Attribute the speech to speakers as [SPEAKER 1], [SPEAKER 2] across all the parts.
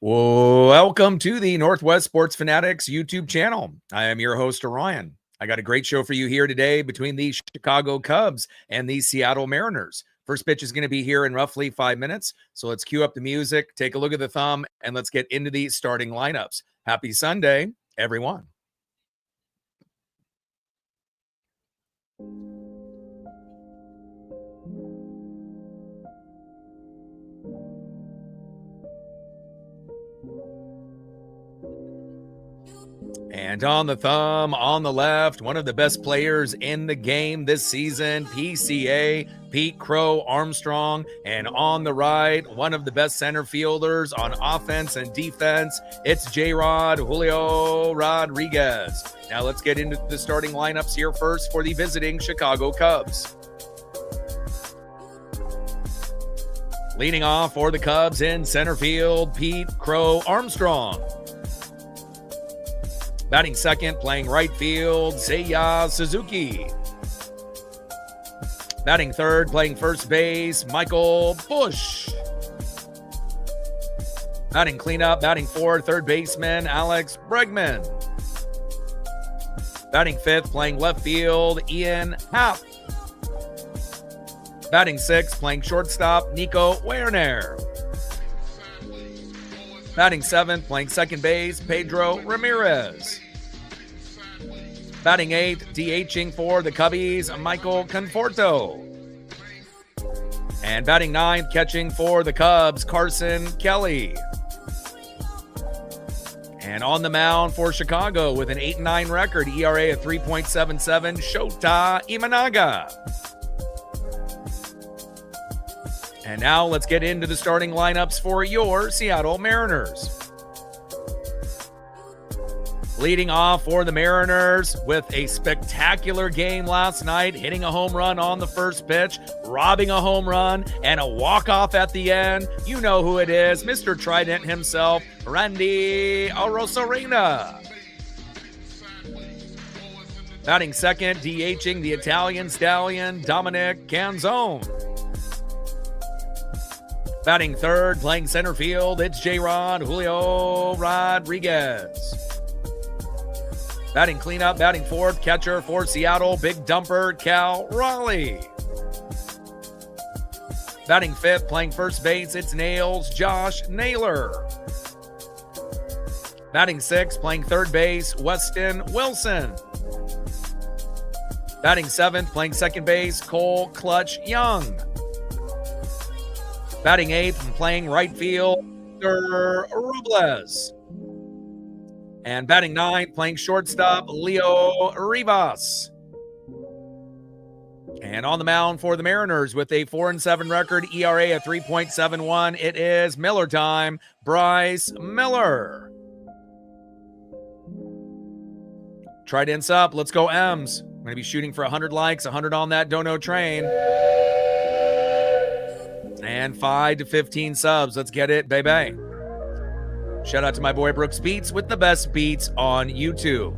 [SPEAKER 1] Welcome to the Northwest Sports Fanatics YouTube channel. I am your host, Orion. I got a great show for you here today between the Chicago Cubs and the Seattle Mariners. First pitch is going to be here in roughly 5 minutes. So let's cue up the music, take a look at the thumb, and let's get into the starting lineups. Happy Sunday, everyone. And on the thumb, on the left, one of the best players in the game this season, PCA, Pete Crow Armstrong. And on the right, one of the best center fielders on offense and defense, it's J-Rod Julio Rodriguez. Now let's get into the starting lineups here first for the visiting Chicago Cubs. Leading off for the Cubs in center field, Pete Crow Armstrong. Batting second, playing right field, Seiya Suzuki. Batting third, playing first base, Michael Busch. Batting cleanup, batting fourth, third baseman, Alex Bregman. Batting fifth, playing left field, Ian Happ. Batting sixth, playing shortstop, Nico Werner. Batting seventh, playing second base, Pedro Ramirez. Batting eighth, DHing for the Cubbies, Michael Conforto. And batting ninth, catching for the Cubs, Carson Kelly. And on the mound for Chicago with an 8-9 record, ERA of 3.77, Shota Imanaga. And now let's get into the starting lineups for your Seattle Mariners. Leading off for the Mariners with a spectacular game last night, hitting a home run on the first pitch, robbing a home run, and a walk-off at the end. You know who it is, Mr. Trident himself, Randy Arozarena. Batting second, DHing the Italian stallion, Dominic Canzone. Batting third, playing center field, it's J-Rod Julio Rodriguez. Batting cleanup, batting fourth, catcher for Seattle, big dumper, Cal Raleigh. Batting fifth, playing first base, it's Nails, Josh Naylor. Batting sixth, playing third base, Weston Wilson. Batting seventh, playing second base, Cole Clutch Young. Batting eighth and playing right field, Robles. And batting ninth, playing shortstop, Leo Rivas. And on the mound for the Mariners with a 4-7 record, ERA of 3.71, it is Miller time, Bryce Miller. Trident's up, let's go M's. I'm going to be shooting for 100 likes, 100 on that dono train. And 5 to 15 subs. Let's get it, baby. Shout out to my boy Brooks Beats with the best beats on YouTube.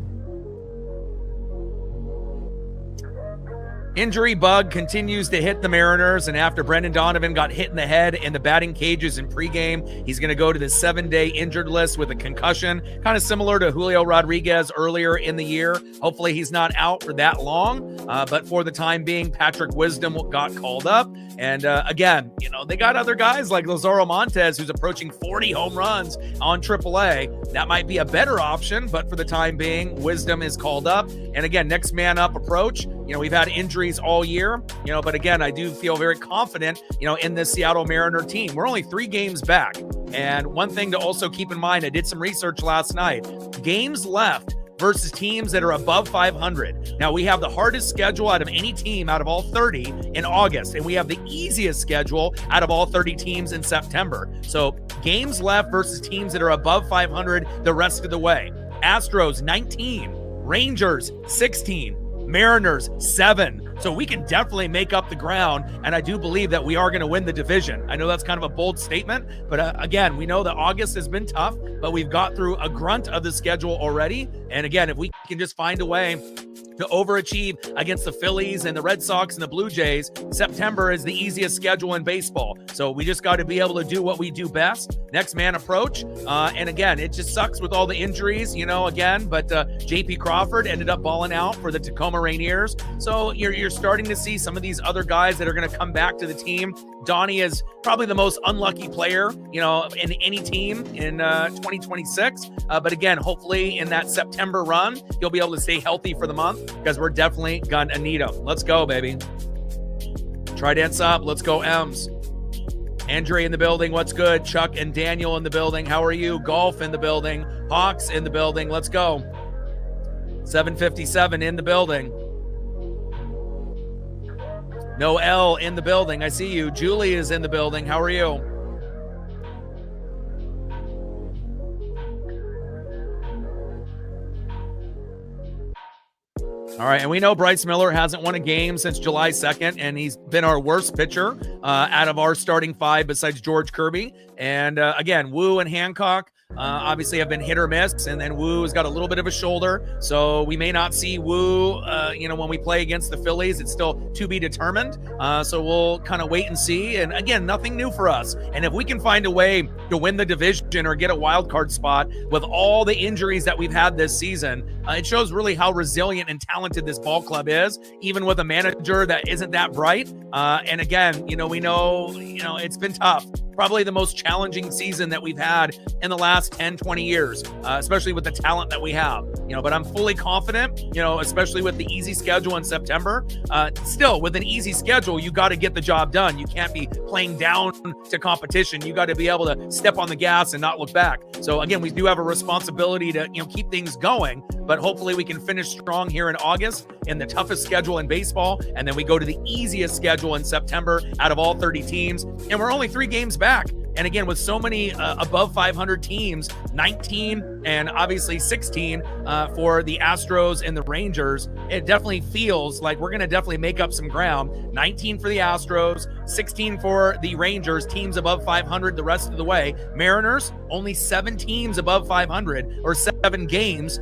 [SPEAKER 1] Injury bug continues to hit the Mariners, and after Brendan Donovan got hit in the head in the batting cages in pregame, he's going to go to the 7-day injured list with a concussion, kind of similar to Julio Rodriguez earlier in the year. Hopefully he's not out for that long, but for the time being, Patrick Wisdom got called up. And again, you know, they got other guys like Lazaro Montes, who's approaching 40 home runs on AAA. That might be a better option, but for the time being, Wisdom is called up. And again, next man up approach. You know, we've had injuries all year, you know, but again, I do feel very confident, you know, in this Seattle Mariner team. We're only 3 games back. And one thing to also keep in mind, I did some research last night. Games left versus teams that are above 500. Now, we have the hardest schedule out of any team out of all 30 in August, and we have the easiest schedule out of all 30 teams in September. So games left versus teams that are above 500 the rest of the way. Astros, 19. Rangers, 16. Mariners, 7. So we can definitely make up the ground, and I do believe that we are going to win the division. I know that's kind of a bold statement, but again, we know that August has been tough, but we've got through a grunt of the schedule already. And again, if we can just find a way to overachieve against the Phillies and the Red Sox and the Blue Jays. September is the easiest schedule in baseball. So we just got to be able to do what we do best. Next man approach. And again, it just sucks with all the injuries, again, but JP Crawford ended up balling out for the Tacoma Rainiers. So you're starting to see some of these other guys that are going to come back to the team. Donnie is probably the most unlucky player, in any team in 2026. But again, hopefully in that September run, he'll be able to stay healthy for the month because we're definitely going to need him. Let's go, baby. Trident's up. Let's go, M's. Andre in the building. What's good? Chuck and Daniel in the building. How are you? Golf in the building. Hawks in the building. Let's go. 757 in the building. Noel in the building. I see you. Julie is in the building. How are you? All right, and we know Bryce Miller hasn't won a game since July 2nd, and he's been our worst pitcher out of our starting five besides George Kirby. And again, Wu and Hancock obviously have been hit or miss, and then Wu has got a little bit of a shoulder, so we may not see Wu, when we play against the Phillies. It's still to be determined, so we'll kind of wait and see. And again, nothing new for us. And if we can find a way to win the division or get a wild card spot with all the injuries that we've had this season, it shows really how resilient and talented this ball club is, even with a manager that isn't that bright. And again, we know, it's been tough. Probably the most challenging season that we've had in the last 10, 20 years, especially with the talent that we have. But I'm fully confident, especially with the easy schedule in September. Still, with an easy schedule, you got to get the job done. You can't be playing down to competition. You got to be able to step on the gas and not look back. So again, we do have a responsibility to, keep things going, but hopefully we can finish strong here in August in the toughest schedule in baseball. And then we go to the easiest schedule in September out of all 30 teams. And we're only 3 games back. And again, with so many above 500 teams, 19 and obviously 16 for the Astros and the Rangers, it definitely feels like we're going to definitely make up some ground. 19 for the Astros, 16 for the Rangers, teams above 500 the rest of the way. Mariners, only 7 teams above 500, or 7 games,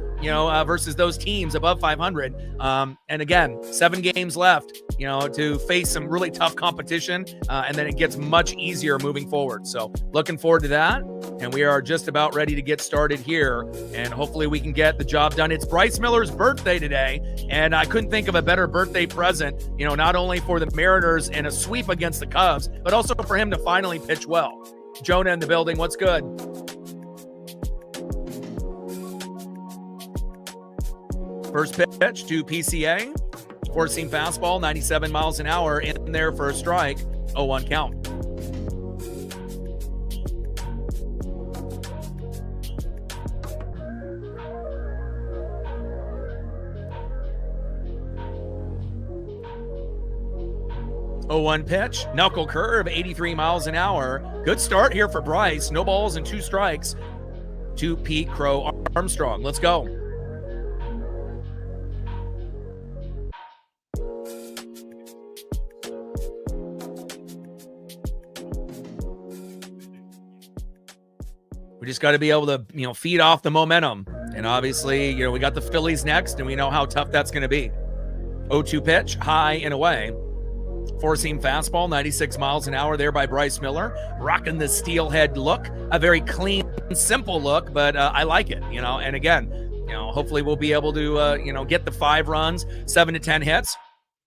[SPEAKER 1] versus those teams above 500. And again, 7 games left, to face some really tough competition. And then it gets much easier moving forward. So looking forward to that. And we are just about ready to get started here. And hopefully we can get the job done. It's Bryce Miller's birthday today. And I couldn't think of a better birthday present, not only for the Mariners and a sweep against the Cubs, but also for him to finally pitch well. Jonah in the building. What's good? First pitch to PCA. 4-seam fastball, 97 miles an hour in there for a strike. 0-1 count. Oh, 0-1 pitch, knuckle curve, 83 miles an hour. Good start here for Bryce. No balls and 2 strikes to Pete Crow Armstrong. Let's go. We just got to be able to, feed off the momentum. And obviously, we got the Phillies next, and we know how tough that's going to be. 0-2 pitch, high and away. 4-seam fastball, 96 miles an hour there by Bryce Miller. Rocking the steelhead look. A very clean, simple look, but I like it, And again, hopefully we'll be able to, get the 5 runs, 7 to 10 hits.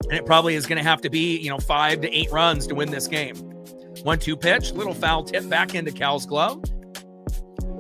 [SPEAKER 1] And it probably is going to have to be, 5 to 8 runs to win this game. 1-2 pitch, little foul tip back into Cal's glove.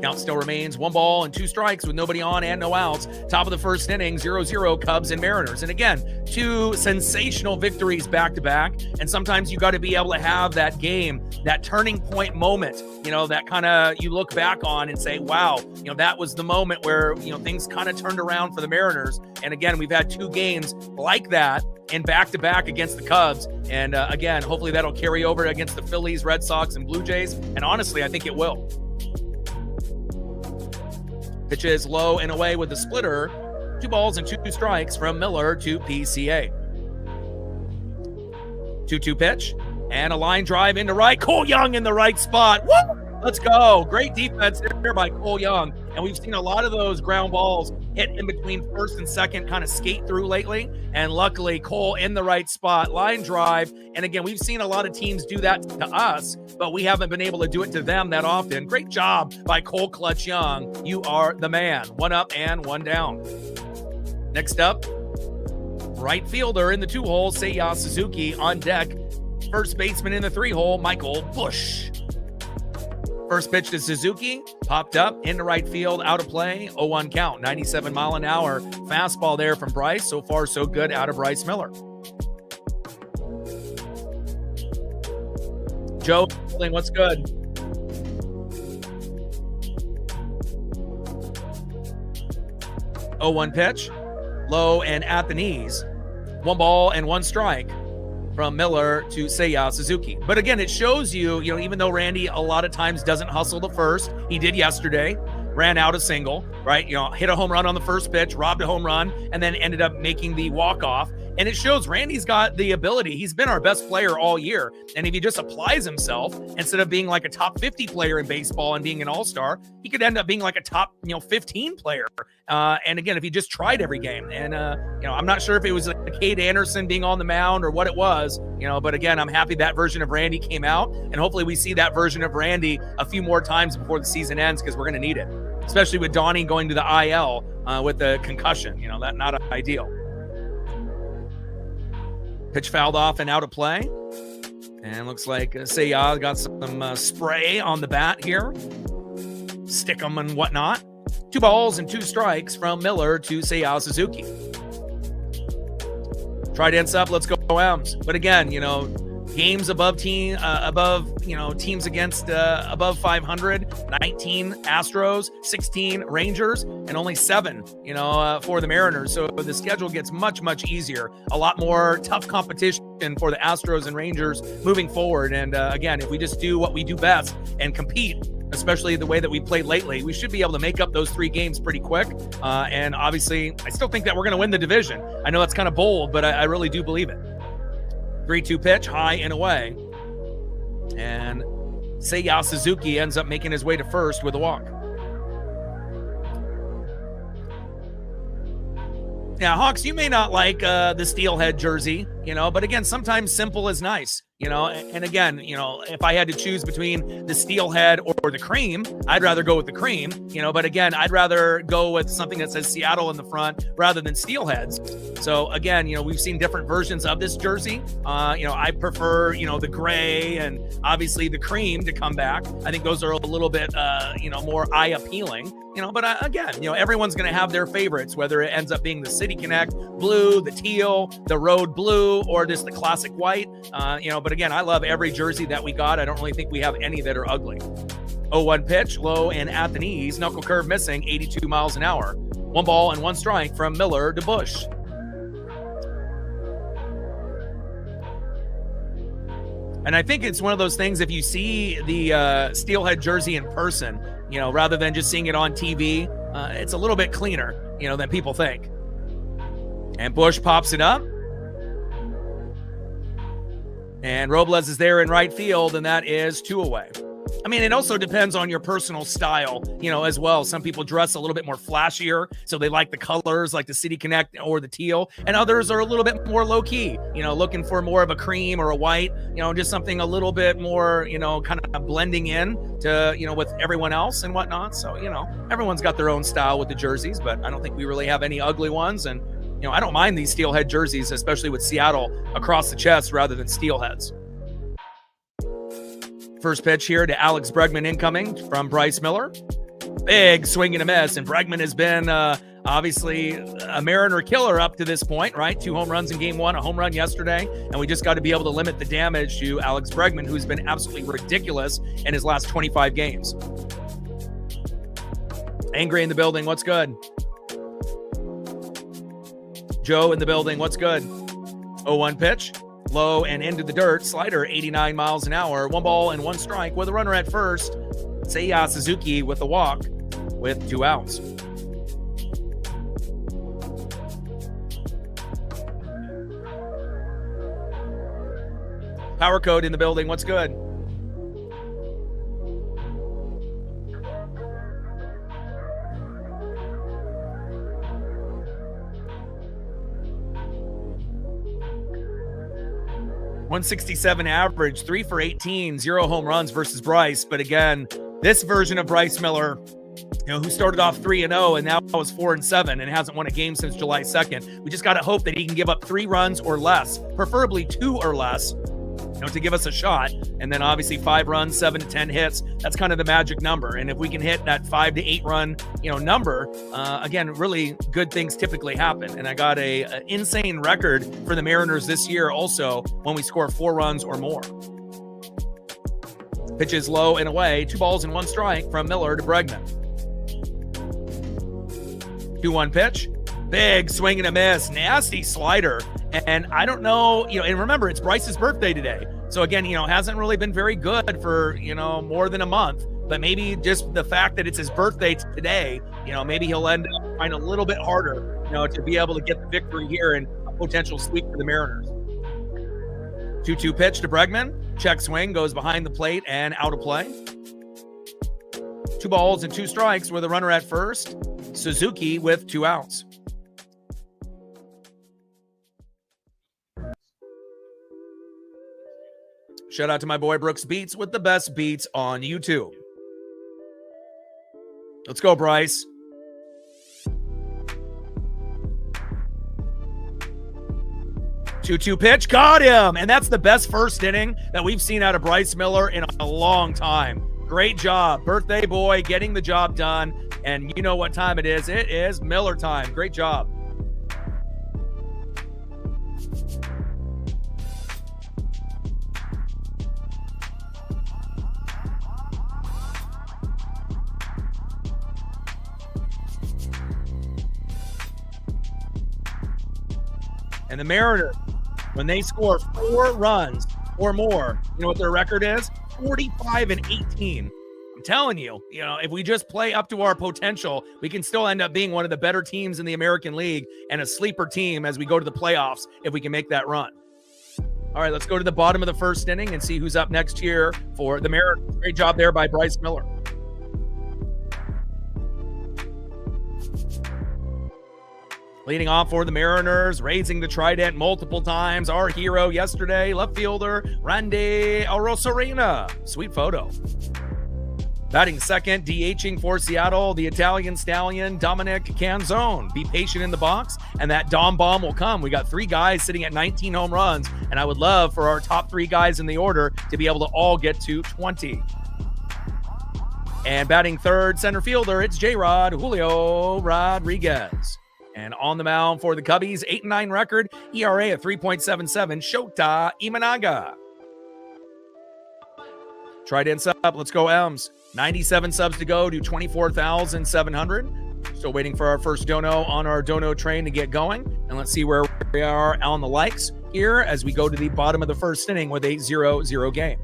[SPEAKER 1] Count still remains 1 ball and 2 strikes with nobody on and no outs. Top of the first inning, 0-0 Cubs and Mariners. And again, 2 sensational victories back-to-back. And sometimes you got to be able to have that game, that turning point moment, that kind of you look back on and say, wow, that was the moment where, things kind of turned around for the Mariners. And again, we've had 2 games like that and back-to-back against the Cubs. And again, hopefully that'll carry over against the Phillies, Red Sox, and Blue Jays. And honestly, I think it will. Pitch is low and away with the splitter. 2 balls and 2 strikes from Miller to PCA. 2-2 pitch and a line drive into right. Cole Young in the right spot. Woo! Let's go. Great defense there by Cole Young. And we've seen a lot of those ground balls hit in between first and second, kind of skate through lately. And luckily, Cole in the right spot, line drive. And again, we've seen a lot of teams do that to us, but we haven't been able to do it to them that often. Great job by Cole Clutch Young. You are the man. One up and one down. Next up, right fielder in the 2-hole, Seiya Suzuki on deck. First baseman in the 3-hole, Michael Busch. First pitch to Suzuki, popped up into right field, out of play, 0-1 count, 97 mile an hour fastball there from Bryce. So far, so good out of Bryce Miller. Joe, what's good? Oh, 1 pitch, low and at the knees. 1 ball and 1 strike from Miller to Seiya Suzuki. But again, it shows you, even though Randy a lot of times doesn't hustle the first, he did yesterday, ran out a single, right? Hit a home run on the first pitch, robbed a home run, and then ended up making the walk-off. And it shows Randy's got the ability. He's been our best player all year. And if he just applies himself, instead of being like a top 50 player in baseball and being an all-star, he could end up being like a top, 15 player. And again, if he just tried every game. And, I'm not sure if it was like Cade Anderson being on the mound or what it was, but again, I'm happy that version of Randy came out. And hopefully we see that version of Randy a few more times before the season ends, because we're going to need it, especially with Donnie going to the IL with the concussion. That's not ideal. Pitch fouled off and out of play. And looks like Seiya got some spray on the bat here. Stick 'em and whatnot. 2 balls and 2 strikes from Miller to Seiya Suzuki. Tried ends up, let's go M's. But again, games above teams against above 500, 19 Astros, 16 Rangers, and only 7, for the Mariners. So the schedule gets much, much easier. A lot more tough competition for the Astros and Rangers moving forward. And again, if we just do what we do best and compete, especially the way that we played lately, we should be able to make up those 3 games pretty quick. And obviously, I still think that we're going to win the division. I know that's kind of bold, but I really do believe it. 3-2 pitch, high and away. And Seiya Suzuki ends up making his way to first with a walk. Now, Hawks, you may not like the steelhead jersey, but again, sometimes simple is nice, and again, if I had to choose between the steelhead or the cream, I'd rather go with the cream, but again, I'd rather go with something that says Seattle in the front rather than steelheads. So again, we've seen different versions of this jersey. I prefer, the gray and obviously the cream to come back. I think those are a little bit, more eye appealing. But again, everyone's going to have their favorites, whether it ends up being the City Connect blue, the teal, the road blue, or just the classic white. But again, I love every jersey that we got. I don't really think we have any that are ugly. 0-1 pitch, low and at the knees, knuckle curve missing, 82 miles an hour. 1 ball and 1 strike from Miller to Busch. And I think it's one of those things, if you see the steelhead jersey in person, rather than just seeing it on TV, it's a little bit cleaner, than people think. And Busch pops it up. And Robles is there in right field, and that is 2 away. I mean, it also depends on your personal style, as well. Some people dress a little bit more flashier, so they like the colors, like the City Connect or the teal. And others are a little bit more low-key, looking for more of a cream or a white, just something a little bit more, kind of blending in to, with everyone else and whatnot. So, everyone's got their own style with the jerseys, but I don't think we really have any ugly ones. And, I don't mind these steelhead jerseys, especially with Seattle across the chest rather than steelheads. First pitch here to Alex Bregman incoming from Bryce Miller. Big swing and a miss, and Bregman has been obviously a Mariner killer up to this point, right? 2 home runs in game 1, a home run yesterday, and we just got to be able to limit the damage to Alex Bregman, who's been absolutely ridiculous in his last 25 games. Angry in the building, what's good? Joe in the building, what's good? 0-1 pitch. Low and into the dirt. Slider, 89 miles an hour. 1 ball and 1 strike with a runner at first. Seiya Suzuki with the walk with 2 outs. Power Code in the building. What's good? 167 average, 3 for 18, 0 home runs versus Bryce. But again, this version of Bryce Miller, who started off 3-0 and now is 4-7 and hasn't won a game since July 2nd. We just got to hope that he can give up 3 runs or less, preferably 2 or less, to give us a shot. And then obviously 5 runs, 7 to 10 hits. That's kind of the magic number. And if we can hit that 5 to 8 run, number, again, really good things typically happen. And I got an insane record for the Mariners this year also when we score 4 runs or more. Pitches low and away, 2 balls and 1 strike from Miller to Bregman. 2-1 pitch, big swing and a miss, nasty slider. And I don't know, and remember, it's Bryce's birthday today. So again, hasn't really been very good for, more than a month. But maybe just the fact that it's his birthday today, maybe he'll end up trying a little bit harder, to be able to get the victory here and a potential sweep for the Mariners. 2-2 pitch to Bregman. Check swing, goes behind the plate and out of play. 2 balls and 2 strikes with a runner at first. Suzuki with 2 outs. Shout out to my boy Brooks Beats with the best beats on YouTube. Let's go, Bryce. Two-two pitch, got him. And that's the best first inning that we've seen out of Bryce Miller in a long time. Great job, birthday boy, getting the job done. And you know what time it is. It is Miller time. Great job. And the Mariners, when they score 4 runs or more, you know what their record is? 45-18. I'm telling you, if we just play up to our potential, we can still end up being one of the better teams in the American League and a sleeper team as we go to the playoffs if we can make that run. All right, let's go to the bottom of the first inning and see who's up next here for the Mariners. Great job there by Bryce Miller. Leading off for the Mariners, raising the trident multiple times. Our hero yesterday, left fielder, Randy Arozarena. Sweet photo. Batting second, DHing for Seattle, the Italian stallion, Dominic Canzone. Be patient in the box, and that Dom bomb will come. We got 3 guys sitting at 19 home runs, and I would love for our top 3 guys in the order to be able to all get to 20. And batting third, center fielder, it's J-Rod, Julio Rodriguez. And on the mound for the Cubbies, 8-9 record, ERA at 3.77, Shota Imanaga. Trident sub, let's go Elms. 97 subs to go to 24,700. Still waiting for our first dono on our dono train to get going. And let's see where we are on the likes here as we go to the bottom of the first inning with a 0-0 game.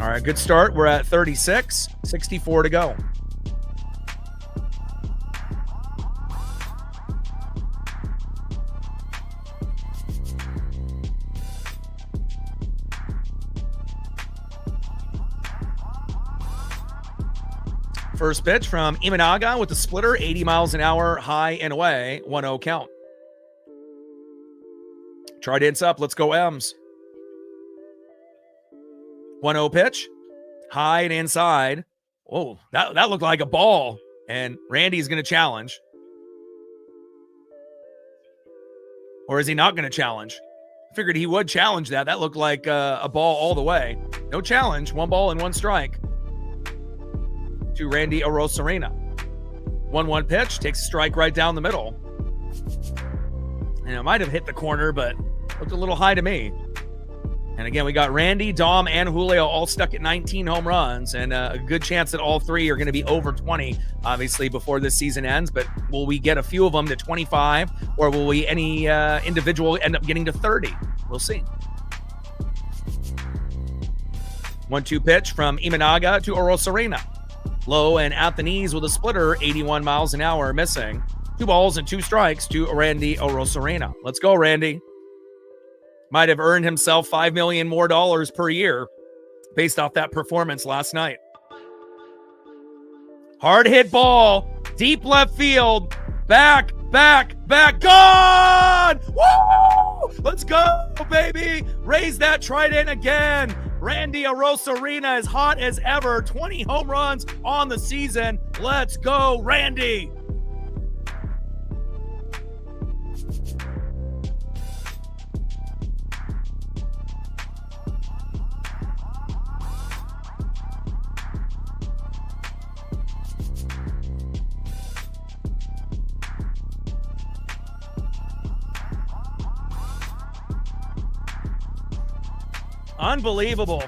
[SPEAKER 1] All right, good start. We're at 36, 64 to go. First pitch from Imanaga with the splitter, 80 miles an hour, high and away, 1-0 count. Trident's up. Let's go M's. 1-0 pitch, high and inside. Oh, that looked like a ball, and Randy's going to challenge. Or is he not going to challenge? I figured he would challenge that. That looked like a ball all the way. No challenge, 1 ball and 1 strike to Randy Arozarena. 1-1 pitch, takes a strike right down the middle. And it might have hit the corner, but looked a little high to me. And again, we got Randy, Dom, and Julio all stuck at 19 home runs, and a good chance that all 3 are going to be over 20, obviously, before this season ends. But will we get a few of them to 25, or will we any individual end up getting to 30? We'll see. 1-2 pitch from Imanaga to Arozarena. Low and at the knees with a splitter, 81 miles an hour, missing. 2 balls and 2 strikes to Randy Arozarena. Let's go, Randy. Might have earned himself $5 million more per year based off that performance last night. Hard hit ball, deep left field. Back. Gone! Woo! Let's go, baby. Raise that trident again. Randy Arozarena is hot as ever. 20 home runs on the season. Let's go, Randy. Unbelievable.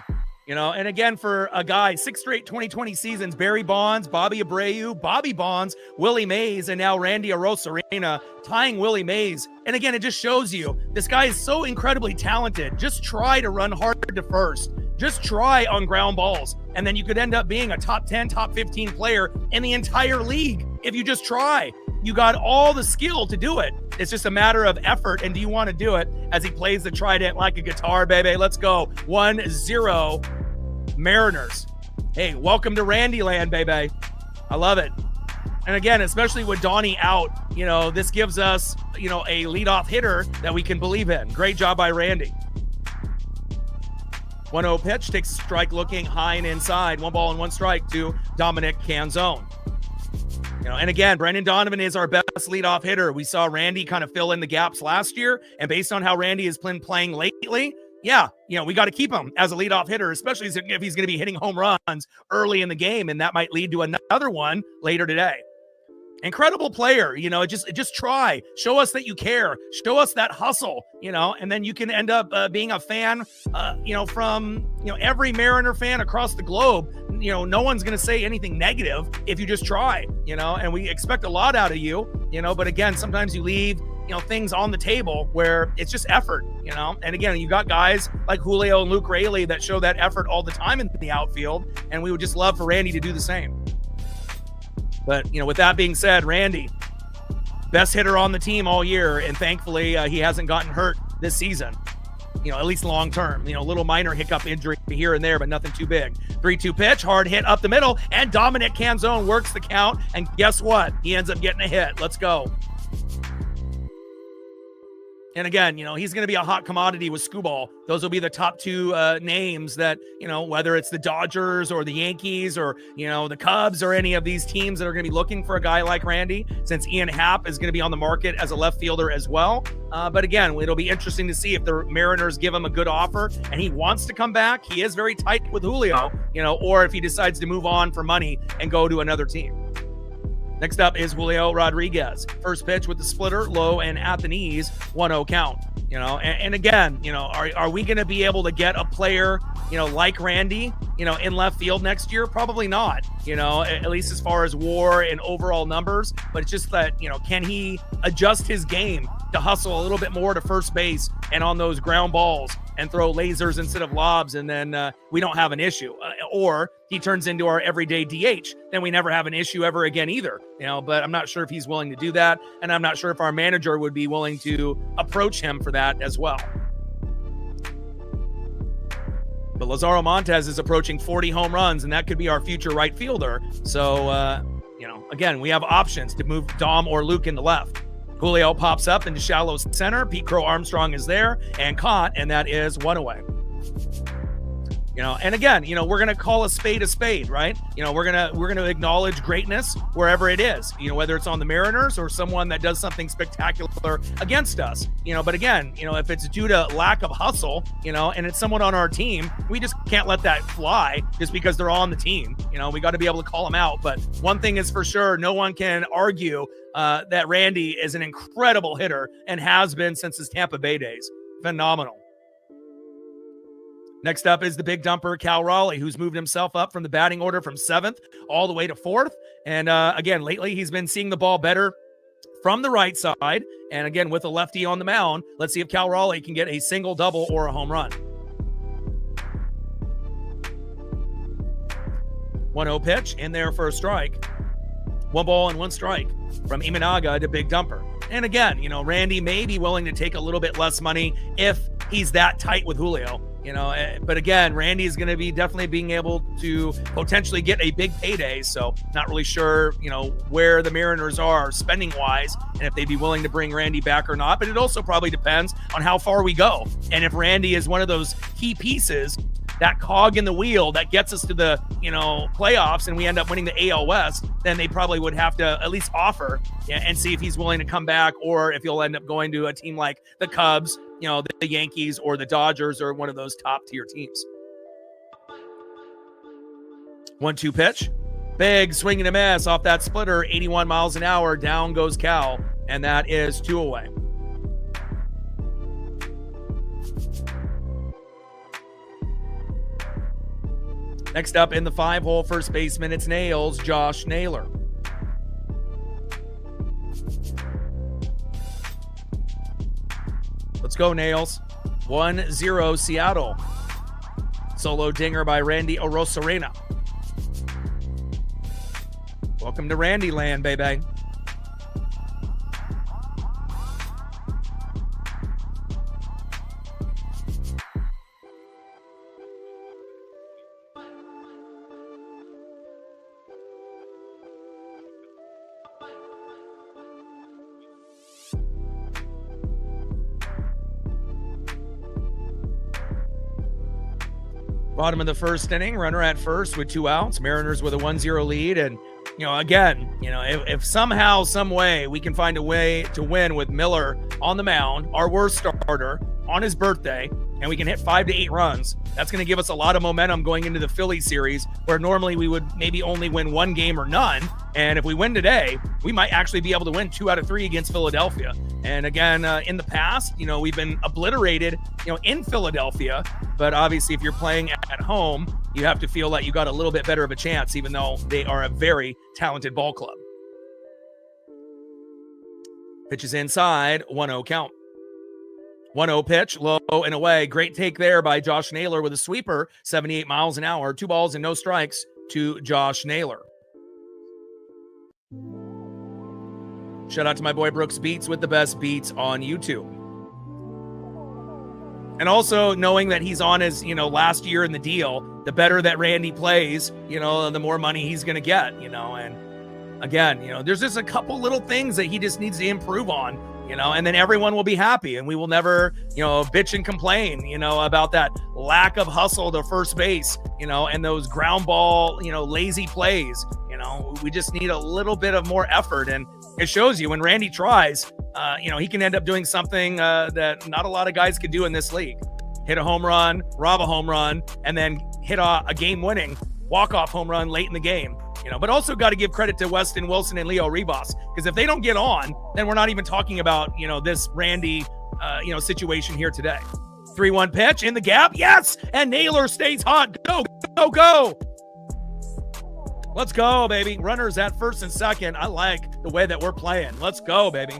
[SPEAKER 1] And again, for a guy, 6 straight 2020 seasons, Barry Bonds, Bobby Abreu, Bobby Bonds, Willie Mays, and now Randy Arozarena tying Willie Mays. And again, it just shows you this guy is so incredibly talented. Just try to run hard to first. Just try on ground balls. And then you could end up being a top 10, top 15 player in the entire league if you just try. You got all the skill to do it. It's just a matter of effort. And do you want to do it? As he plays the trident like a guitar, baby. Let's go. 1-0 Mariners. Hey, welcome to Randy land, baby. I love it. And again, especially with Donnie out, this gives us, a leadoff hitter that we can believe in. Great job by Randy. 1-0 pitch, takes a strike looking high and inside. 1 ball and 1 strike to Dominic Canzone. And again, Brendan Donovan is our best leadoff hitter. We saw Randy kind of fill in the gaps last year. And based on how Randy has been playing lately, we got to keep him as a leadoff hitter, especially if he's going to be hitting home runs early in the game. And that might lead to another one later today. Incredible player, just try. Show us that you care. Show us that hustle, and then you can end up being a fan, from, every Mariner fan across the globe. No one's going to say anything negative if you just try, and we expect a lot out of you, but again, sometimes you leave, things on the table where it's just effort, and again, you got guys like Julio and Luke Raley that show that effort all the time in the outfield, and we would just love for Randy to do the same. But, with that being said, Randy, best hitter on the team all year. And thankfully, he hasn't gotten hurt this season, at least long term. Little minor hiccup injury here and there, but nothing too big. 3-2 pitch, hard hit up the middle. And Dominic Canzone works the count. And guess what? He ends up getting a hit. Let's go. And again, he's going to be a hot commodity with Skubal. Those will be the top 2 names that, whether it's the Dodgers or the Yankees or, the Cubs or any of these teams that are going to be looking for a guy like Randy, since Ian Happ is going to be on the market as a left fielder as well. But again, it'll be interesting to see if the Mariners give him a good offer and he wants to come back. He is very tight with Julio, or if he decides to move on for money and go to another team. Next up is Julio Rodriguez. First pitch with the splitter, low and at the knees, 1-0 count. And again, are we going to be able to get a player, like Randy, in left field next year? Probably not, at least as far as WAR and overall numbers. But it's just that, can he adjust his game to hustle a little bit more to first base and on those ground balls and throw lasers instead of lobs, and then we don't have an issue. Or he turns into our everyday DH, then we never have an issue ever again either. But I'm not sure if he's willing to do that, and I'm not sure if our manager would be willing to approach him for that as well. But Lazaro Montes is approaching 40 home runs, and that could be our future right fielder. So, again, we have options to move Dom or Luke in the left. Julio pops up into shallow center. Pete Crow Armstrong is there and caught, and that is 1 away. And again, we're going to call a spade, right? We're going to acknowledge greatness wherever it is, whether it's on the Mariners or someone that does something spectacular against us, but again, if it's due to lack of hustle, and it's someone on our team, we just can't let that fly just because they're on the team. We got to be able to call them out. But one thing is for sure, no one can argue that Randy is an incredible hitter and has been since his Tampa Bay days. Phenomenal. Next up is the big dumper, Cal Raleigh, who's moved himself up from the batting order from 7th all the way to 4th. And again, lately he's been seeing the ball better from the right side. And again, with a lefty on the mound, let's see if Cal Raleigh can get a single, double, or a home run. 1-0 pitch in there for a strike. 1 ball and 1 strike from Imanaga to big dumper. And again, Randy may be willing to take a little bit less money if he's that tight with Julio. But again, Randy is going to be definitely being able to potentially get a big payday. So not really sure, where the Mariners are spending wise and if they'd be willing to bring Randy back or not. But it also probably depends on how far we go. And if Randy is one of those key pieces, that cog in the wheel that gets us to the, playoffs and we end up winning the AL West, then they probably would have to at least offer and see if he's willing to come back or if he'll end up going to a team like the Cubs, the Yankees or the Dodgers or one of those top tier teams. 1-2 pitch. Big swing and a miss off that splitter, 81 miles an hour. Down goes Cal, and that is 2 away. Next up in the 5-hole, first baseman, it's Nails, Josh Naylor. Let's go, Nails. 1-0 Seattle. Solo dinger by Randy Arozarena. Welcome to Randy land, baby. Bottom of the first inning, runner at first with 2 outs. Mariners with a 1-0 lead. And, if somehow, some way we can find a way to win with Miller on the mound, our worst starter, on his birthday, and we can hit 5 to 8 runs, that's going to give us a lot of momentum going into the Philly series, where normally we would maybe only win 1 game or none. And if we win today, we might actually be able to win 2 out of 3 against Philadelphia. And again, in the past, we've been obliterated, in Philadelphia. But obviously, if you're playing at home, you have to feel like you got a little bit better of a chance, even though they are a very talented ball club. Pitches inside, 1-0 count. 1-0 pitch, low and away. Great take there by Josh Naylor with a sweeper, 78 miles an hour. 2 balls and no strikes to Josh Naylor. Shout out to my boy Brooks Beats with the best beats on YouTube. And also knowing that he's on his, last year in the deal, the better that Randy plays, the more money he's going to get, and again, there's just a couple little things that he just needs to improve on, and then everyone will be happy and we will never, bitch and complain, about that lack of hustle to first base, and those ground ball, lazy plays, we just need a little bit of more effort. And it shows you when Randy tries, he can end up doing something that not a lot of guys could do in this league. Hit a home run, rob a home run, and then hit a game-winning walk-off home run late in the game. But also got to give credit to Weston Wilson and Leo Rivas, because if they don't get on, then we're not even talking about, this Randy, situation here today. 3-1 pitch in the gap. Yes. And Naylor stays hot. Go, go, go. Let's go, baby. Runners at first and second. I like the way that we're playing. Let's go, baby.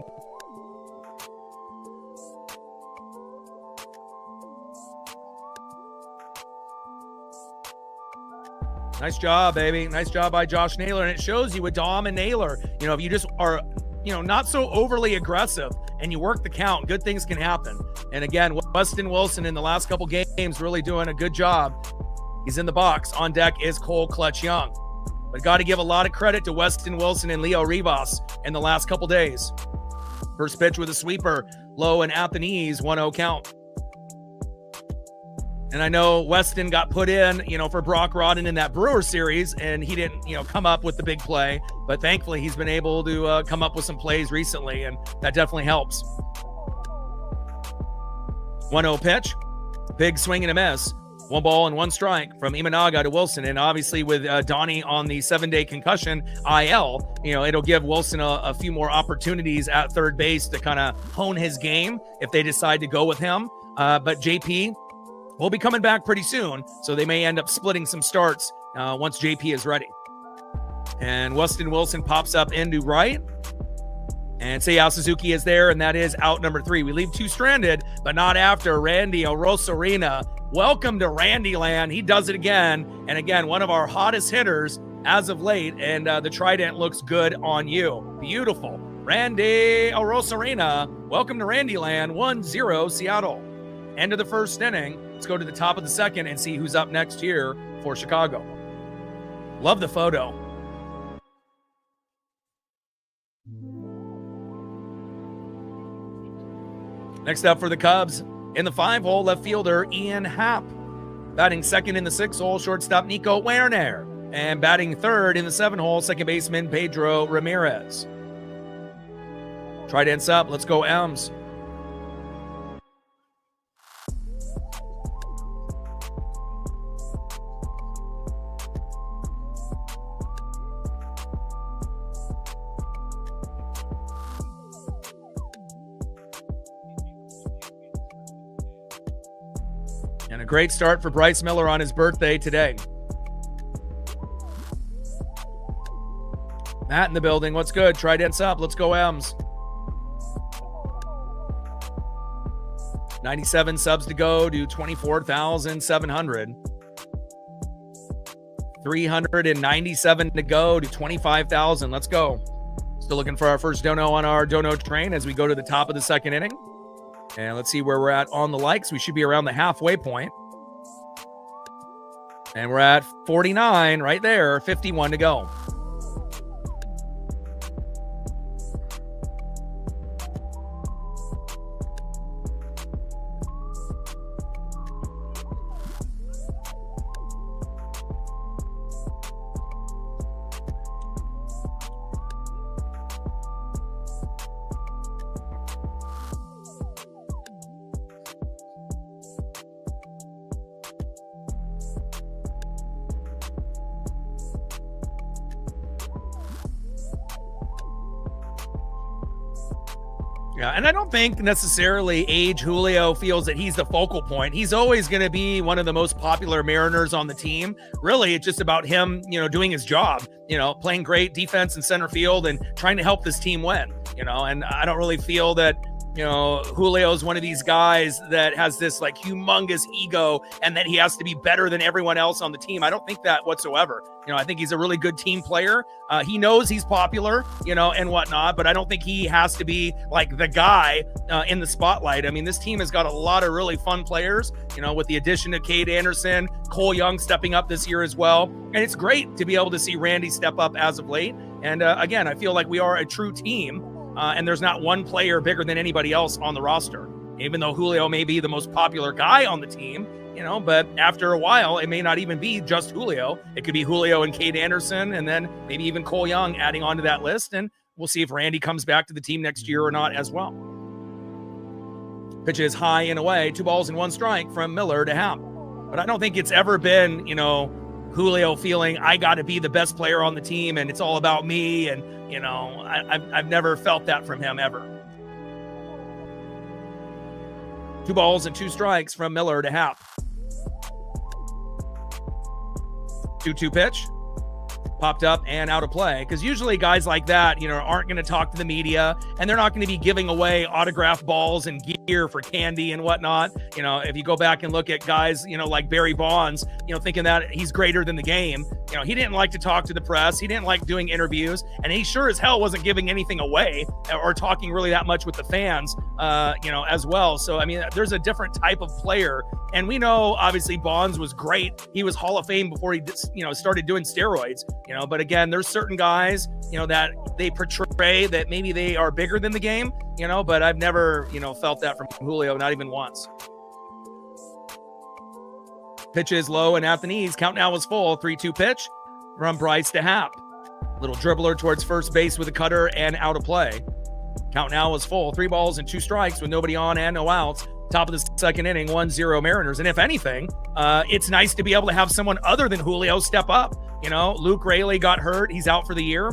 [SPEAKER 1] Nice job, baby. Nice job by Josh Naylor. And it shows you with Dom and Naylor, if you just are, not so overly aggressive and you work the count, good things can happen. And again, Weston Wilson in the last couple games really doing a good job. He's in the box. On deck is Cole Clutch Young. But got to give a lot of credit to Weston Wilson and Leo Rivas in the last couple days. First pitch with a sweeper, low and at the knees, 1-0 count. And I know Weston got put in, for Brock Rodden in that Brewer series, and he didn't, come up with the big play. But thankfully, he's been able to come up with some plays recently, and that definitely helps. 1-0 pitch, big swing and a miss. 1 ball and 1 strike from Imanaga to Wilson. And obviously with Donnie on the 7-day concussion IL, it'll give Wilson a few more opportunities at third base to kind of hone his game if they decide to go with him. But JP will be coming back pretty soon, so they may end up splitting some starts once JP is ready. And Weston Wilson pops up into right. And Seiya Suzuki is there, and that is out number 3. We leave 2 stranded, but not after Randy Arozarena. Welcome to Randy land. He does it again. And again, one of our hottest hitters as of late. And the Trident looks good on you. Beautiful. Randy Arozarena. Welcome to Randy land. 1-0 Seattle. End of the first inning. Let's go to the top of the second and see who's up next here for Chicago. Love the photo. Next up for the Cubs, in the 5-hole, left fielder Ian Happ. Batting second in the 6-hole, shortstop Nico Werner. And batting third in the 7-hole, second baseman Pedro Ramirez. Trident's up. Let's go M's. And a great start for Bryce Miller on his birthday today. Matt in the building. What's good? Trident's up. Let's go M's. 97 subs to go to 24,700. 397 to go to 25,000. Let's go. Still looking for our first dono on our dono train as we go to the top of the second inning. And let's see where we're at on the likes. We should be around the halfway point. And we're at 49 right there, 51 to go. Yeah, and I don't think necessarily age Julio feels that he's the focal point. He's always going to be one of the most popular Mariners on the team. Really, it's just about him, doing his job, playing great defense in center field and trying to help this team win, and I don't really feel that, Julio's one of these guys that has this like humongous ego and that he has to be better than everyone else on the team. I don't think that whatsoever. I think he's a really good team player. He knows he's popular, and whatnot, but I don't think he has to be like the guy in the spotlight. I mean, this team has got a lot of really fun players, with the addition of Cade Anderson, Cole Young stepping up this year as well. And it's great to be able to see Randy step up as of late. And again, I feel like we are a true team. And there's not one player bigger than anybody else on the roster, even though Julio may be the most popular guy on the team, but after a while, it may not even be just Julio. It could be Julio and Cade Anderson, and then maybe even Cole Young adding onto that list. And we'll see if Randy comes back to the team next year or not as well. Pitch is high and away, 2 balls and 1 strike from Miller to Happ. But I don't think it's ever been, Julio feeling I got to be the best player on the team and it's all about me. And, I've never felt that from him ever. 2 balls and 2 strikes from Miller to Happ. 2-2 pitch. Popped up and out of play, because usually guys like that, aren't going to talk to the media, and they're not going to be giving away autographed balls and gear for candy and whatnot. If you go back and look at guys, like Barry Bonds, thinking that he's greater than the game, he didn't like to talk to the press. He didn't like doing interviews, and he sure as hell wasn't giving anything away or talking really that much with the fans, as well. So, I mean, there's a different type of player, and we know obviously Bonds was great. He was Hall of Fame before he, started doing steroids. But again, there's certain guys, that they portray that maybe they are bigger than the game, but I've never, felt that from Julio, not even once. Pitch is low and at the knees. Count now is full. 3-2 pitch from Bryce to Happ. Little dribbler towards first base with a cutter and out of play. Count now is full. 3 balls and 2 strikes with nobody on and no outs. Top of the second inning, 1-0 Mariners. And if anything, it's nice to be able to have someone other than Julio step up. Luke Raley got hurt. He's out for the year.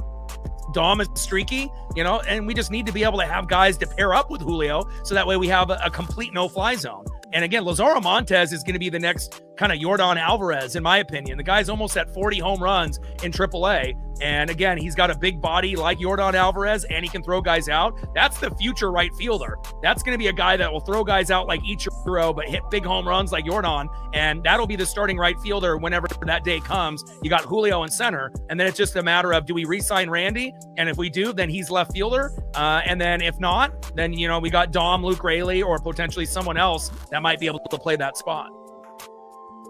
[SPEAKER 1] Dom is streaky, and we just need to be able to have guys to pair up with Julio so that way we have a complete no-fly zone. And again, Lazaro Montez is going to be the next kind of Yordan Alvarez, in my opinion. The guy's almost at 40 home runs in AAA. And again, he's got a big body like Yordan Alvarez, and he can throw guys out. That's the future right fielder. That's going to be a guy that will throw guys out like Ichiro, but hit big home runs like Yordan. And that'll be the starting right fielder whenever that day comes. You got Julio in center, and then it's just a matter of, do we re-sign Randy? And if we do, then he's left fielder. And then if not, then, we got Dom, Luke Raley, or potentially someone else that might be able to play that spot.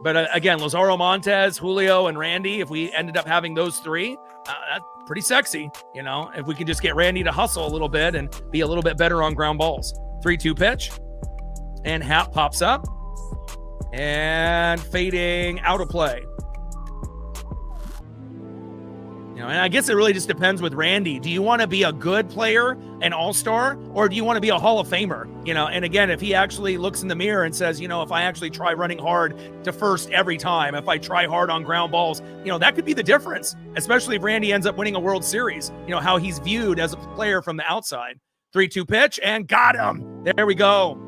[SPEAKER 1] But again, Lazaro Montes, Julio, and Randy, if we ended up having those three, that's pretty sexy. If we can just get Randy to hustle a little bit and be a little bit better on ground balls. 3-2 pitch. And Happ pops up. And fading out of play. And I guess it really just depends with Randy. Do you want to be a good player, an all-star, or do you want to be a Hall of Famer? And again, if he actually looks in the mirror and says, if I actually try running hard to first every time, if I try hard on ground balls, that could be the difference, especially if Randy ends up winning a World Series, how he's viewed as a player from the outside. 3-2 pitch, and got him. There we go.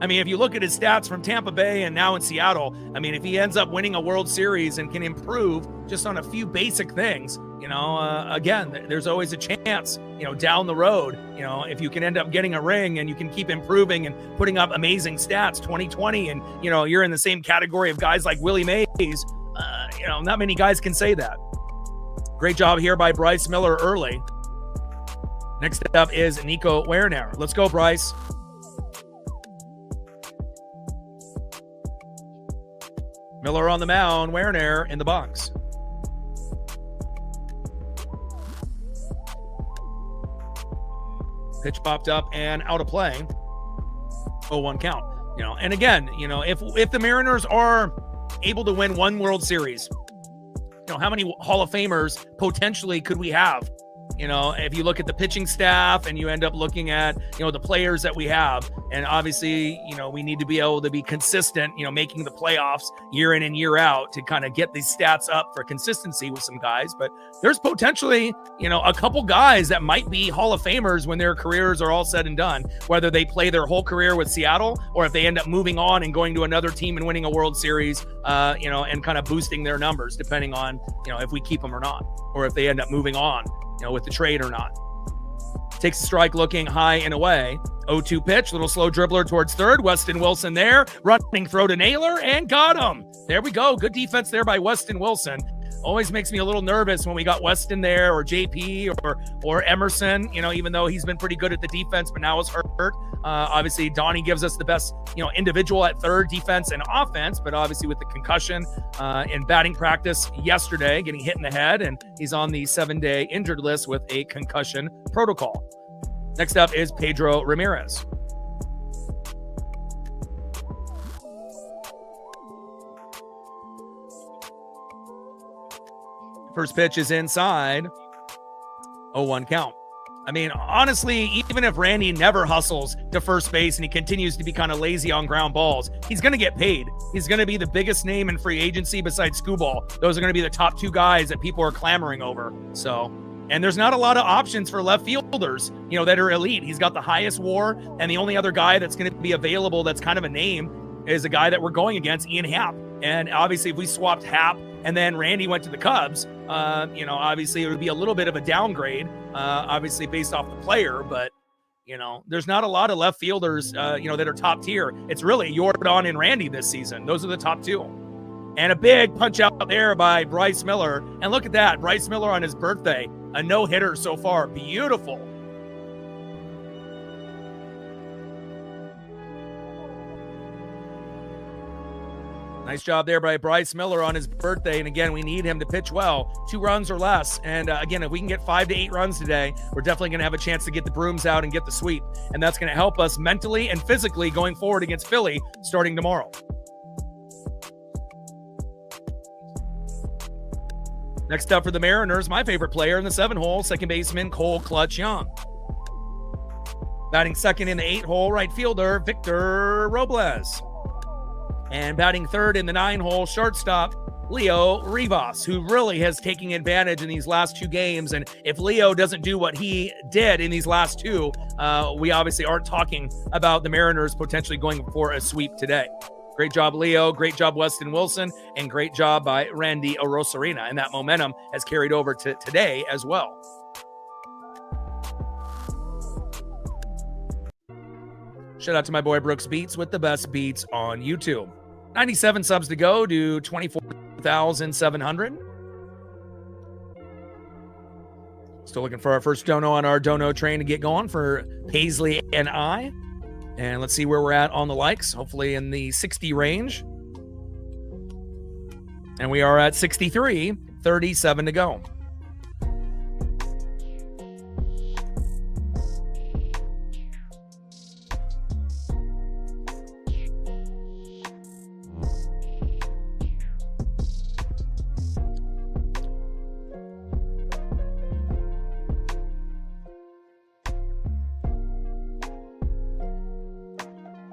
[SPEAKER 1] If you look at his stats from Tampa Bay and now in Seattle, if he ends up winning a World Series and can improve just on a few basic things, again, there's always a chance, down the road, if you can end up getting a ring and you can keep improving and putting up amazing stats, 2020, and, you're in the same category of guys like Willie Mays, not many guys can say that. Great job here by Bryce Miller early. Next up is Nico Werner. Let's go, Bryce. Miller on the mound, Werner in the box. Pitch popped up and out of play. 0-1 count. And again, if the Mariners are able to win one World Series, how many Hall of Famers potentially could we have? If you look at the pitching staff and you end up looking at, the players that we have, and obviously, we need to be able to be consistent, making the playoffs year in and year out to kind of get these stats up for consistency with some guys. But there's potentially, a couple guys that might be Hall of Famers when their careers are all said and done, whether they play their whole career with Seattle or if they end up moving on and going to another team and winning a World Series, and kind of boosting their numbers depending on, if we keep them or not, or if they end up moving on, with the trade or not. Takes a strike looking high and away. 0-2 pitch, little slow dribbler towards third. Weston Wilson there, running throw to Naylor, and got him. There we go. Good defense there by Weston Wilson. Always makes me a little nervous when we got Weston there, or JP, or Emerson, even though he's been pretty good at the defense, but now is hurt. Obviously, Donnie gives us the best, individual at third, defense and offense, but obviously with the concussion in batting practice yesterday, getting hit in the head, and he's on the 7-day injured list with a concussion protocol. Next up is Pedro Ramirez. First pitch is inside. 0-1 count. Honestly, even if Randy never hustles to first base and he continues to be kind of lazy on ground balls, he's going to get paid. He's going to be the biggest name in free agency besides Skubal. Those are going to be the top two guys that people are clamoring over. And there's not a lot of options for left fielders, that are elite. He's got the highest WAR, and the only other guy that's going to be available that's kind of a name is a guy that we're going against, Ian Happ. And obviously, if we swapped Happ and then Randy went to the Cubs, obviously it would be a little bit of a downgrade, obviously based off the player, but, there's not a lot of left fielders, that are top tier. It's really Yordan and Randy this season. Those are the top two. And a big punch out there by Bryce Miller. And look at that, Bryce Miller on his birthday, a no-hitter so far. Beautiful. Nice job there by Bryce Miller on his birthday. And again, we need him to pitch well, 2 runs or less. And again, if we can get 5 to 8 runs today, we're definitely going to have a chance to get the brooms out and get the sweep. And that's going to help us mentally and physically going forward against Philly starting tomorrow. Next up for the Mariners, my favorite player in the 7-hole, second baseman Cole Clutch Young. Batting second in the 8-hole, right fielder Victor Robles. And batting third in the 9-hole, shortstop Leo Rivas, who really has taken advantage in these last 2 games. And if Leo doesn't do what he did in these last 2, we obviously aren't talking about the Mariners potentially going for a sweep today. Great job, Leo. Great job, Weston Wilson. And great job by Randy Arosarena. And that momentum has carried over to today as well. Shout out to my boy Brooks Beats with the best beats on YouTube. 97 subs to go to 24,700. Still looking for our first dono on our dono train to get going for Paisley and I. And let's see where we're at on the likes. Hopefully in the 60 range. And we are at 63, 37 to go.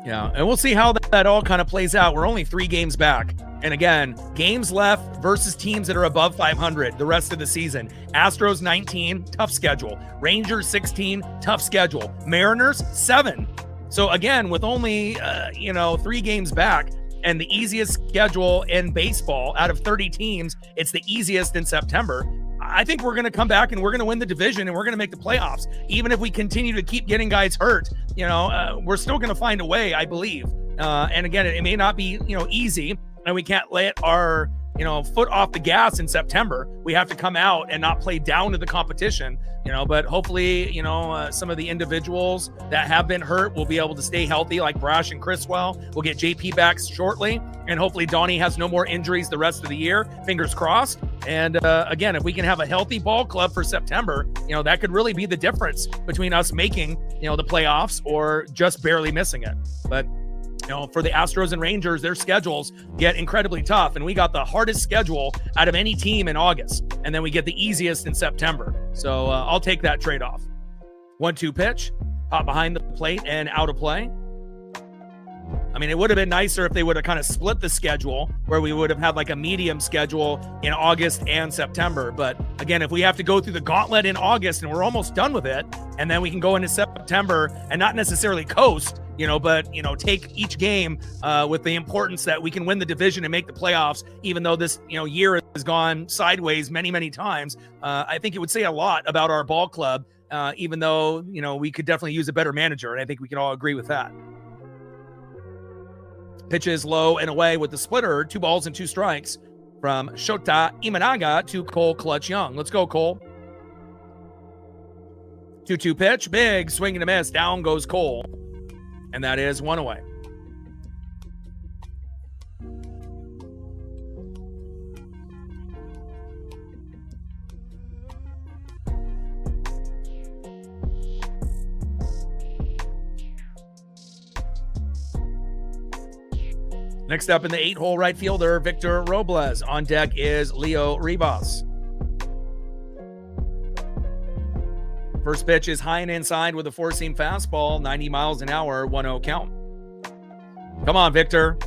[SPEAKER 1] Yeah, and we'll see how that all kind of plays out. We're only 3 games back. And again, games left versus teams that are above 500 the rest of the season. Astros 19, tough schedule. Rangers 16, tough schedule. Mariners 7. So again, with only 3 games back and the easiest schedule in baseball out of 30 teams, it's the easiest in September. I think we're going to come back and we're going to win the division and we're going to make the playoffs. Even if we continue to keep getting guys hurt, we're still going to find a way, I believe. And again, it may not be, easy, and we can't let our, foot off the gas in September. We have to come out and not play down to the competition, but hopefully, some of the individuals that have been hurt will be able to stay healthy, like Brash and Criswell. We'll get JP back shortly, and hopefully Donnie has no more injuries the rest of the year. Fingers crossed. And again, if we can have a healthy ball club for September, that could really be the difference between us making, the playoffs or just barely missing it. But for the Astros and Rangers, their schedules get incredibly tough, and we got the hardest schedule out of any team in August, and then we get the easiest in September. So I'll take that trade-off. 1-2 pitch, hop behind the plate and out of play. I mean, it would have been nicer if they would have kind of split the schedule, where we would have had like a medium schedule in August and September. But again, if we have to go through the gauntlet in August and we're almost done with it, and then we can go into September and not necessarily coast, but take each game with the importance that we can win the division and make the playoffs, even though this year has gone sideways many, many times. I think it would say a lot about our ball club, even though we could definitely use a better manager, and I think we can all agree with that. Pitches low and away with the splitter. 2 balls and 2 strikes from Shota Imanaga to Cole Clutch Young. Let's go, Cole. 2-2 pitch. Big swing and a miss. Down goes Cole. And that is 1 away. Next up in the 8-hole right fielder, Victor Robles. On deck is Leo Rivas. First pitch is high and inside with a 4-seam fastball, 90 miles an hour, 1-0 count. Come on, Victor.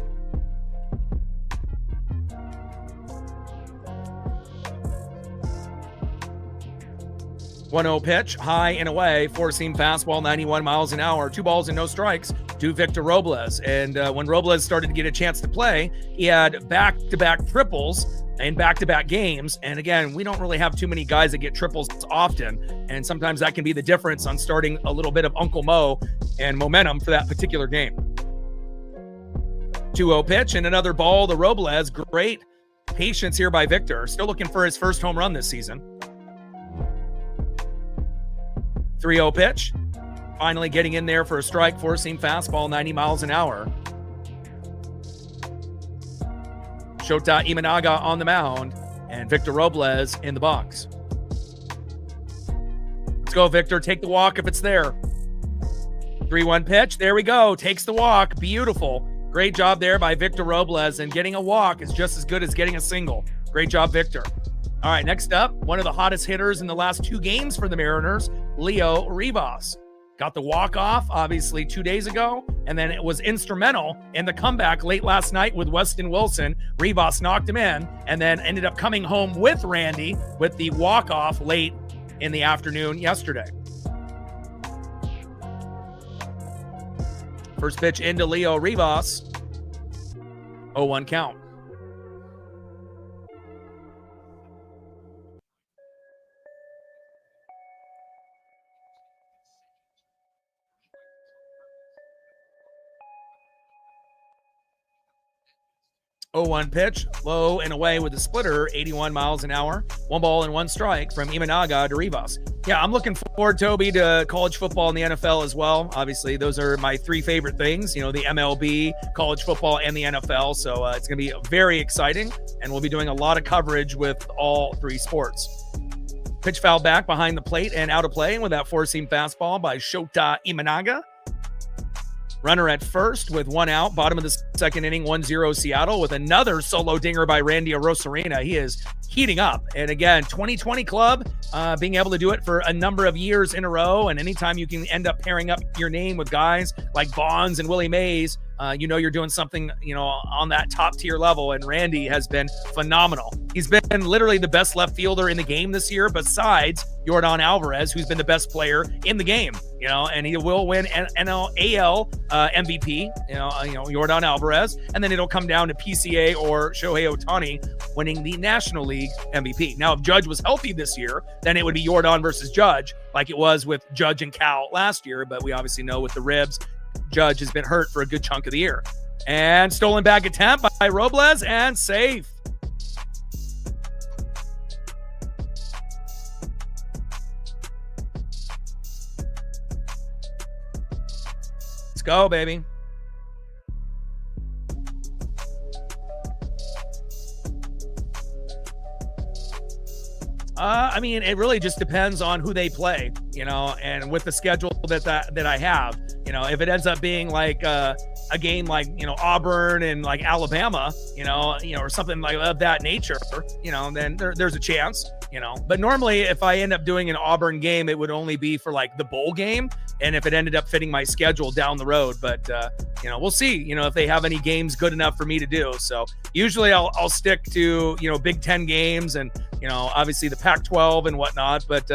[SPEAKER 1] One-0 pitch, high and away, 4-seam fastball, 91 miles an hour, 2 balls and no strikes to Victor Robles. And when Robles started to get a chance to play, he had back-to-back triples in back-to-back games. And again, we don't really have too many guys that get triples often. And sometimes that can be the difference on starting a little bit of Uncle Mo and momentum for that particular game. 2-0 pitch and another ball to Robles. Great patience here by Victor. Still looking for his first home run this season. 3-0 pitch. Finally getting in there for a strike, 4-seam fastball, 90 miles an hour. Shota Imanaga on the mound and Victor Robles in the box. Let's go, Victor. Take the walk if it's there. 3-1 pitch. There we go. Takes the walk. Beautiful. Great job there by Victor Robles, and getting a walk is just as good as getting a single. Great job, Victor. All right, next up, one of the hottest hitters in the last 2 games for the Mariners, Leo Rivas. Got the walk-off, obviously, 2 days ago, and then it was instrumental in the comeback late last night with Weston Wilson. Rivas knocked him in, and then ended up coming home with Randy with the walk-off late in the afternoon yesterday. First pitch into Leo Rivas. 0-1 count. Oh, 1 pitch, low and away with the splitter, 81 miles an hour. 1 ball and 1 strike from Imanaga to Rivas. Yeah, I'm looking forward, Toby, to college football and the NFL as well. Obviously, those are my 3 favorite things, the MLB, college football, and the NFL. So it's going to be very exciting, and we'll be doing a lot of coverage with all 3 sports. Pitch foul back behind the plate and out of play with that 4-seam fastball by Shota Imanaga. Runner at first with 1 out, bottom of the second inning, 1-0 Seattle with another solo dinger by Randy Arozarena. He is heating up. And again, 2020 club, being able to do it for a number of years in a row. And anytime you can end up pairing up your name with guys like Bonds and Willie Mays, you're doing something, on that top tier level. And Randy has been phenomenal. He's been literally the best left fielder in the game this year, besides Yordan Alvarez, who's been the best player in the game, and he will win AL MVP, Yordan Alvarez. And then it'll come down to PCA or Shohei Ohtani winning the National League MVP. Now, if Judge was healthy this year, then it would be Yordan versus Judge, like it was with Judge and Cal last year. But we obviously know with the ribs, Judge has been hurt for a good chunk of the year. And stolen bag attempt by Robles and safe. Let's go, baby. It really just depends on who they play, and with the schedule that I have, if it ends up being like a game like, Auburn and like Alabama, or something like of that nature, then there's a chance, but normally if I end up doing an Auburn game, it would only be for like the bowl game. And if it ended up fitting my schedule down the road, but we'll see, if they have any games good enough for me to do. So usually I'll stick to, Big Ten games and, obviously the Pac-12 and whatnot, but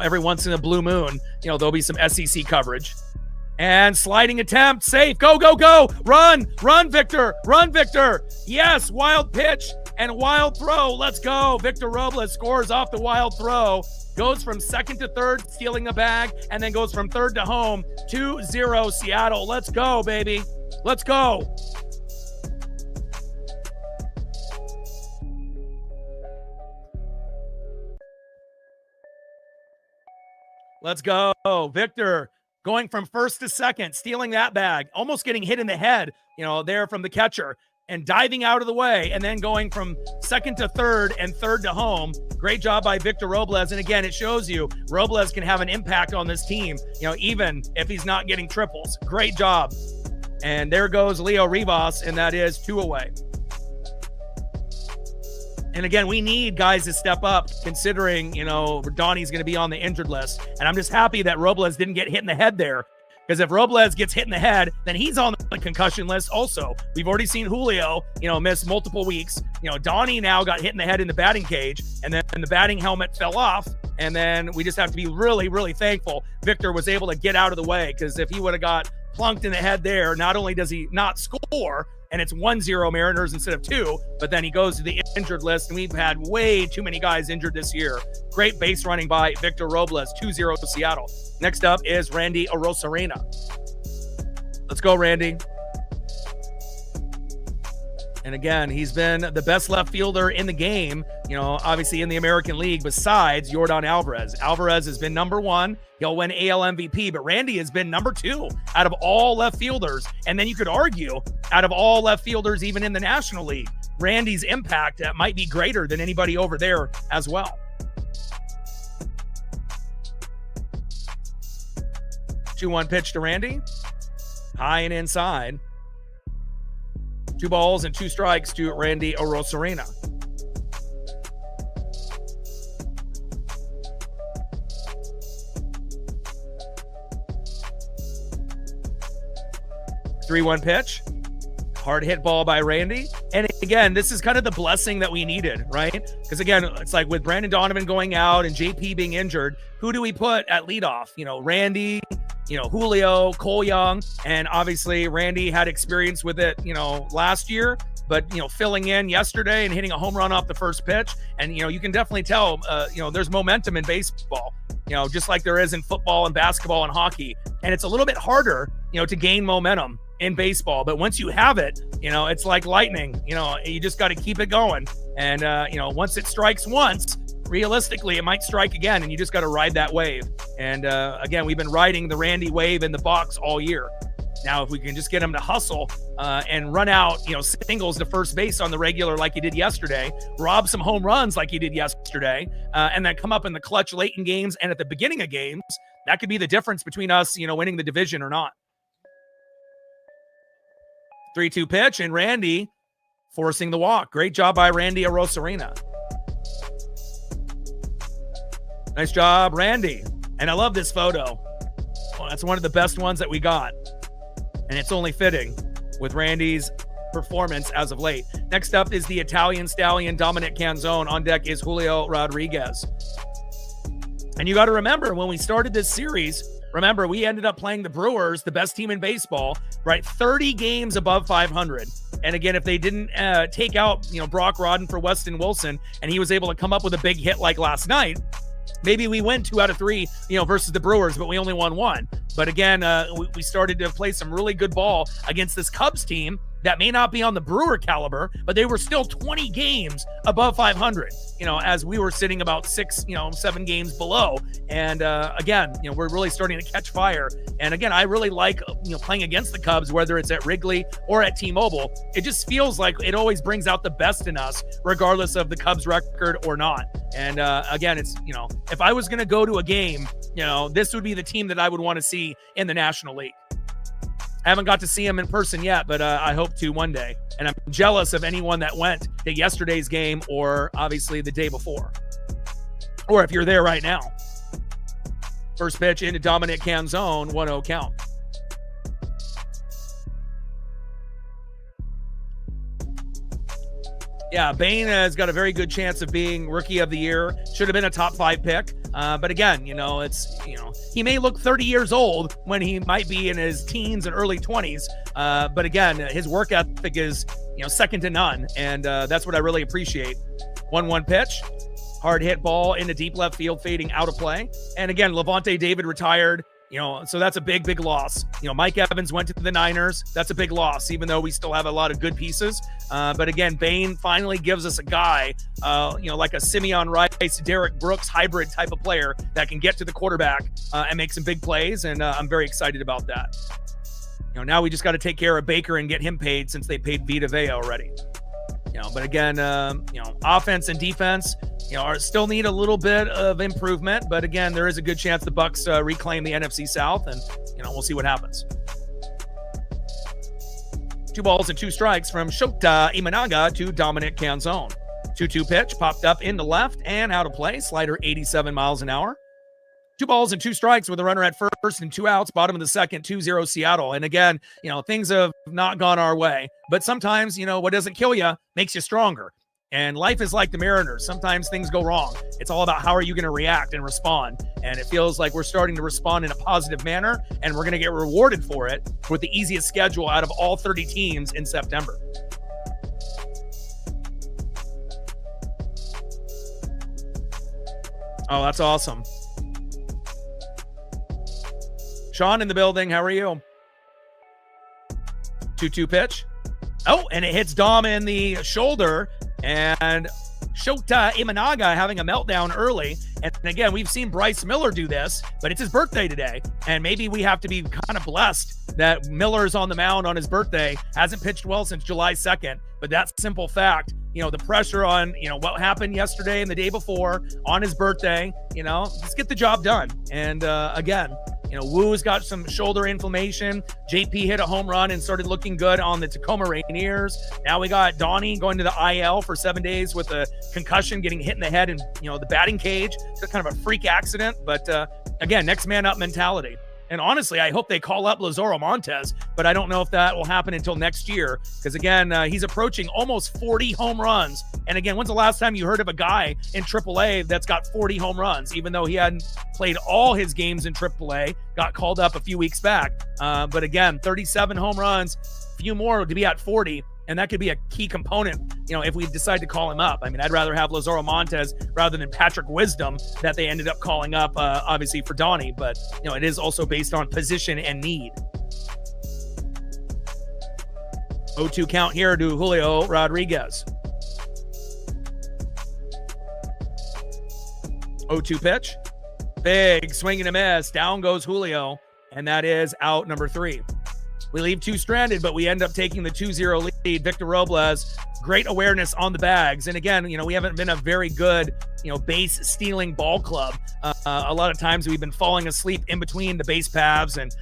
[SPEAKER 1] every once in a blue moon, there'll be some SEC coverage. And sliding attempt, safe, go, go, go, run, Victor, yes, wild pitch and wild throw, let's go. Victor Robles scores off the wild throw, goes from second to third, stealing the bag, and then goes from third to home, 2-0 Seattle, let's go, baby, let's go. Let's go, Victor. Going from first to second, stealing that bag, almost getting hit in the head, there from the catcher, and diving out of the way, and then going from second to third and third to home. Great job by Victor Robles. And again, it shows you Robles can have an impact on this team, even if he's not getting triples. Great job. And there goes Leo Rivas, and that is 2 away. And again, we need guys to step up considering, Donnie's going to be on the injured list. And I'm just happy that Robles didn't get hit in the head there. Because if Robles gets hit in the head, then he's on the concussion list also. We've already seen Julio, miss multiple weeks. Donnie now got hit in the head in the batting cage, and then the batting helmet fell off. And then we just have to be really, really thankful Victor was able to get out of the way. Because if he would have got plunked in the head there, not only does he not score, and it's 1-0 Mariners instead of 2, but then he goes to the injured list, and we've had way too many guys injured this year. Great base running by Victor Robles, 2-0 Seattle. Next up is Randy Arozarena. Let's go, Randy. And again, he's been the best left fielder in the game, obviously in the American League, besides Yordan Alvarez. Alvarez has been number 1. He'll win AL MVP, but Randy has been number 2 out of all left fielders. And then you could argue out of all left fielders, even in the National League, Randy's impact might be greater than anybody over there as well. 2-1 pitch to Randy. High and inside. 2 balls and 2 strikes to Randy Arozarena. Three-one pitch. Hard hit ball by Randy. And again, this is kind of the blessing that we needed, right? Because again, it's like with Brandon Donovan going out and JP being injured, who do we put at leadoff? Randy, Julio, Cole Young, and obviously Randy had experience with it, last year, but, filling in yesterday and hitting a home run off the first pitch. And, you can definitely tell, there's momentum in baseball, just like there is in football and basketball and hockey. And it's a little bit harder, to gain momentum in baseball. But once you have it, it's like lightning, you just got to keep it going. And, once it strikes once, realistically, it might strike again, and you just got to ride that wave. And again, we've been riding the Randy wave in the box all year. Now, if we can just get him to hustle and run out, singles to first base on the regular like he did yesterday, rob some home runs like he did yesterday, and then come up in the clutch late in games and at the beginning of games, that could be the difference between us, winning the division or not. 3-2 pitch, and Randy forcing the walk. Great job by Randy Arosarena. Nice job, Randy. And I love this photo. Well, that's one of the best ones that we got. And it's only fitting with Randy's performance as of late. Next up is the Italian stallion, Dominic Canzone. On deck is Julio Rodriguez. And you got to remember, when we started this series, we ended up playing the Brewers, the best team in baseball, right? 30 games above 500. And again, if they didn't take out, Brock Rodden for Weston Wilson, and he was able to come up with a big hit like last night, maybe we win 2 out of 3, versus the Brewers, but we only won 1. But again, we started to play some really good ball against this Cubs team that may not be on the Brewer caliber, but they were still 20 games above 500, as we were sitting about 7 games below. And again, we're really starting to catch fire. And again, I really like, playing against the Cubs, whether it's at Wrigley or at T-Mobile. It just feels like it always brings out the best in us, regardless of the Cubs record or not. And again, it's, if I was going to go to a game, this would be the team that I would want to see in the National League. I haven't got to see him in person yet, but I hope to one day. And I'm jealous of anyone that went to yesterday's game or obviously the day before. Or if you're there right now. First pitch into Dominic Canzone, 1-0 count. Yeah, Bain has got a very good chance of being Rookie of the Year. Should have been a top 5 pick. But again, he may look 30 years old when he might be in his teens and early 20s. But again, his work ethic is, second to none. And that's what I really appreciate. 1-1 pitch, hard hit ball into deep left field, fading out of play. And again, Levante David retired. So that's a big, big loss. Mike Evans went to the Niners. That's a big loss, even though we still have a lot of good pieces. But again, Bain finally gives us a guy, like a Simeon Rice, Derek Brooks hybrid type of player that can get to the quarterback and make some big plays. And I'm very excited about that. Now we just got to take care of Baker and get him paid, since they paid Vita Vea already. But again, offense and defense, still need a little bit of improvement. But again, there is a good chance the Bucks reclaim the NFC South, and we'll see what happens. 2 balls and 2 strikes from Shota Imanaga to Dominic Canzone. 2-2 pitch popped up into left and out of play. Slider 87 miles an hour. 2 balls and 2 strikes with a runner at first and 2 outs, bottom of the second, 2-0 Seattle. And again, things have not gone our way, but sometimes, what doesn't kill you makes you stronger. And life is like the Mariners. Sometimes things go wrong. It's all about how are you going to react and respond. And it feels like we're starting to respond in a positive manner, and we're going to get rewarded for it with the easiest schedule out of all 30 teams in September. Oh, that's awesome. Sean in the building. How are you? 2-2 pitch. Oh, and it hits Dom in the shoulder. And Shota Imanaga having a meltdown early. And again, we've seen Bryce Miller do this, but it's his birthday today. And maybe we have to be kind of blessed that Miller's on the mound on his birthday. Hasn't pitched well since July 2nd. But that simple fact, the pressure on, what happened yesterday and the day before on his birthday, let's get the job done. And again, Woo's got some shoulder inflammation. JP hit a home run and started looking good on the Tacoma Rainiers. Now we got Donnie going to the IL for 7 days with a concussion, getting hit in the head and, the batting cage. It's kind of a freak accident. But again, next man up mentality. And honestly, I hope they call up Lazaro Montes, but I don't know if that will happen until next year because, again, he's approaching almost 40 home runs. And again, when's the last time you heard of a guy in AAA that's got 40 home runs, even though he hadn't played all his games in AAA, got called up a few weeks back. But again, 37 home runs, few more to be at 40. And that could be a key component, if we decide to call him up. I mean, I'd rather have Lazaro Montes rather than Patrick Wisdom that they ended up calling up, obviously, for Donnie. But, it is also based on position and need. 0-2 count here to Julio Rodriguez. 0-2 pitch. Big swing and a miss. Down goes Julio. And that is out number 3. We leave 2 stranded, but we end up taking the 2-0 lead. Victor Robles, great awareness on the bags. And again, we haven't been a very good, base stealing ball club. A lot of times we've been falling asleep in between the base paths. And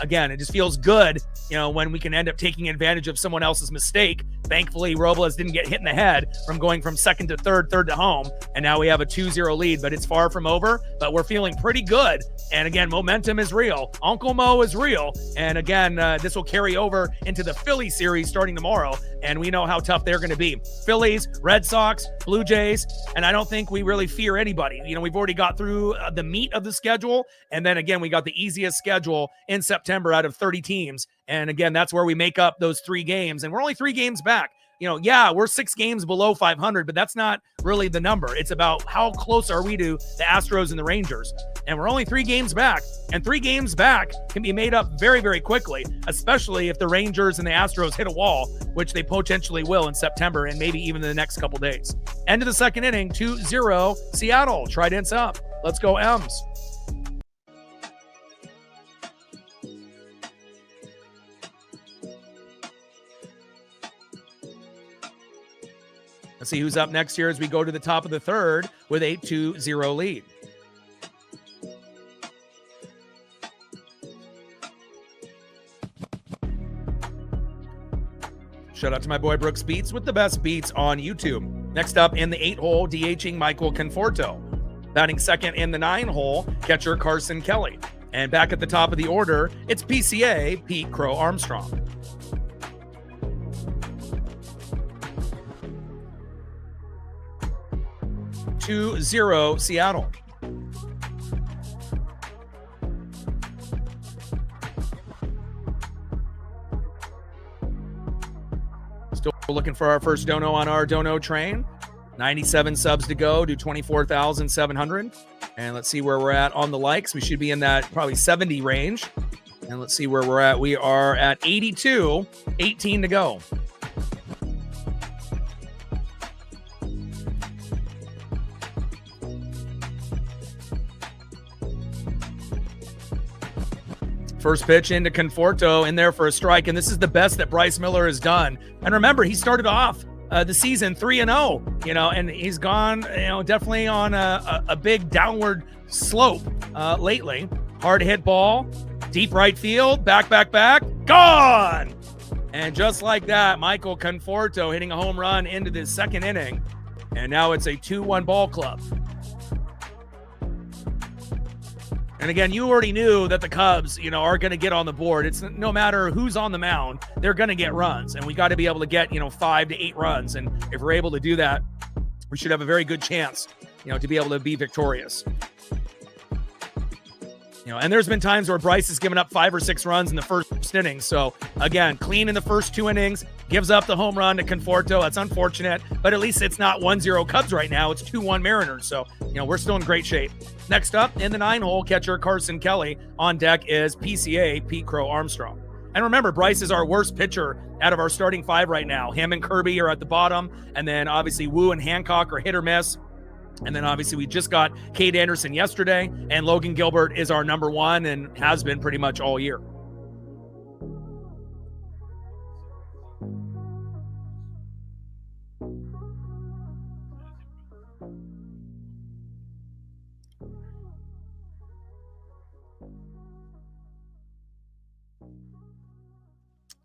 [SPEAKER 1] again, it just feels good, when we can end up taking advantage of someone else's mistake. Thankfully, Robles didn't get hit in the head from going from second to third to home. And now we have a 2-0 lead, but it's far from over. But we're feeling pretty good. And again, momentum is real. Uncle Mo is real. And again, this will carry over into the Philly series starting tomorrow. And we know how tough they're going to be. Phillies, Red Sox, Blue Jays. And I don't think we really fear anybody. We've already got through the meat of the schedule. And then again, we got the easiest schedule in September out of 30 teams. And again, that's where we make up those 3 games. And we're only 3 games back. We're 6 games below 500, but that's not really the number. It's about how close are we to the Astros and the Rangers. And we're only 3 games back. And 3 games back can be made up very, very quickly, especially if the Rangers and the Astros hit a wall, which they potentially will in September and maybe even in the next couple days. End of the second inning, 2-0 Seattle. Trident's up. Let's go M's. Let's see who's up next here as we go to the top of the third with a 2-0 lead. Shout out to my boy Brooks Beats with the best beats on YouTube. Next up in the 8-hole, DHing Michael Conforto. Batting second in the 9-hole, catcher Carson Kelly. And back at the top of the order, it's PCA Pete Crow Armstrong. 2-0 Seattle. Still looking for our first dono on our dono train. 97 subs to go, do 24,700. And let's see where we're at on the likes. We should be in that probably 70 range. And let's see where we're at. We are at 82, 18 to go. First pitch into Conforto in there for a strike, and this is the best that Bryce Miller has done. And remember, he started off the season 3-0, and he's gone, definitely on a big downward slope lately. Hard hit ball, deep right field, back, gone! And just like that, Michael Conforto hitting a home run into the second inning, and now it's a 2-1 ball club. And again, you already knew that the Cubs, are going to get on the board. It's no matter who's on the mound, they're going to get runs. And we got to be able to get, 5 to 8 runs. And if we're able to do that, we should have a very good chance, to be able to be victorious. And there's been times where Bryce has given up 5 or 6 runs in the first inning. So again, clean in the first 2 innings, gives up the home run to Conforto. That's unfortunate, but at least it's not 1-0 Cubs right now. It's 2-1 Mariners. So, we're still in great shape. Next up in the 9-hole, catcher Carson Kelly. On deck is PCA Pete Crow Armstrong. And remember, Bryce is our worst pitcher out of our starting 5 right now. Him and Kirby are at the bottom. And then obviously Wu and Hancock are hit or miss. And then obviously we just got Cade Anderson yesterday, and Logan Gilbert is our number 1 and has been pretty much all year.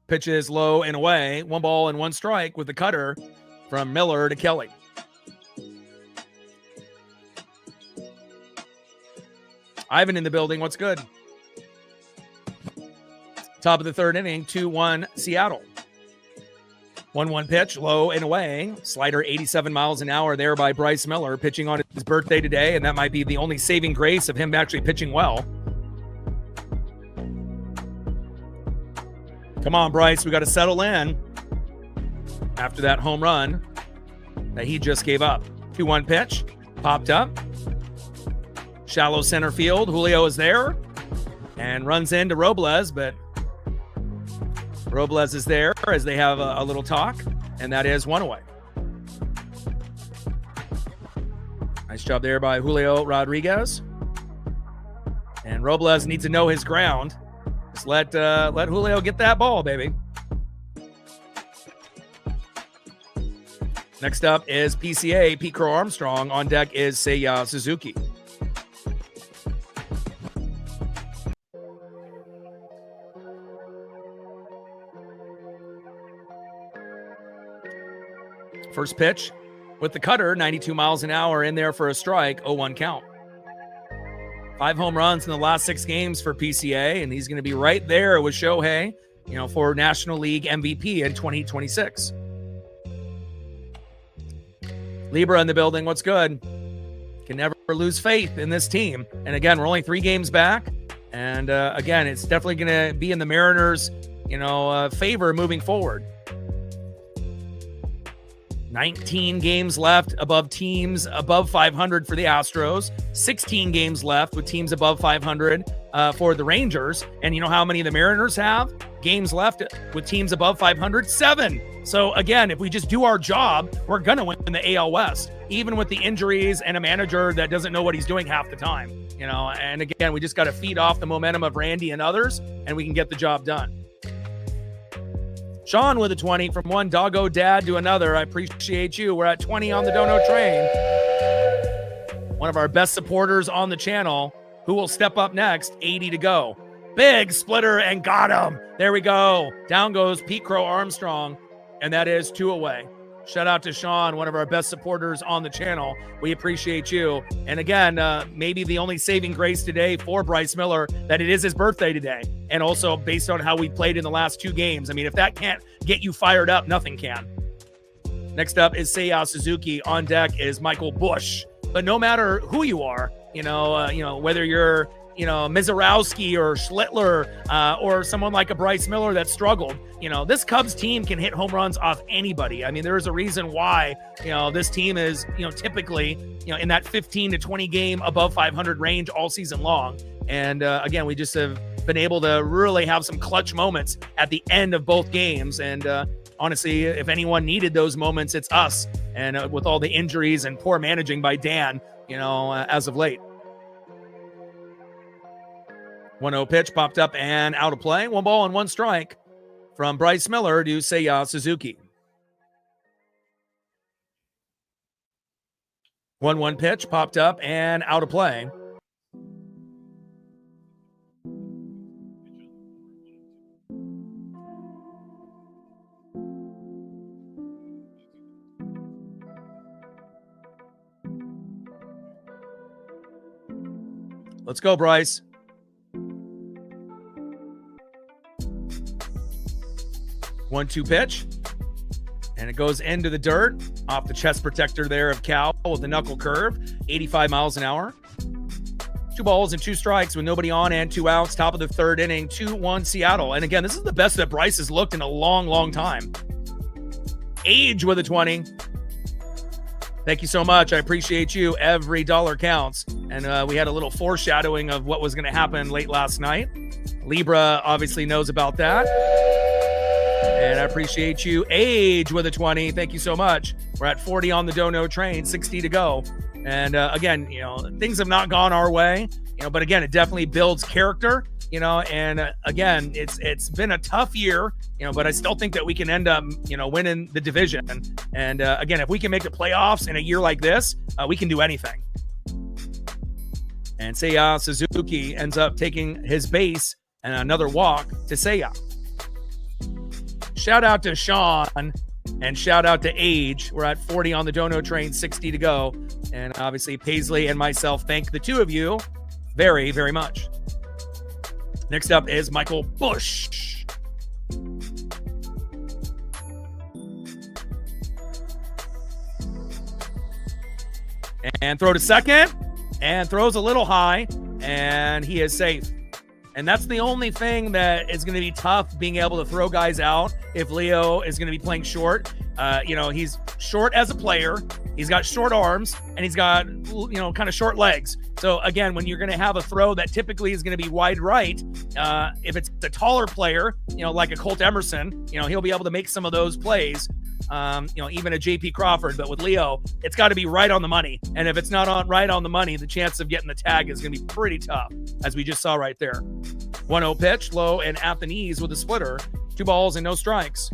[SPEAKER 1] Pitch is low and away. 1 ball and 1 strike with the cutter from Miller to Kelly. Ivan in the building. What's good? Top of the third inning, 2-1 Seattle. 1-1 pitch, low and away. Slider 87 miles an hour there by Bryce Miller, pitching on his birthday today, and that might be the only saving grace of him actually pitching well. Come on, Bryce, we got to settle in after that home run that he just gave up. 2-1 pitch, popped up. Shallow center field. Julio is there and runs into Robles, but Robles is there as they have a little talk, and that is one away. Nice job there by Julio Rodriguez. And Robles needs to know his ground. Just let Julio get that ball, baby. Next up is PCA, Pete Crow Armstrong. On deck is Seiya Suzuki. First pitch with the cutter, 92 miles an hour in there for a strike, 0-1 count. 5 home runs in the last 6 games for PCA, and he's going to be right there with Shohei, for National League MVP in 2026. Libra in the building, what's good? Can never lose faith in this team. And again, we're only 3 games back, and again, it's definitely going to be in the Mariners, favor moving forward. 19 games left above teams above 500 for the Astros. 16 games left with teams above 500 for the Rangers. And you know how many the Mariners have? Games left with teams above 500? 7. So again, if we just do our job, we're going to win the AL West, even with the injuries and a manager that doesn't know what he's doing half the time. And again, we just got to feed off the momentum of Randy and others, and we can get the job done. Sean with a 20 from one doggo dad to another. I appreciate you. We're at 20 on the Dono train. One of our best supporters on the channel. Who will step up next? 80 to go. Big splitter and got him. There we go. Down goes Pete Crow Armstrong, and that is 2 away. Shout out to Sean, one of our best supporters on the channel. We appreciate you. And again, maybe the only saving grace today for Bryce Miller, that it is his birthday today. And also based on how we played in the last 2 games. I mean, if that can't get you fired up, nothing can. Next up is Seiya Suzuki. On deck is Michael Busch. But no matter who you are, whether you're, Mizorowski or Schlittler or someone like a Bryce Miller that struggled, this Cubs team can hit home runs off anybody. I mean, there is a reason why, this team is, typically, in that 15 to 20 game above 500 range all season long. And again, we just have been able to really have some clutch moments at the end of both games. And honestly, if anyone needed those moments, it's us. And with all the injuries and poor managing by Dan, as of late. 1-0 pitch popped up and out of play. 1 ball and 1 strike from Bryce Miller to Seiya Suzuki. 1-1 pitch popped up and out of play. Let's go, Bryce. 1-2 pitch, and it goes into the dirt off the chest protector there of Cal with the knuckle curve, 85 miles an hour. 2 balls and 2 strikes with nobody on and 2 outs. Top of the third inning, 2-1 Seattle. And again, this is the best that Bryce has looked in a long, long time. Age with a 20. Thank you so much. I appreciate you. Every dollar counts. And we had a little foreshadowing of what was going to happen late last night. Libra obviously knows about that. And I appreciate you. Age with a 20. Thank you so much. We're at 40 on the Dono train, 60 to go. And again, things have not gone our way, but again, it definitely builds character, and again, it's been a tough year, but I still think that we can end up, winning the division. And again, if we can make the playoffs in a year like this, we can do anything. And Seiya Suzuki ends up taking his base and another walk to Seiya. Shout out to Sean and shout out to Age. We're at 40 on the Dono train, 60 to go. And obviously Paisley and myself thank the 2 of you very, very much. Next up is Michael Busch. And throw to second, and throws a little high, and he is safe. And that's the only thing that is going to be tough, being able to throw guys out if Leo is going to be playing short. He's short as a player. He's got short arms, and he's got, kind of short legs. So, again, when you're going to have a throw that typically is going to be wide right, if it's a taller player, like a Colt Emerson, he'll be able to make some of those plays. Even a JP Crawford, but with Leo, it's got to be right on the money. And if it's not right on the money, the chance of getting the tag is going to be pretty tough, as we just saw right there. 1-0 pitch, low and at the knees with a splitter. 2 balls and no strikes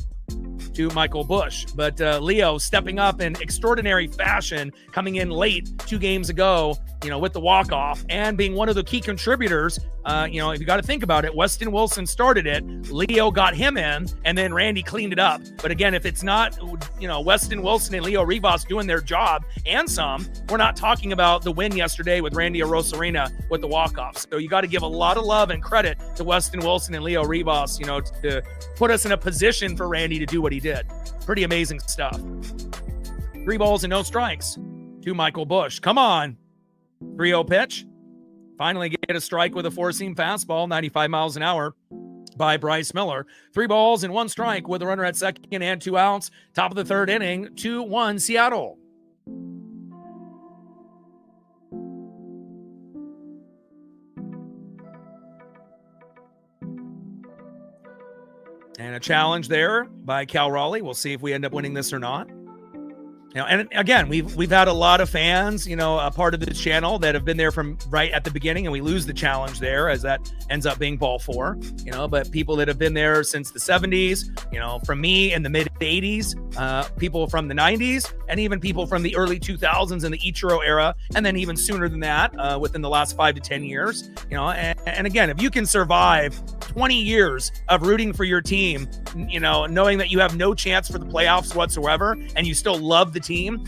[SPEAKER 1] to Michael Busch. But Leo stepping up in extraordinary fashion, coming in late 2 games ago, with the walk-off, and being one of the key contributors. If you got to think about it, Weston Wilson started it, Leo got him in, and then Randy cleaned it up. But again, if it's not, Weston Wilson and Leo Rivas doing their job and some, we're not talking about the win yesterday with Randy Arosarena with the walk-off. So you got to give a lot of love and credit to Weston Wilson and Leo Rivas, to put us in a position for Randy to do what he did. Pretty amazing stuff. 3 balls and no strikes to Michael Busch. Come on. 3-0 pitch. Finally get a strike with a 4-seam fastball, 95 miles an hour by Bryce Miller. 3 balls and 1 strike with a runner at second and 2 outs. Top of the 3rd inning, 2-1 Seattle. And a challenge there by Cal Raleigh. We'll see if we end up winning this or not. And again, we've had a lot of fans, a part of the channel that have been there from right at the beginning, and we lose the challenge there as that ends up being ball 4, but people that have been there since the 70s, from me in the mid 80s, people from the 90s, and even people from the early 2000s in the Ichiro era, and then even sooner than that, within the last 5 to 10 years, and again, if you can survive 20 years of rooting for your team, knowing that you have no chance for the playoffs whatsoever, and you still love the team,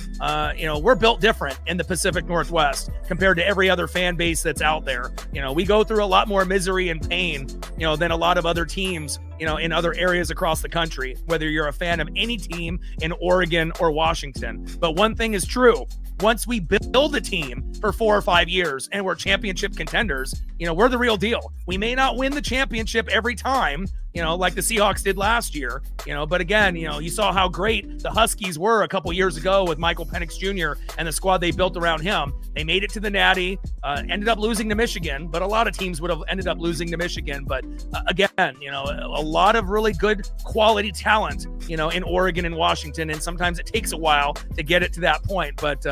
[SPEAKER 1] we're built different in the Pacific Northwest compared to every other fan base that's out there. We go through a lot more misery and pain, than a lot of other teams, in other areas across the country, whether you're a fan of any team in Oregon or Washington. But one thing is true. Once we build a team for 4 or 5 years and we're championship contenders, we're the real deal. We may not win the championship every time, like the Seahawks did last year, but again, you saw how great the Huskies were a couple years ago with Michael Penix Jr. and the squad they built around him. They made it to the Natty, ended up losing to Michigan, but a lot of teams would have ended up losing to Michigan. But again, a lot of really good quality talent, in Oregon and Washington, and sometimes it takes a while to get it to that point. But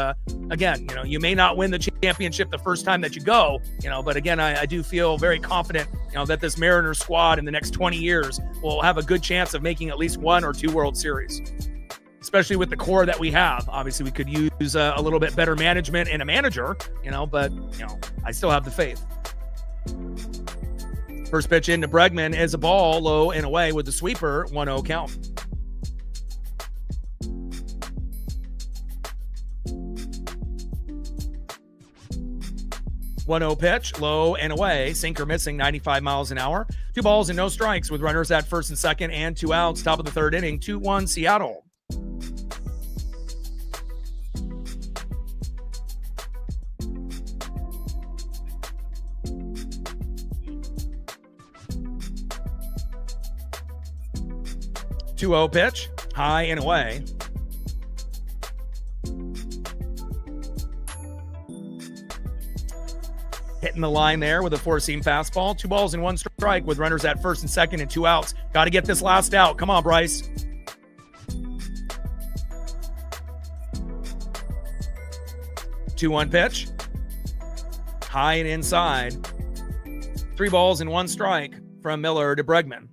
[SPEAKER 1] again, you may not win the championship the first time that you go, but again, I do feel very confident, that this Mariners squad in the next 20 years will have a good chance of making at least 1 or 2 World Series, especially with the core that we have. Obviously, we could use a little bit better management and a manager, but, I still have the faith. First pitch into Bregman is a ball, low and away with the sweeper, 1-0 count. .0 pitch, low and away, sinker missing, 95 miles an hour. 2 balls and no strikes with runners at first and second and 2 outs. Top of the 3rd inning, 2-1 Seattle. .2 pitch, high and away. Hitting the line there with a 4-seam fastball. 2 balls and 1 strike with runners at first and second and 2 outs. Got to get this last out. Come on, Bryce. .2 pitch. High and inside. 3 balls and 1 strike from Miller to Bregman.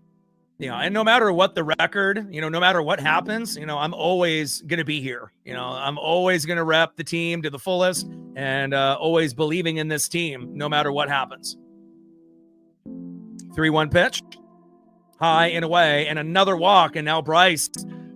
[SPEAKER 1] And no matter what the record, no matter what happens, I'm always going to be here. I'm always going to rep the team to the fullest and always believing in this team, no matter what happens. 3-1 pitch, high and away, and another walk. And now Bryce,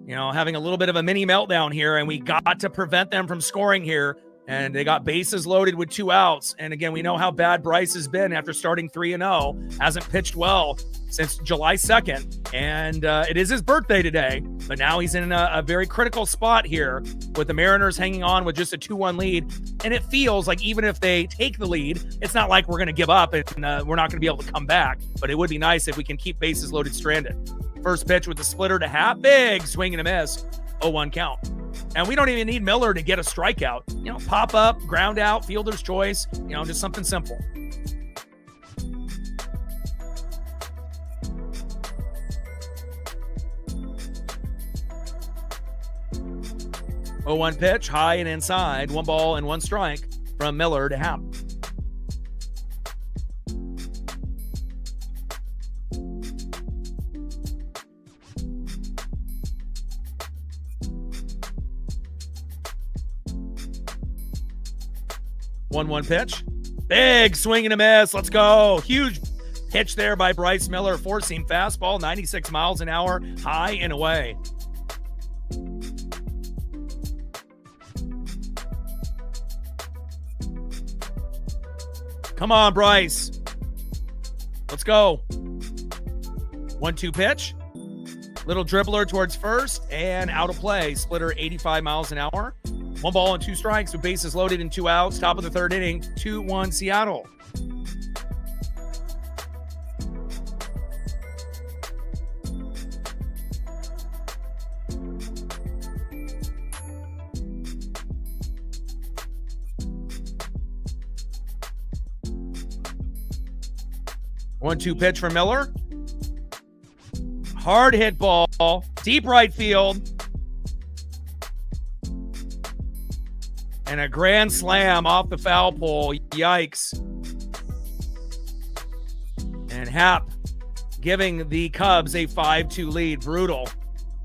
[SPEAKER 1] having a little bit of a mini meltdown here, and we got to prevent them from scoring here. And they got bases loaded with 2 outs. And again, we know how bad Bryce has been after starting 3-0. Hasn't pitched well since July 2nd. And it is his birthday today. But now he's in a very critical spot here with the Mariners hanging on with just a 2-1 lead. And it feels like even if they take the lead, it's not like we're going to give up and we're not going to be able to come back. But it would be nice if we can keep bases loaded stranded. First pitch with the splitter to Happ. Big swing and a miss. 0-1 count. And we don't even need Miller to get a strikeout. You know, pop up, ground out, fielder's choice, you know, just something simple. Oh, 1 pitch, high and inside, 1 ball and 1 strike from Miller to Happ. One pitch. Big swing and a miss. Let's go. Huge pitch there by Bryce Miller. 4-seam fastball, 96 miles an hour, high and away. Come on, Bryce. Let's go. 1-2 pitch. Little dribbler towards first and out of play. Splitter 85 miles an hour. 1 ball and 2 strikes with bases loaded and 2 outs. Top of the 3rd inning, 2-1 Seattle. One-two pitch for Miller. Hard hit ball, deep right field. And a grand slam off the foul pole. Yikes. And Happ giving the Cubs a 5-2 lead. Brutal.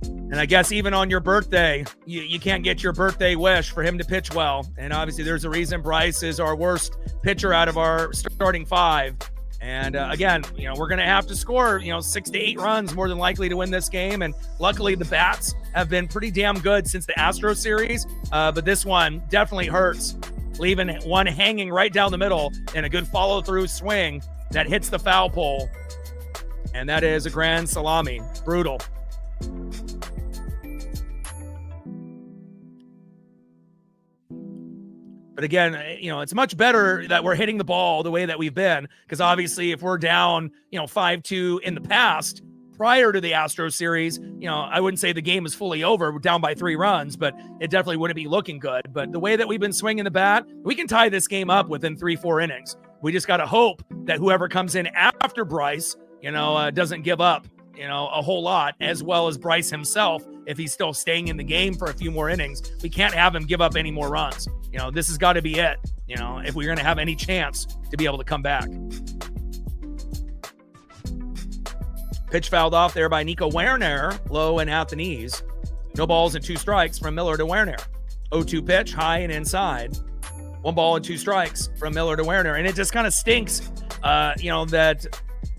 [SPEAKER 1] And I guess even on your birthday, you can't get your birthday wish for him to pitch well. And obviously there's a reason Bryce is our worst pitcher out of our starting 5. And again, you know, we're going to have to score, 6 to 8 runs more than likely to win this game. And luckily the bats have been pretty damn good since the Astros series. But this one definitely hurts, leaving one hanging right down the middle and a good follow through swing that hits the foul pole. And that is a grand salami. Brutal. But again, it's much better that we're hitting the ball the way that we've been, because obviously if we're down, 5-2 in the past prior to the Astros series, I wouldn't say the game is fully over. We're down by 3 runs, but it definitely wouldn't be looking good. But the way that we've been swinging the bat, we can tie this game up within 3-4 innings. We just got to hope that whoever comes in after Bryce, doesn't give up, a whole lot, as well as Bryce himself. If he's still staying in the game for a few more innings, we can't have him give up any more runs. This has got to be it, if we're going to have any chance to be able to come back. Pitch fouled off there by Nico Werner, low and at the knees. No balls and 2 strikes from Miller to Werner. 0-2 pitch, high and inside. 1 ball and 2 strikes from Miller to Werner. And it just kind of stinks, that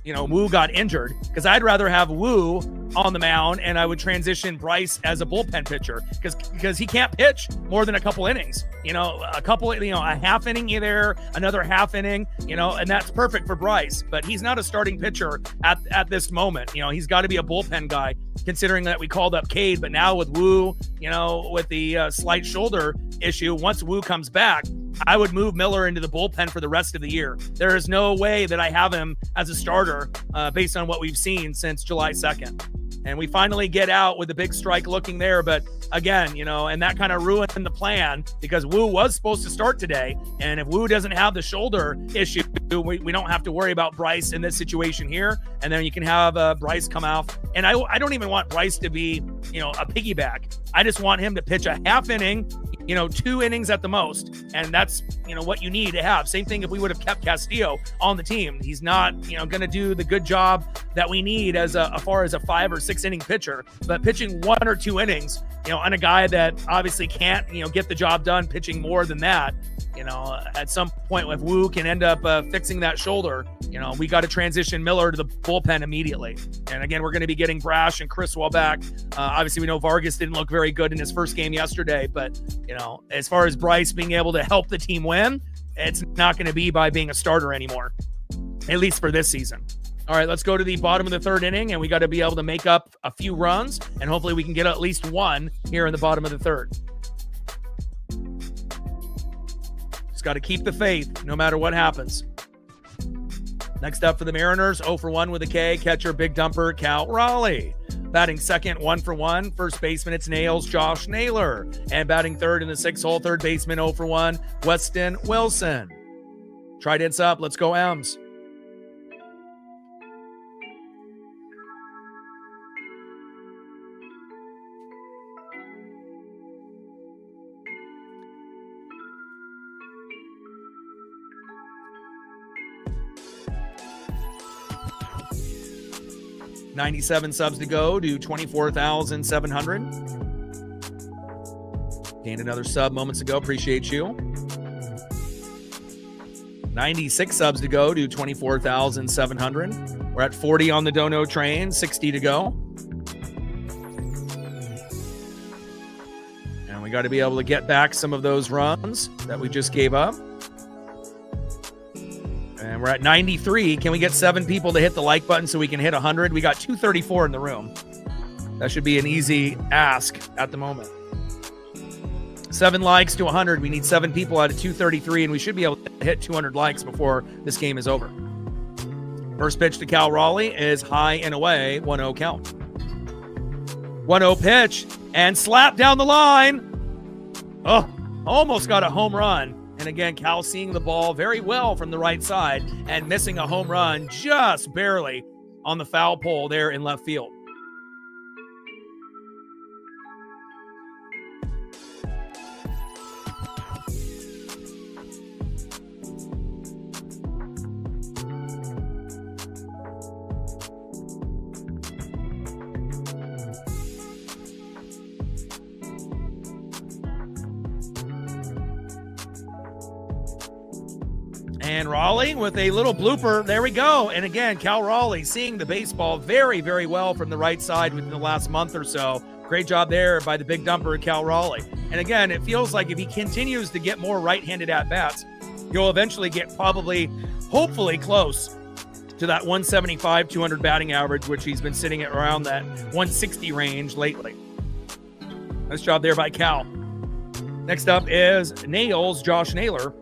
[SPEAKER 1] Wu got injured, because I'd rather have Wu on the mound and I would transition Bryce as a bullpen pitcher, because he can't pitch more than a couple innings, a half inning either, another half inning, and that's perfect for Bryce. But he's not a starting pitcher at this moment. He's got to be a bullpen guy, considering that we called up Cade. But now with Wu, with the slight shoulder issue, once Wu comes back, I would move Miller into the bullpen for the rest of the year. There is no way that I have him as a starter based on what we've seen since July 2nd. And we finally get out with a big strike looking there. But again, and that kind of ruined the plan, because Wu was supposed to start today. And if Wu doesn't have the shoulder issue, we don't have to worry about Bryce in this situation here. And then you can have Bryce come out. And I don't even want Bryce to be, a piggyback. I just want him to pitch a half inning, 2 innings at the most. And that's, what you need to have. Same thing if we would have kept Castillo on the team. He's not, going to do the good job that we need as far as a 5 or 6 inning pitcher. But pitching 1 or 2 innings, on a guy that obviously can't, get the job done pitching more than that, at some point if Wu can end up fixing that shoulder, we got to transition Miller to the bullpen immediately. And again, we're going to be getting Brash and Criswell back. Obviously, we know Vargas didn't look very good in his first game yesterday, but, as far as Bryce being able to help the team win, it's not going to be by being a starter anymore, at least for this season. All right, let's go to the bottom of the third inning, and we got to be able to make up a few runs, and hopefully we can get at least one here in the bottom of the third. Just got to keep the faith no matter what happens. Next up for the Mariners, 0 for 1 with a K, catcher, big dumper, Cal Raleigh. Batting second, 1 for 1. First baseman, it's Nails, Josh Naylor. And batting third in the 6-hole, third baseman, 0 for 1, Weston Wilson. Trident's up. Let's go, M's. $97 subs to go to 24,700. Gained another sub moments ago. Appreciate you. 96 subs to go to 24,700. We're at 40 on the Dono train. 60 to go. And we got to be able to get back some of those runs that we just gave up. And we're at 93. Can we get 7 people to hit the like button so we can hit 100? We got 234 in the room. That should be an easy ask at the moment. 7 likes to 100. We need 7 people out of 233, and we should be able to hit 200 likes before this game is over. First pitch to Cal Raleigh is high and away, 1-0 count. 1-0 pitch, and slap down the line. Oh, almost got a home run. And again, Cal seeing the ball very well from the right side and missing a home run just barely on the foul pole there in left field. And Raleigh with a little blooper. There we go. And again, Cal Raleigh seeing the baseball very, very well from the right side within the last month or so. Great job there by the big dumper, Cal Raleigh. And again, it feels like if he continues to get more right-handed at-bats, he'll eventually get probably, hopefully close to that 175, 200 batting average, which he's been sitting at around that 160 range lately. Nice job there by Cal. Next up is Nails, Josh Naylor.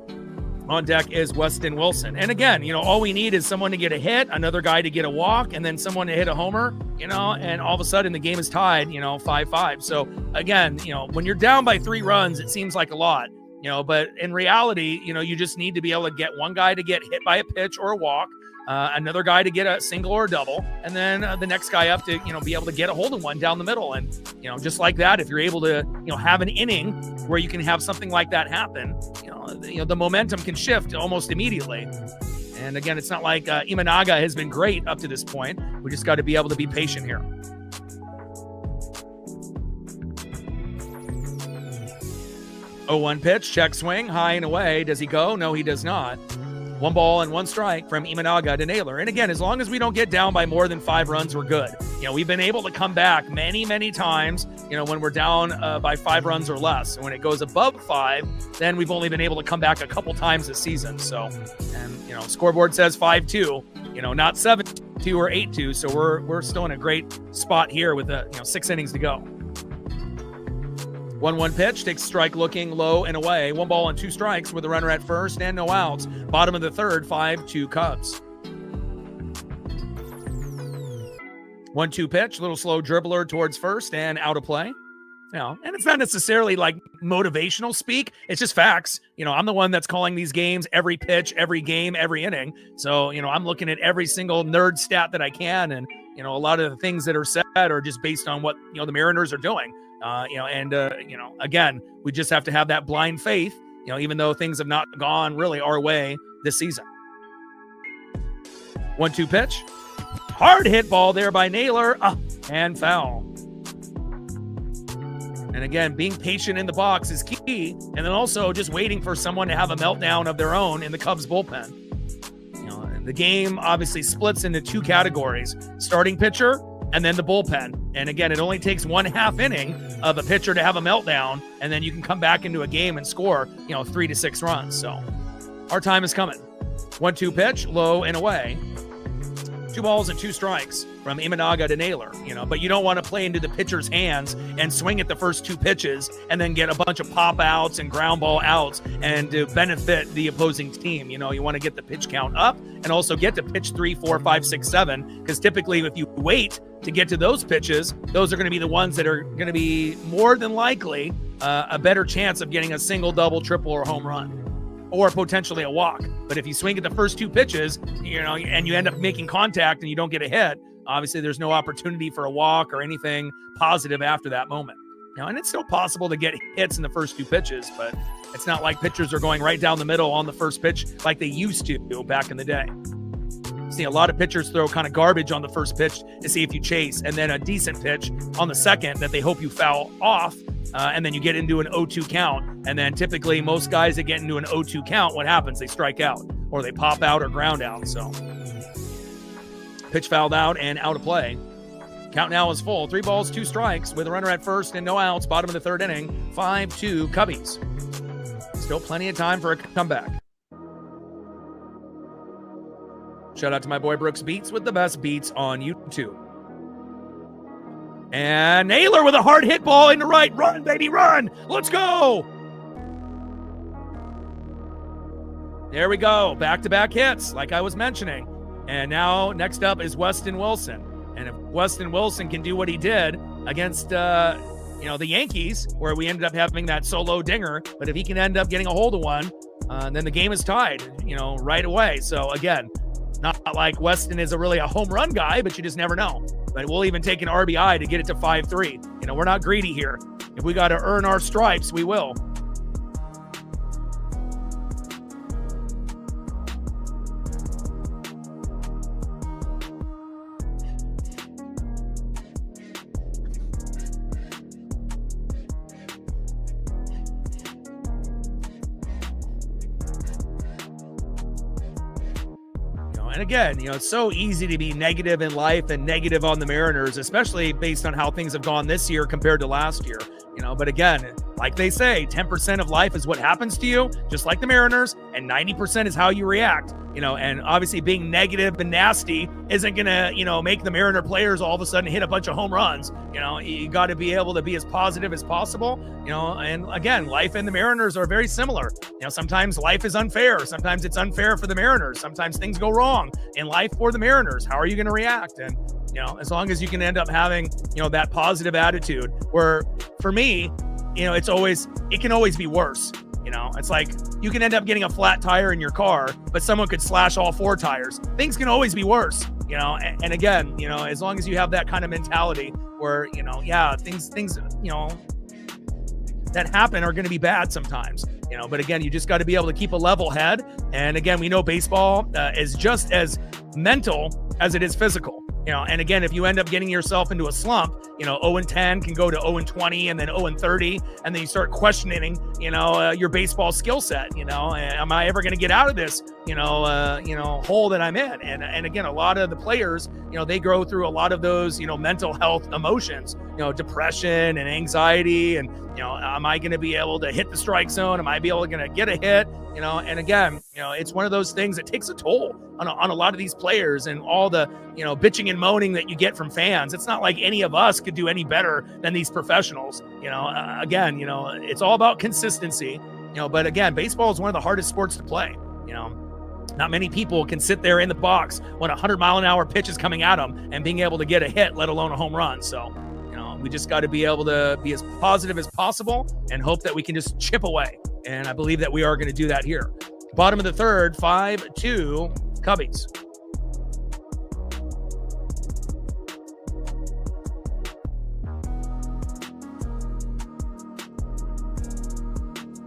[SPEAKER 1] On deck is Weston Wilson. And again, all we need is someone to get a hit, another guy to get a walk, and then someone to hit a homer, and all of a sudden the game is tied, 5-5. So again, when you're down by 3 runs, it seems like a lot, but in reality, you just need to be able to get one guy to get hit by a pitch or a walk, another guy to get a single or a double, and then the next guy up to, be able to get a hold of one down the middle. And, just like that, if you're able to, have an inning where you can have something like that happen, the momentum can shift almost immediately. And again, it's not like Imanaga has been great up to this point. We just got to be able to be patient here. Oh, 1 pitch, check swing, high and away. Does he go? No, he does not. 1 ball and 1 strike from Imanaga to Naylor. And again, as long as we don't get down by more than 5 runs, we're good. We've been able to come back many, many times, when we're down by 5 runs or less. And when it goes above 5, then we've only been able to come back a couple times this season. So, and, scoreboard says 5-2, not 7-2 or 8-2. So we're still in a great spot here with 6 innings to go. 1-1 pitch, takes strike looking low and away. 1 ball and 2 strikes with a runner at first and no outs. Bottom of the third, 5-2 Cubs. 1-2 pitch, little slow dribbler towards first and out of play. And it's not necessarily like motivational speak. It's just facts. I'm the one that's calling these games every pitch, every game, every inning. So, I'm looking at every single nerd stat that I can. And, a lot of the things that are said are just based on what, the Mariners are doing. Again, we just have to have that blind faith, even though things have not gone really our way this season. 1-2 pitch. Hard hit ball there by Naylor. And foul. And again, being patient in the box is key. And then also just waiting for someone to have a meltdown of their own in the Cubs bullpen. The game obviously splits into two categories, starting pitcher and then the bullpen. And again, it only takes 1/2 inning of a pitcher to have a meltdown, and then you can come back into a game and score, 3 to 6 runs. So our time is coming. 1-2 pitch, low and away. 2 balls and 2 strikes from Imanaga to Naylor, but you don't want to play into the pitcher's hands and swing at the first 2 pitches and then get a bunch of pop outs and ground ball outs and to benefit the opposing team. You want to get the pitch count up and also get to pitch 3, 4, 5, 6, 7, because typically if you wait to get to those pitches, those are going to be the ones that are going to be more than likely a better chance of getting a single, double, triple, or home run, or potentially a walk. But if you swing at the first 2 pitches, and you end up making contact and you don't get a hit, obviously there's no opportunity for a walk or anything positive after that moment. And it's still possible to get hits in the first 2 pitches, but it's not like pitchers are going right down the middle on the first pitch like they used to back in the day. See, a lot of pitchers throw kind of garbage on the first pitch to see if you chase, and then a decent pitch on the second that they hope you foul off, and then you get into an 0-2 count. And then typically most guys that get into an 0-2 count, what happens? They strike out, or they pop out or ground out. So pitch fouled out and out of play. Count now is full. 3 balls, 2 strikes with a runner at first and no outs. Bottom of the 3rd inning. 5-2 Cubbies. Still plenty of time for a comeback. Shout out to my boy Brooks Beats with the best beats on YouTube. And Naylor with a hard hit ball into right. Run, baby, run. Let's go. There we go. Back-to-back hits, like I was mentioning. And now next up is Weston Wilson. And if Weston Wilson can do what he did against, the Yankees, where we ended up having that solo dinger, but if he can end up getting a hold of one, then the game is tied, right away. So again, not like Weston is really a home run guy, but you just never know. But we'll even take an RBI to get it to 5-3. We're not greedy here. If we got to earn our stripes, we will. And again, it's so easy to be negative in life and negative on the Mariners, especially based on how things have gone this year compared to last year. But again, like they say, 10% of life is what happens to you, just like the Mariners, and 90% is how you react. And obviously being negative and nasty isn't going to, make the Mariner players all of a sudden hit a bunch of home runs. You got to be able to be as positive as possible, and again, life and the Mariners are very similar. Sometimes life is unfair. Sometimes it's unfair for the Mariners. Sometimes things go wrong in life for the Mariners. How are you going to react? And, as long as you can end up having, that positive attitude where for me, it can always be worse. It's like you can end up getting a flat tire in your car, but someone could slash all 4 tires. Things can always be worse, and again, as long as you have that kind of mentality where, things, that happen are going to be bad sometimes, but again, you just got to be able to keep a level head. And again, we know baseball is just as mental as it is physical. And again, if you end up getting yourself into a slump, 0-10 can go to 0-20 and then 0-30. And then you start questioning, your baseball skill set, am I ever going to get out of this, hole that I'm in? And again, a lot of the players, they go through a lot of those, mental health emotions, depression and anxiety. And, am I going to be able to hit the strike zone? Am I going to get a hit? And again, it's one of those things that takes a toll on a lot of these players and all the, bitching and moaning that you get from fans. It's not like any of us could do any better than these professionals. Again, it's all about consistency, but again, baseball is one of the hardest sports to play. Not many people can sit there in the box when a 100-mile-an-hour pitch is coming at them and being able to get a hit, let alone a home run. So, we just got to be able to be as positive as possible and hope that we can just chip away. And I believe that we are going to do that here. Bottom of the 3rd, 5-2 Cubbies.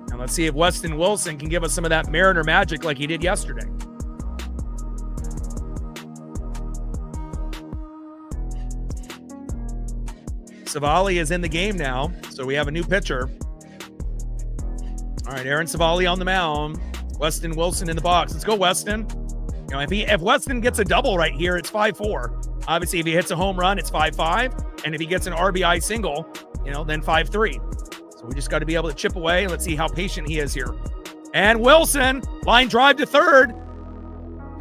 [SPEAKER 1] Now let's see if Weston Wilson can give us some of that Mariner magic like he did yesterday. Savali is in the game now, so we have a new pitcher. All right, Aaron Savali on the mound. Weston Wilson in the box. Let's go, Weston. You know, if Weston gets a double right here, it's 5-4. Obviously, if he hits a home run, it's 5-5. And if he gets an RBI single, you know, then 5-3. So we just got to be able to chip away. Let's see how patient he is here. And Wilson, line drive to third.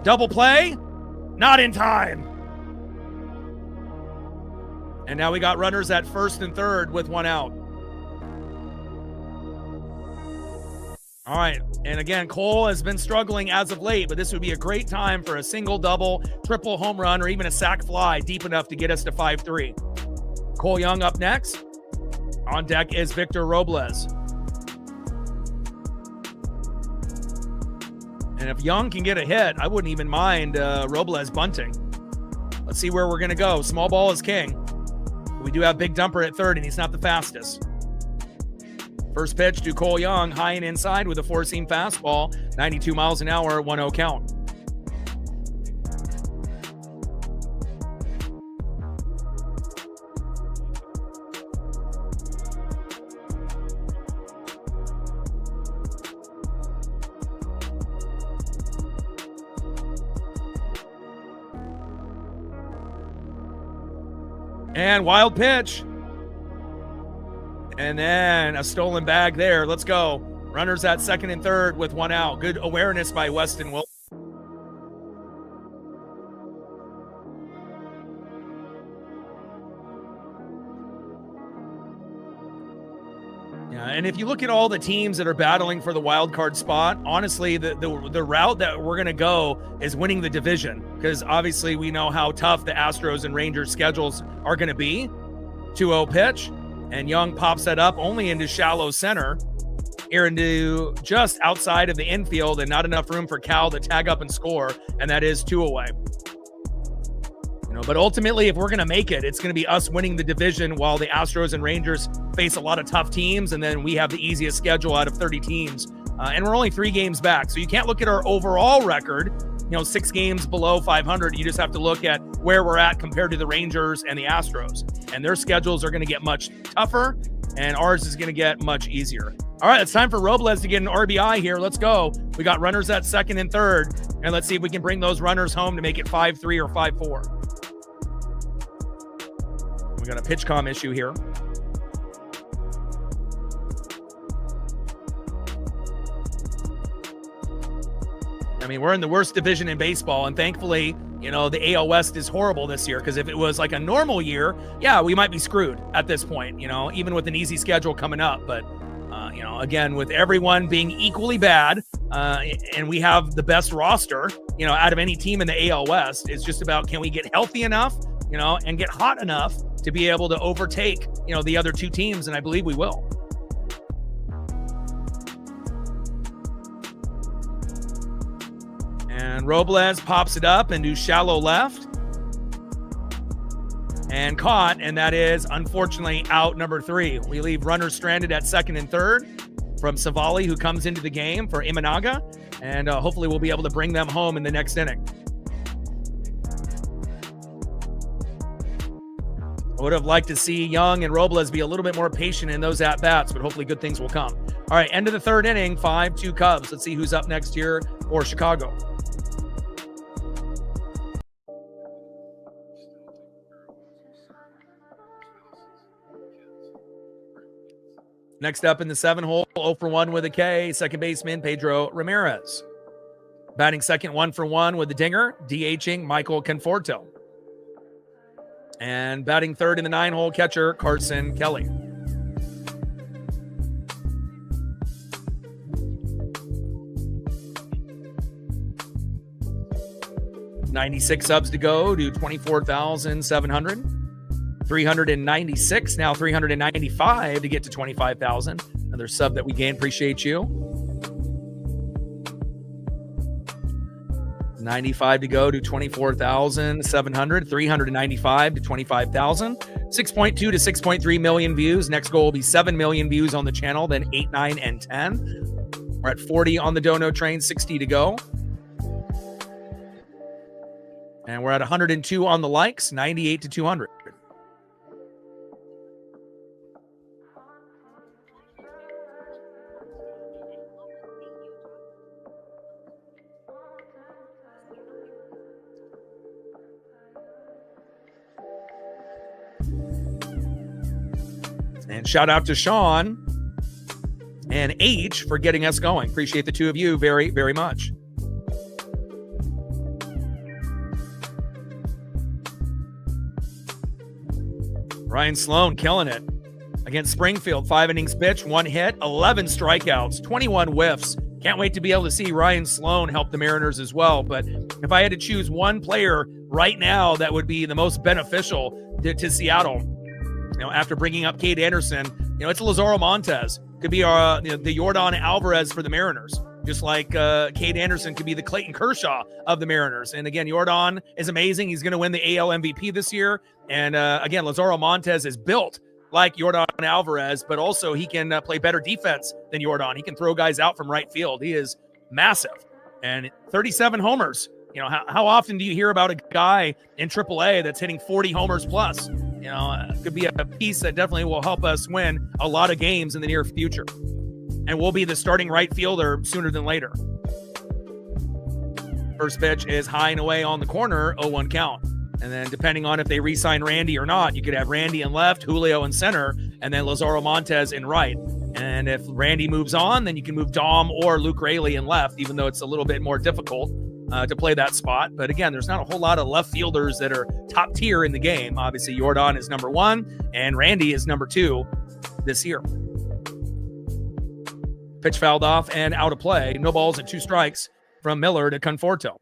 [SPEAKER 1] Double play, not in time. And now we got runners at first and third with one out. All right, and again, Cole has been struggling as of late, but this would be a great time for a single, double, triple home run, or even a sac fly deep enough to get us to 5-3. Cole Young up next. On deck is Victor Robles. And if Young can get a hit, I wouldn't even mind Robles bunting. Let's see where we're going to go. Small ball is king. We do have Big Dumper at third, and he's not the fastest. First pitch to Cole Young, high and inside with a four-seam fastball, 92 miles an hour, 1-0 count. And wild pitch. And then a stolen bag there. Let's go. Runners at second and third with one out. Good awareness by Weston Wilson. Yeah, and if you look at all the teams that are battling for the wild card spot, honestly, the route that we're going to go is winning the division, because obviously we know how tough the Astros and Rangers schedules are going to be. 2-0 pitch. And Young pops that up only into shallow center, here into just outside of the infield, and not enough room for Cal to tag up and score, and that is 2 away. You know, but ultimately, if we're going to make it, it's going to be us winning the division while the Astros and Rangers face a lot of tough teams, and then we have the easiest schedule out of 30 teams. And we're only 3 games back, so you can't look at our overall record, 6 games below 500. You just have to look at where we're at compared to the Rangers and the Astros. And their schedules are going to get much tougher, and ours is going to get much easier. All right, it's time for Robles to get an RBI here. Let's go. We got runners at second and third, and let's see if we can bring those runners home to make it 5-3 or 5-4. We got a pitch comm issue here. I mean, we're in the worst division in baseball, and thankfully, the AL West is horrible this year, because if it was like a normal year, yeah, we might be screwed at this point, even with an easy schedule coming up. But, again, with everyone being equally bad, and we have the best roster, out of any team in the AL West, it's just about, can we get healthy enough, and get hot enough to be able to overtake, the other 2 teams, and I believe we will. And Robles pops it up into shallow left. And caught, and that is, unfortunately, out number 3. We leave runners stranded at second and third from Savali, who comes into the game for Imanaga. And hopefully we'll be able to bring them home in the next inning. I would have liked to see Young and Robles be a little bit more patient in those at-bats, but hopefully good things will come. All right, end of the third inning, 5-2 Cubs. Let's see who's up next here for Chicago. Next up in the 7 hole, 0 for 1 with a K, second baseman Pedro Ramirez. Batting second, 1 for 1 with the dinger, DHing Michael Conforto. And batting third in the 9 hole, catcher Carson Kelly. $96 subs to go to 24,700. 396, now 395 to get to 25,000. Another sub that we gained. Appreciate you. 95 to go to 24,700. 395 to 25,000. 6.2 to 6.3 million views. Next goal will be 7 million views on the channel, then 8, 9, and 10. We're at 40 on the Dono train, 60 to go. And we're at 102 on the likes, 98 to 200. And shout out to Sean and H for getting us going. Appreciate the two of you very, very much. Ryan Sloan killing it against Springfield. 5 innings pitched, 1 hit, 11 strikeouts, 21 whiffs. Can't wait to be able to see Ryan Sloan help the Mariners as well. But if I had to choose one player right now that would be the most beneficial to Seattle, after bringing up Cade Anderson, it's Lazaro Montes. Could be the Yordan Alvarez for the Mariners. Just like Cade Anderson could be the Clayton Kershaw of the Mariners. And again, Yordan is amazing. He's going to win the AL MVP this year. And again, Lazaro Montes is built like Yordan Alvarez, but also he can play better defense than Yordan. He can throw guys out from right field. He is massive. And 37 homers. How often do you hear about a guy in AAA that's hitting 40 homers plus? Could be a piece that definitely will help us win a lot of games in the near future. And we'll be the starting right fielder sooner than later. First pitch is high and away on the corner, 0-1 count. And then depending on if they re-sign Randy or not, you could have Randy in left, Julio in center, and then Lazaro Montes in right. And if Randy moves on, then you can move Dom or Luke Raley in left, even though it's a little bit more difficult to play that spot. But again, there's not a whole lot of left fielders that are top tier in the game. Obviously, Yordan is number 1, and Randy is number 2 this year. Pitch fouled off and out of play. No balls and 2 strikes from Miller to Conforto.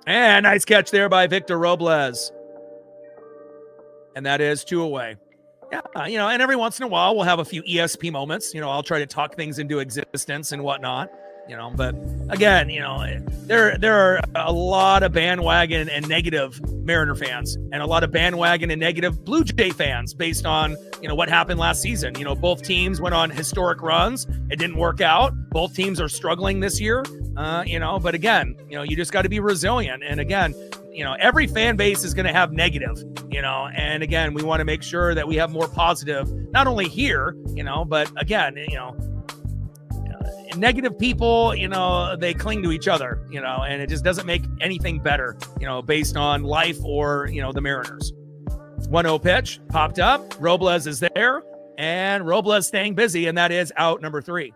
[SPEAKER 1] And nice catch there by Victor Robles. And that is 2 away. Yeah, and every once in a while we'll have a few ESP moments. I'll try to talk things into existence and whatnot. But again, there are a lot of bandwagon and negative Mariner fans and a lot of bandwagon and negative Blue Jay fans based on, what happened last season. Both teams went on historic runs. It didn't work out. Both teams are struggling this year, but again, you just got to be resilient. And again, every fan base is going to have negative, and again, we want to make sure that we have more positive, not only here, but again, negative people, they cling to each other, and it just doesn't make anything better, based on life or, the Mariners. 1-0 pitch popped up. Robles is there, and Robles staying busy, and that is out number 3.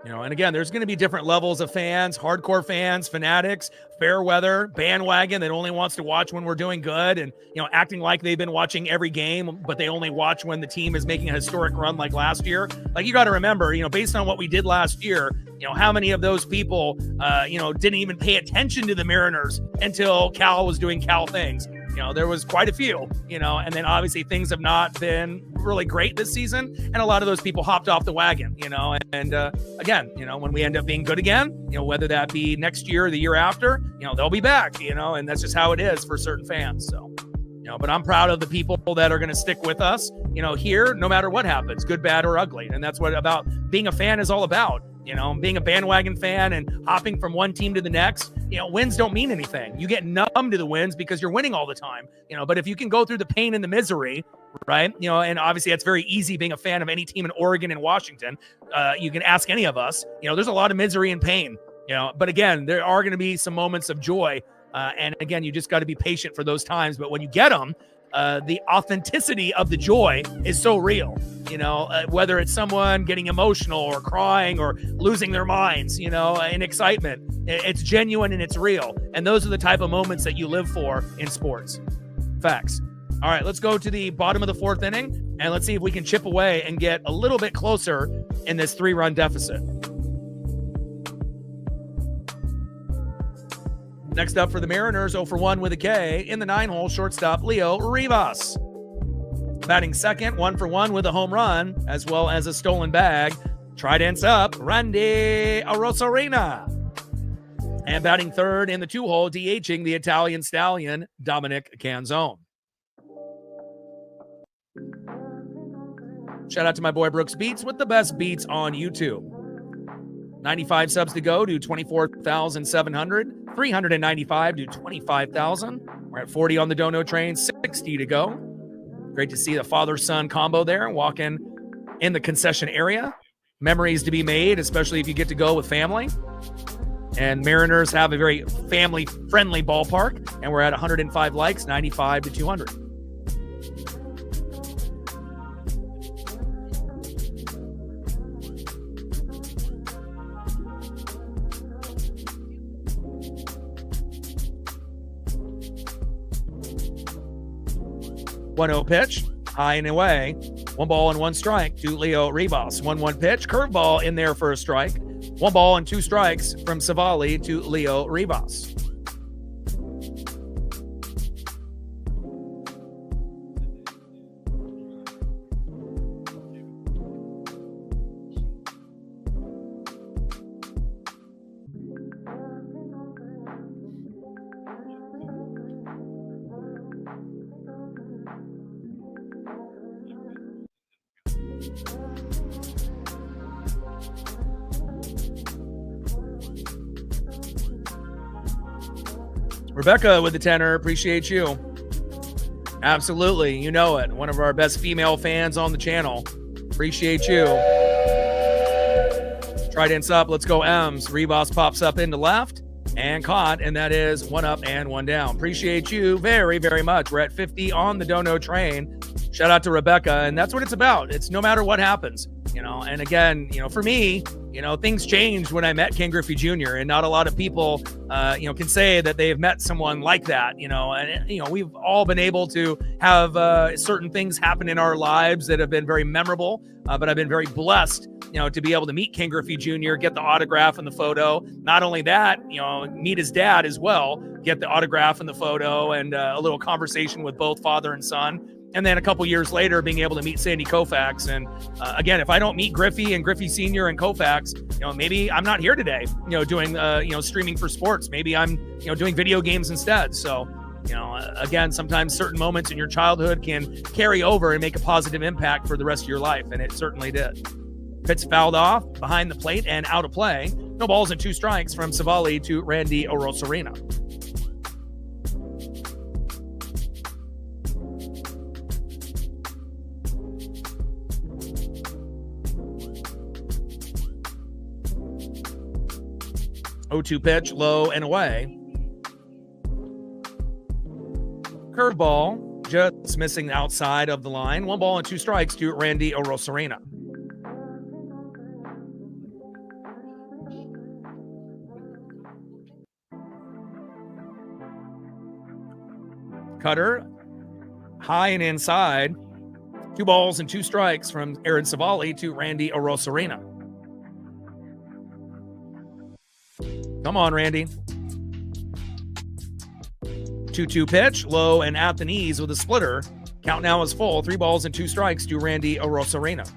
[SPEAKER 1] And again, there's going to be different levels of fans, hardcore fans, fanatics, fair weather, bandwagon that only wants to watch when we're doing good and, acting like they've been watching every game, but they only watch when the team is making a historic run like last year. Like, you got to remember, based on what we did last year, how many of those people, didn't even pay attention to the Mariners until Cal was doing Cal things. There was quite a few, and then obviously things have not been really great this season. And a lot of those people hopped off the wagon, and again, when we end up being good again, whether that be next year or the year after, they'll be back, and that's just how it is for certain fans. So, but I'm proud of the people that are going to stick with us, here, no matter what happens, good, bad, or ugly. And that's what about being a fan is all about. Being a bandwagon fan and hopping from one team to the next, wins don't mean anything. You get numb to the wins because you're winning all the time, but if you can go through the pain and the misery, right, and obviously that's very easy being a fan of any team in Oregon and Washington. You can ask any of us, there's a lot of misery and pain, but again, there are going to be some moments of joy. And again, you just got to be patient for those times. But when you get them, the authenticity of the joy is so real, whether it's someone getting emotional or crying or losing their minds, in excitement, it's genuine and it's real. And those are the type of moments that you live for in sports. Facts. All right, let's go to the bottom of the 4th inning and let's see if we can chip away and get a little bit closer in this 3-run deficit. Next up for the Mariners, 0 for 1 with a K in the 9-hole, shortstop Leo Rivas. Batting second, 1 for 1 with a home run, as well as a stolen bag. Tridents up, Randy Arozarena. And batting third in the 2-hole, DHing the Italian stallion, Dominic Canzone. Shout out to my boy Brooks Beats with the best beats on YouTube. 95 subs to go to 24,700. 395 to 25,000. We're at 40 on the dono train, 60 to go. Great to see the father-son combo there walking in the concession area. Memories to be made, especially if you get to go with family. And Mariners have a very family-friendly ballpark, and we're at 105 likes, 95 to 200. One-0 pitch, high and away. 1 ball and 1 strike to Leo Rivas. 1-1 pitch, curveball in there for a strike. 1 ball and 2 strikes from Savali to Leo Rivas. Rebecca with the tenor, appreciate you. Absolutely, you know it. One of our best female fans on the channel. Appreciate you. Trident's up, let's go M's. Rivas pops up into left and caught, and that is 1 up and 1 down. Appreciate you very, very much. We're at 50 on the Dono train. Shout out to Rebecca, and that's what it's about. It's no matter what happens, you know. And again, you know, for me, you know, things changed when I met Ken Griffey Jr. and not a lot of people, you know, can say that they've met someone like that, you know. And, you know, we've all been able to have certain things happen in our lives that have been very memorable, but I've been very blessed, you know, to be able to meet Ken Griffey Jr., get the autograph and the photo. Not only that, you know, meet his dad as well, get the autograph and the photo, and a little conversation with both father and son. And then a couple years later, being able to meet Sandy Koufax. And again, if I don't meet Griffey and Griffey Sr. and Koufax, you know, maybe I'm not here today, you know, doing, you know, streaming for sports. Maybe I'm, you know, doing video games instead. So, you know, again, sometimes certain moments in your childhood can carry over and make a positive impact for the rest of your life. And it certainly did. Pitch fouled off behind the plate and out of play. No balls and 2 strikes from Savali to Randy Orosarena. O2 pitch, low and away. Curveball, just missing outside of the line. 1 ball and 2 strikes to Randy Orosarena. Cutter, high and inside. 2 balls and 2 strikes from Aaron Savali to Randy Orosarena. Come on, Randy. 2-2 pitch, low and at the knees with a splitter. Count now is full. 3 balls and 2 strikes to Randy Orosarena.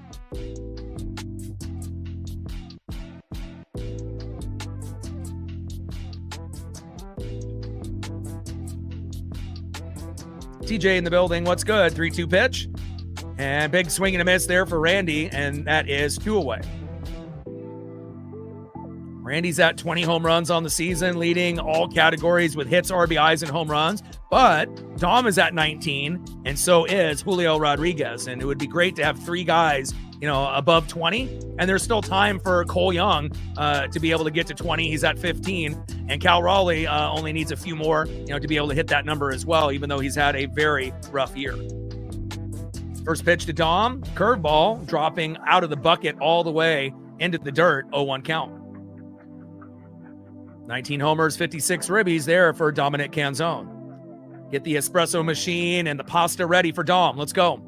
[SPEAKER 1] TJ in the building. What's good? 3-2 pitch. And big swing and a miss there for Randy, and that is 2 away. Randy's at 20 home runs on the season, leading all categories with hits, RBIs, and home runs. But Dom is at 19, and so is Julio Rodriguez. And it would be great to have 3 guys, you know, above 20. And there's still time for Cole Young to be able to get to 20. He's at 15. And Cal Raleigh only needs a few more, you know, to be able to hit that number as well, even though he's had a very rough year. First pitch to Dom, curveball, dropping out of the bucket all the way into the dirt, 0-1 count. 19 homers, 56 ribbies there for Dominic Canzone. Get the espresso machine and the pasta ready for Dom. Let's go.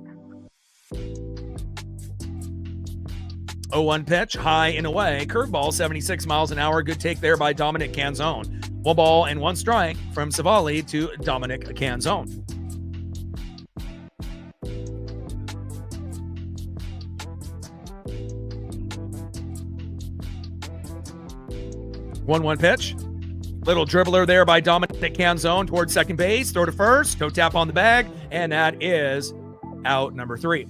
[SPEAKER 1] 0-1 pitch, high and away. Curveball, 76 miles an hour. Good take there by Dominic Canzone. 1 ball and 1 strike from Savali to Dominic Canzone. One pitch. Little dribbler there by Dominic Canzone towards second base. Throw to first. Toe tap on the bag. And that is out number 3.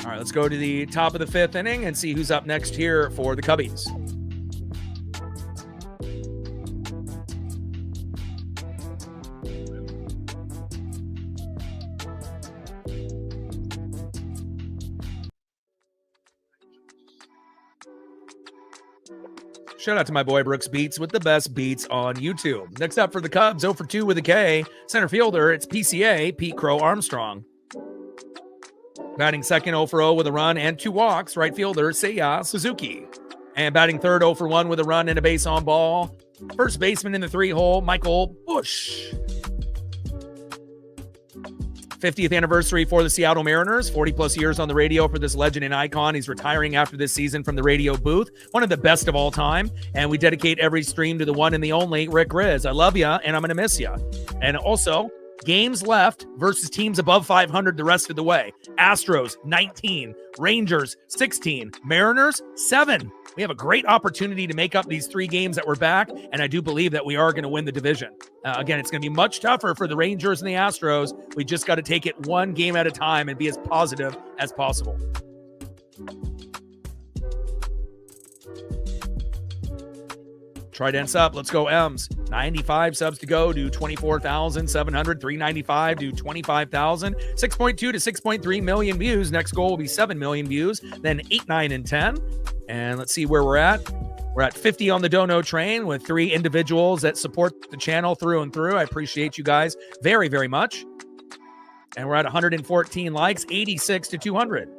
[SPEAKER 1] All right, let's go to the top of the 5th inning and see who's up next here for the Cubbies. Shout out to my boy Brooks Beats with the best beats on YouTube. Next up for the Cubs, 0 for 2 with a K. Center fielder, it's PCA, Pete Crow Armstrong. Batting second, 0 for 0 with a run and 2 walks, right fielder, Seiya Suzuki. And batting third, 0 for 1 with a run and a base on ball, first baseman in the 3-hole, Michael Busch. 50th anniversary for the Seattle Mariners, 40-plus years on the radio for this legend and icon. He's retiring after this season from the radio booth, one of the best of all time. And we dedicate every stream to the one and the only Rick Riz. I love you, and I'm going to miss you. And also, games left versus teams above 500 the rest of the way. Astros, 19. Rangers, 16. Mariners, 7. We have a great opportunity to make up these 3 games that we're back, and I do believe that we are going to win the division. Again, it's going to be much tougher for the Rangers and the Astros. We just got to take it one game at a time and be as positive as possible. Tridents up. Let's go, M's. 95 subs to go to 24,700. 395 to 25,000. 6.2 to 6.3 million views. Next goal will be 7 million views. Then 8, 9, and 10. And let's see where we're at. We're at 50 on the Dono train with 3 individuals that support the channel through and through. I appreciate you guys very, very much. And we're at 114 likes, 86 to 200.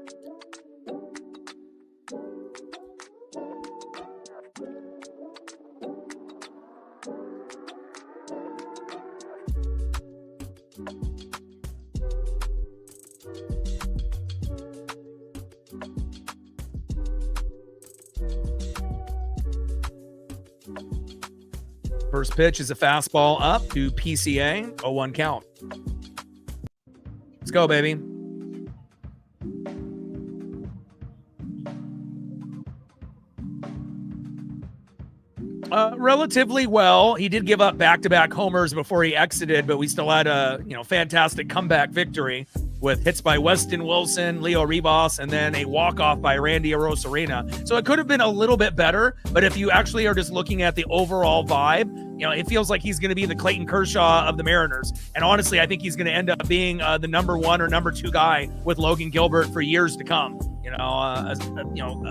[SPEAKER 1] First pitch is a fastball up to PCA, 0-1 count. Let's go, baby. Relatively well. He did give up back-to-back homers before he exited, but we still had a fantastic comeback victory with hits by Weston Wilson, Leo Rivas, and then a walk-off by Randy Arozarena. So it could have been a little bit better, but if you actually are just looking at the overall vibe, it feels like he's going to be the Clayton Kershaw of the Mariners. And honestly, I think he's going to end up being the number 1 or number 2 guy with Logan Gilbert for years to come.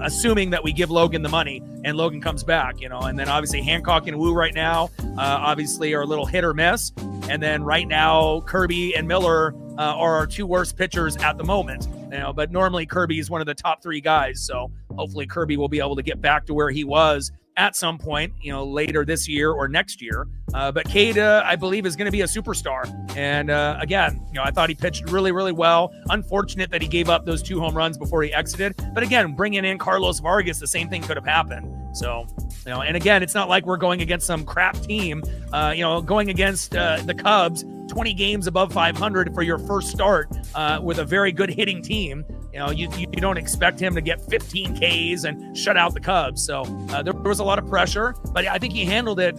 [SPEAKER 1] Assuming that we give Logan the money and Logan comes back, and then obviously Hancock and Wu right now, obviously are a little hit or miss. And then right now, Kirby and Miller are our 2 worst pitchers at the moment. But normally Kirby is one of the top 3 guys. So hopefully Kirby will be able to get back to where he was at some point, later this year or next year. But Cade, I believe, is going to be a superstar. And again, I thought he pitched really, really well. Unfortunate that he gave up those 2 home runs before he exited. But again, bringing in Carlos Vargas, the same thing could have happened. So, and again, it's not like we're going against some crap team, going against the Cubs, 20 games above 500 for your first start with a very good hitting team. You don't expect him to get 15 Ks and shut out the Cubs. So there was a lot of pressure, but I think he handled it,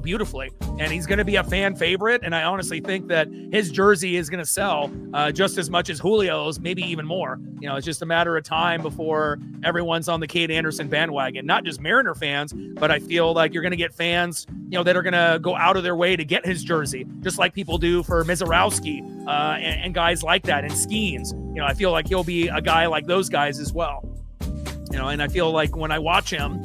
[SPEAKER 1] beautifully. And he's going to be a fan favorite. And I honestly think that his jersey is going to sell just as much as Julio's, maybe even more. It's just a matter of time before everyone's on the Cade Anderson bandwagon. Not just Mariner fans, but I feel like you're going to get fans, that are going to go out of their way to get his jersey, just like people do for Mizorowski and guys like that, and Skeens. I feel like he'll be a guy like those guys as well. And I feel like when I watch him,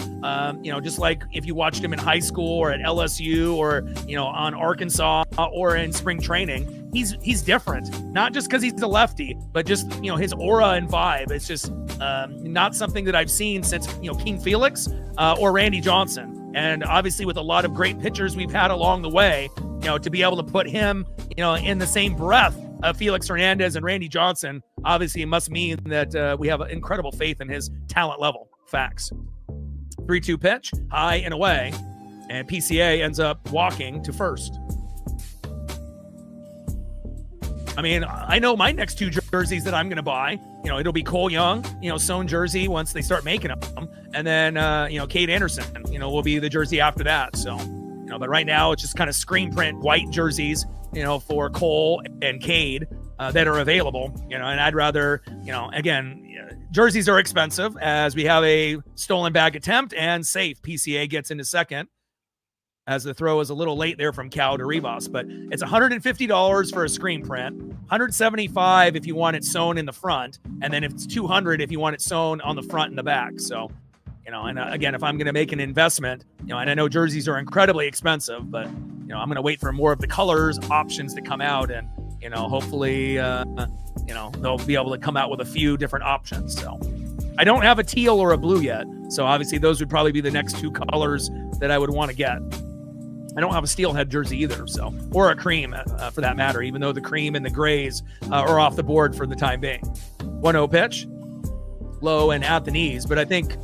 [SPEAKER 1] just like if you watched him in high school or at LSU or, on Arkansas or in spring training, he's different. Not just because he's a lefty, but just, his aura and vibe. It's just not something that I've seen since, King Felix or Randy Johnson. And obviously with a lot of great pitchers we've had along the way, to be able to put him, in the same breath of Felix Hernandez and Randy Johnson, obviously it must mean that we have incredible faith in his talent level. Facts. 3-2 pitch, high and away, and PCA ends up walking to first. I mean, I know my next 2 jerseys that I'm going to buy. It'll be Cole Young, sewn jersey once they start making them. And then, Cade Anderson, will be the jersey after that. So, but right now it's just kind of screen print white jerseys, for Cole and Cade that are available, and I'd rather, again, jerseys are expensive as we have a stolen bag attempt and safe. PCA gets into second as the throw is a little late there from Cal to Rivas, but it's $150 for a screen print, $175 if you want it sewn in the front, and then if it's $200 if you want it sewn on the front and the back. So, And again, if I'm going to make an investment, and I know jerseys are incredibly expensive, but, I'm going to wait for more of the colors options to come out, and, hopefully, they'll be able to come out with a few different options. So I don't have a teal or a blue yet. So obviously those would probably be the next two colors that I would want to get. I don't have a steelhead jersey either, or a cream for that matter, even though the cream and the grays are off the board for the time being. 1-0 pitch, low and at the knees, but I think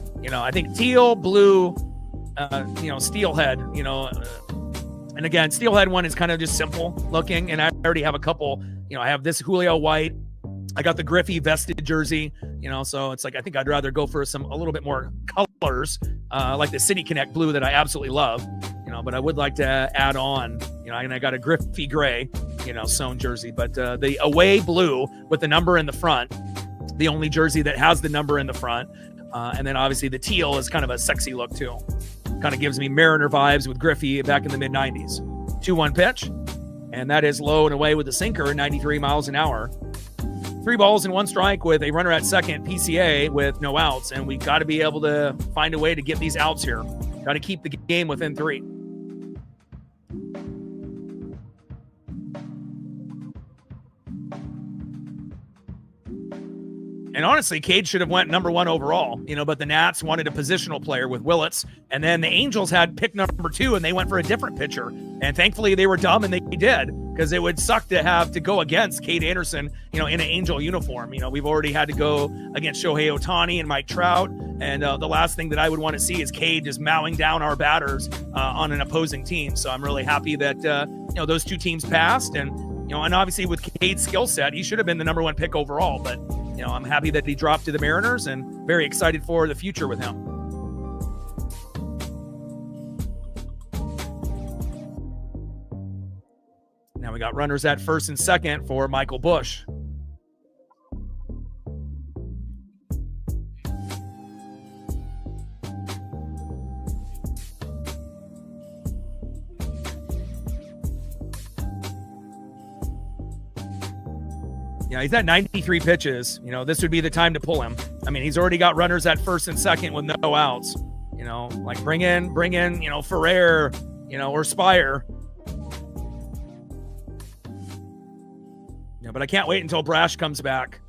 [SPEAKER 1] teal, blue, steelhead, and again, steelhead one is kind of just simple looking, and I already have a couple. I have this Julio white. I got the Griffey vested jersey, so it's like I think I'd rather go for a little bit more colors, like the City Connect blue that I absolutely love, but I would like to add on, and I got a Griffey gray, sewn jersey, but the away blue with the number in the front, the only jersey that has the number in the front, and then obviously the teal is kind of a sexy look too. Kind of gives me Mariner vibes with Griffey back in the mid-90s. 2-1 pitch, and that is low and away with the sinker, 93 miles an hour. 3 balls and 1 strike with a runner at second, PCA with no outs, and we got to be able to find a way to get these outs here. Got to keep the game within 3. And honestly, Cade should have went number 1 overall, but the Nats wanted a positional player with Willits, and then the Angels had pick number 2, and they went for a different pitcher. And thankfully, they were dumb, and they did, because it would suck to have to go against Cade Anderson, in an Angel uniform. We've already had to go against Shohei Ohtani and Mike Trout, and the last thing that I would want to see is Cade just mowing down our batters on an opposing team. So I'm really happy that those two teams passed, and and obviously with Cade's skill set, he should have been the number 1 pick overall, but. I'm happy that he dropped to the Mariners and very excited for the future with him. Now we got runners at first and second for Michael Busch. He's at 93 pitches. This would be the time to pull him. He's already got runners at first and second with no outs. Like bring in, Ferrer, or Spire. But I can't wait until Brash comes back.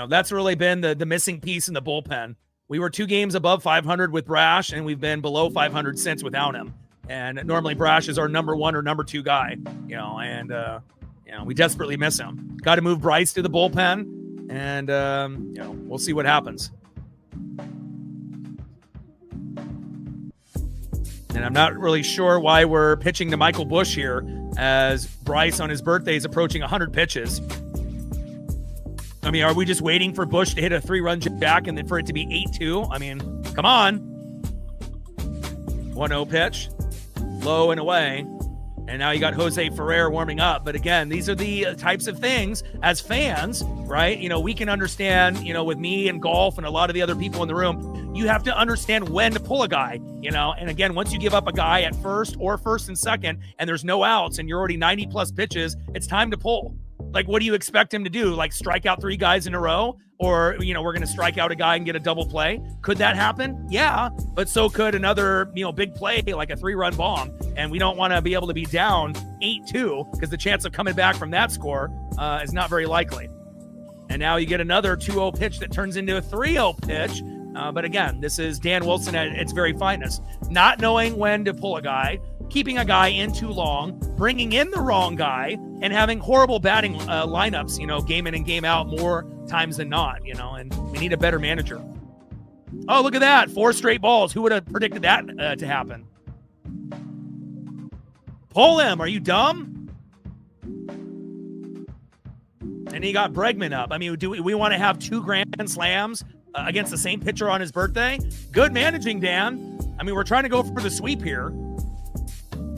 [SPEAKER 1] That's really been the missing piece in the bullpen. We were 2 games above 500 with Brash, and we've been below 500 since without him. And normally Brash is our number 1 or number 2 guy, and we desperately miss him. Got to move Bryce to the bullpen, and we'll see what happens. And I'm not really sure why we're pitching to Michael Busch here, as Bryce on his birthday is approaching 100 pitches. Are we just waiting for Busch to hit a 3-run jack and then for it to be 8-2? Come on. 1-0 pitch, low and away. And now you got Jose Ferrer warming up. But again, these are the types of things as fans, right? We can understand, with me and golf and a lot of the other people in the room, you have to understand when to pull a guy, And again, once you give up a guy at first or first and second, and there's no outs and you're already 90 plus pitches, it's time to pull. Like, what do you expect him to do? Like, strike out 3 guys in a row? Or, we're going to strike out a guy and get a double play? Could that happen? Yeah, but so could another, big play, like a 3-run bomb. And we don't want to be able to be down 8-2 because the chance of coming back from that score is not very likely. And now you get another 2-0 pitch that turns into a 3-0 pitch. But again, this is Dan Wilson at its very finest. Not knowing when to pull a guy, keeping a guy in too long, bringing in the wrong guy, and having horrible batting lineups, game in and game out more times than not, and we need a better manager. Oh, look at that. 4 straight balls. Who would have predicted that to happen? Pull him. Are you dumb? And he got Bregman up. Do we want to have 2 grand slams against the same pitcher on his birthday? Good managing, Dan. We're trying to go for the sweep here.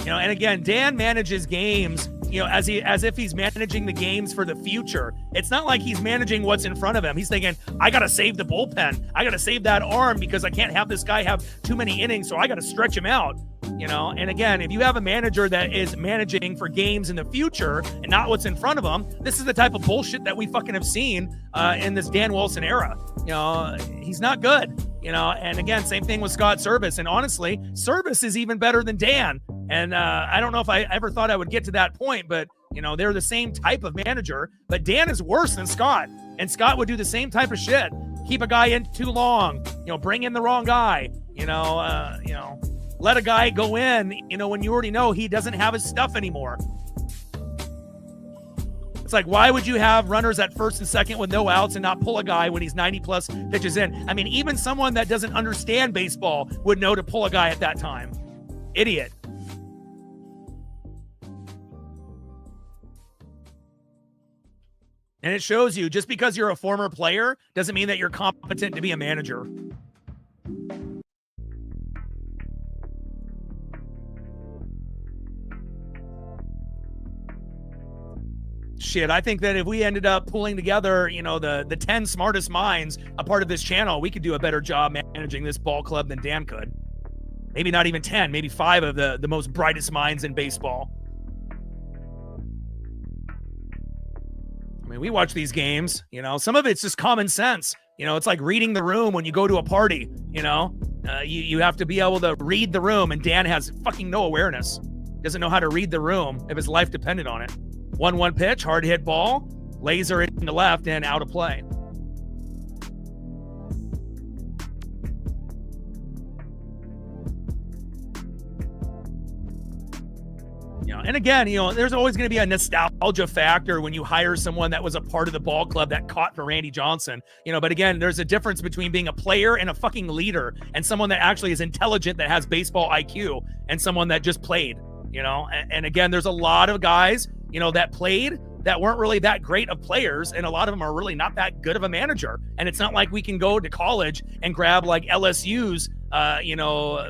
[SPEAKER 1] And again, Dan manages games, as if he's managing the games for the future. It's not like he's managing what's in front of him. He's thinking, I got to save the bullpen. I got to save that arm because I can't have this guy have too many innings, so I got to stretch him out. And again, if you have a manager that is managing for games in the future and not what's in front of him, this is the type of bullshit that we fucking have seen in this Dan Wilson era. He's not good. And again, same thing with Scott Service. And honestly, Service is even better than Dan. And I don't know if I ever thought I would get to that point, but they're the same type of manager, but Dan is worse than Scott. And Scott would do the same type of shit. Keep a guy in too long, bring in the wrong guy, let a guy go in, when you already know he doesn't have his stuff anymore. It's like, why would you have runners at first and second with no outs and not pull a guy when he's 90 plus pitches in? I mean, even someone that doesn't understand baseball would know to pull a guy at that time. Idiot. And it shows you, just because you're a former player doesn't mean that you're competent to be a manager. Shit, I think that if we ended up pulling together, the 10 smartest minds a part of this channel, we could do a better job managing this ball club than Dan could. Maybe not even 10, maybe 5 of the most brightest minds in baseball. I mean, we watch these games, some of it's just common sense. It's like reading the room when you go to a party, you have to be able to read the room, and Dan has fucking no awareness. Doesn't know how to read the room if his life depended on it. 1-1 pitch, hard hit ball, laser in the left and out of play. And again, there's always going to be a nostalgia factor when you hire someone that was a part of the ball club that caught for Randy Johnson, but again, there's a difference between being a player and a fucking leader, and someone that actually is intelligent, that has baseball IQ, and someone that just played, and again, there's a lot of guys, that played that weren't really that great of players, and a lot of them are really not that good of a manager. And it's not like we can go to college and grab like LSU's